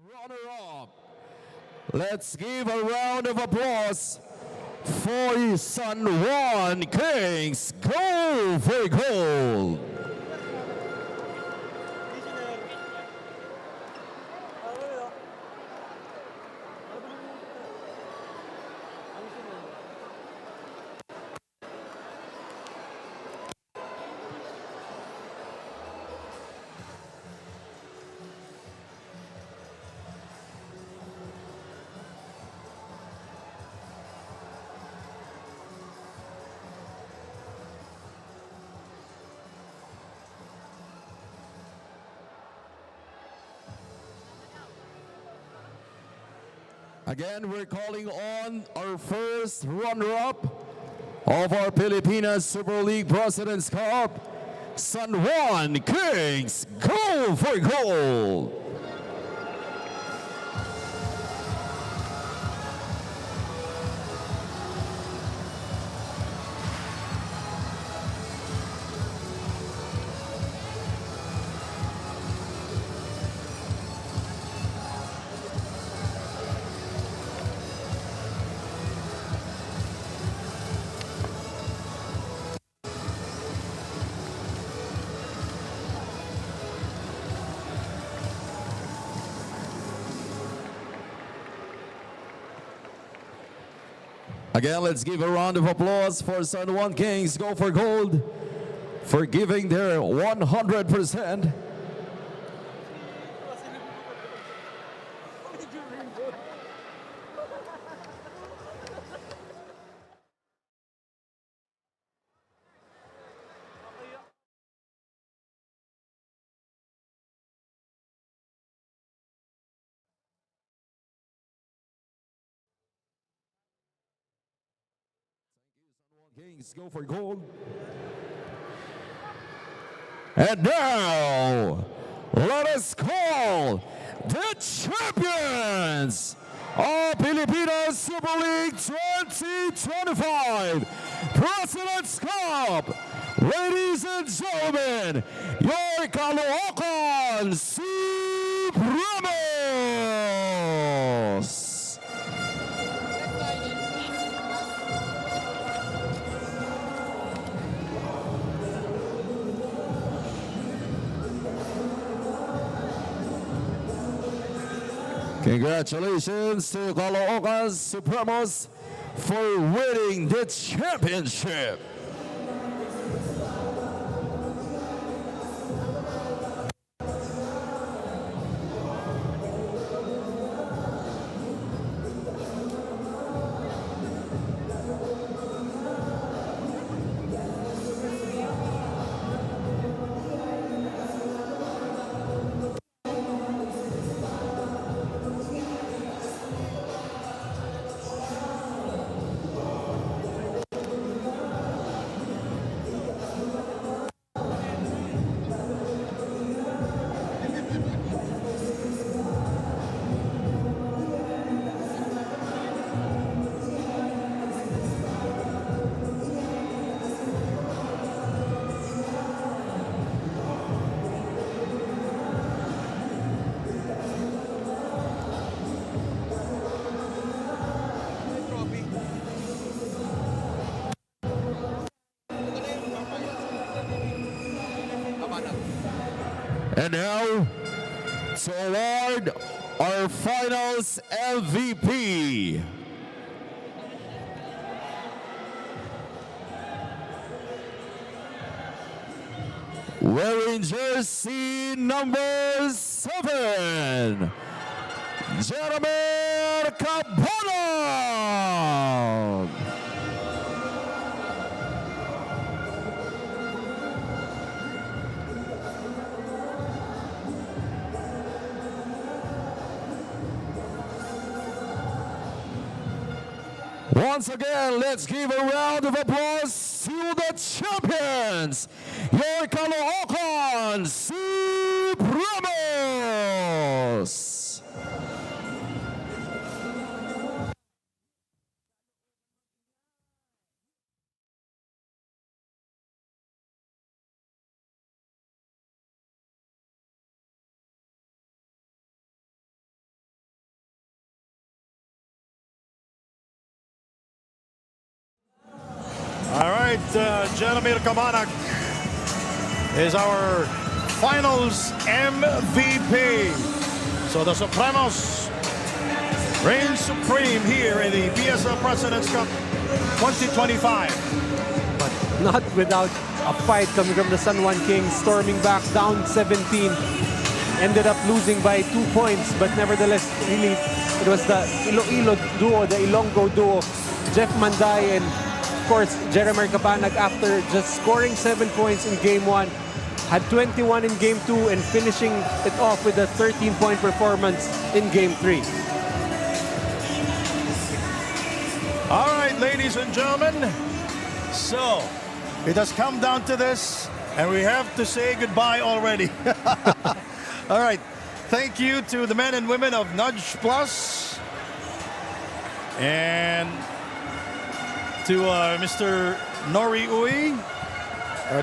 Runner-up. Let's give a round of applause for San Juan Kings. Go for gold. Again, we're calling on our first runner-up of our Pilipinas Super League President's Cup, San Juan Kings. Go for gold! Again, let's give a round of applause for San Juan Kings Go for Gold for giving their 100%. Kings Go for Gold. And now, let us call the champions of Pilipinas Super League 2025 President's Cup. Ladies and gentlemen, your CALOOCAN SUPREMOS. Congratulations to CALOOCAN Supremos for winning the championship. And now, to award our finals MVP. Wearing jersey number 7, Jeremy Cabana. Once again, let's give a round of applause to the champions, your CALOOCAN Supremos. All right, Jeremy Cabanag is our finals MVP. So the Supremos reign supreme here in the PSL President's Cup 2025. But not without a fight coming from the San Juan Kings, storming back down 17. Ended up losing by 2 points, but nevertheless, really, it was the Iloilo duo, the Ilonggo duo, Jeff Manday and of course, Jeremy Cabanag, after just scoring 7 points in Game 1, had 21 in Game 2 and finishing it off with a 13-point performance in Game 3. All right, ladies and gentlemen, so it has come down to this, and we have to say goodbye already. All right, thank you to the men and women of Nudge Plus, and to Mr. Nori Uy,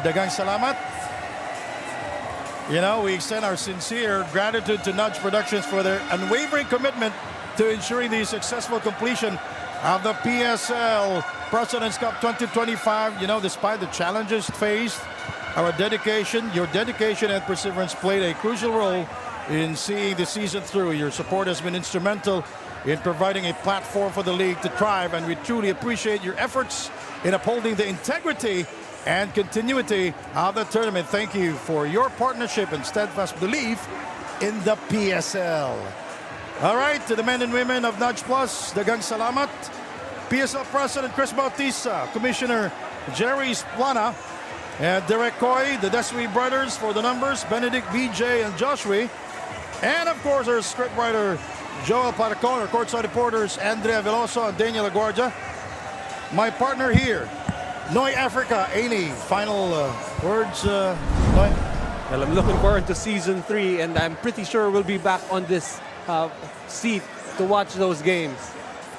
dagang salamat. You know, we extend our sincere gratitude to Nudge Productions for their unwavering commitment to ensuring the successful completion of the PSL President's Cup 2025. You know, despite the challenges faced, our dedication, your dedication and perseverance played a crucial role in seeing the season through. Your support has been instrumental in providing a platform for the league to thrive, and we truly appreciate your efforts in upholding the integrity and continuity of the tournament. Thank you for your partnership and steadfast belief in the PSL. All right, to the men and women of Nudge Plus, dagang salamat. PSL President Chris Bautista, Commissioner Jerry Splana, and Derek Coy, the Desui brothers for the numbers, Benedict, BJ, and Joshua. And of course, our scriptwriter Joel Paracon, our courtside reporters Andrea Veloso and Daniel Aguardia. My partner here, Noy Africa, Aini. Final words, Noy? Well, I'm looking forward to season 3, and I'm pretty sure we'll be back on this seat to watch those games.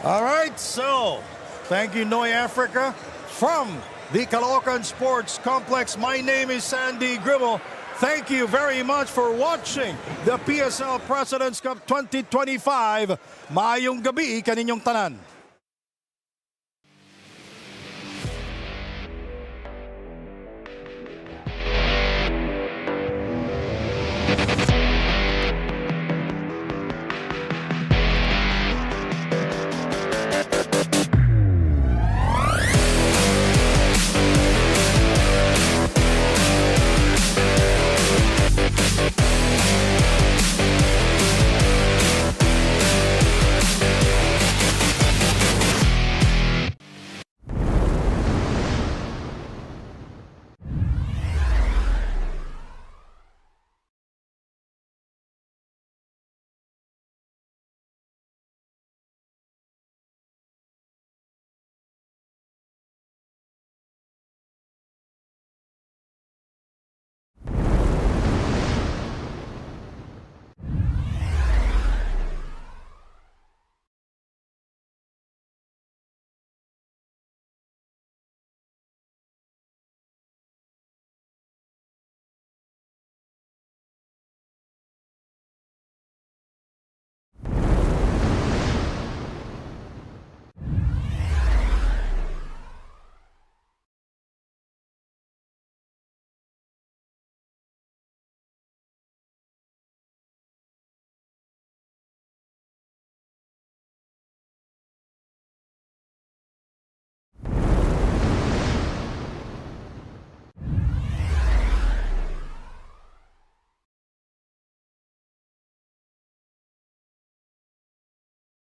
All right, so thank you, Noy Africa. From the Caloocan Sports Complex, my name is Sandy Gribble. Thank you very much for watching the PSL Presidents Cup 2025. Maayong gabi kaninyong tanan.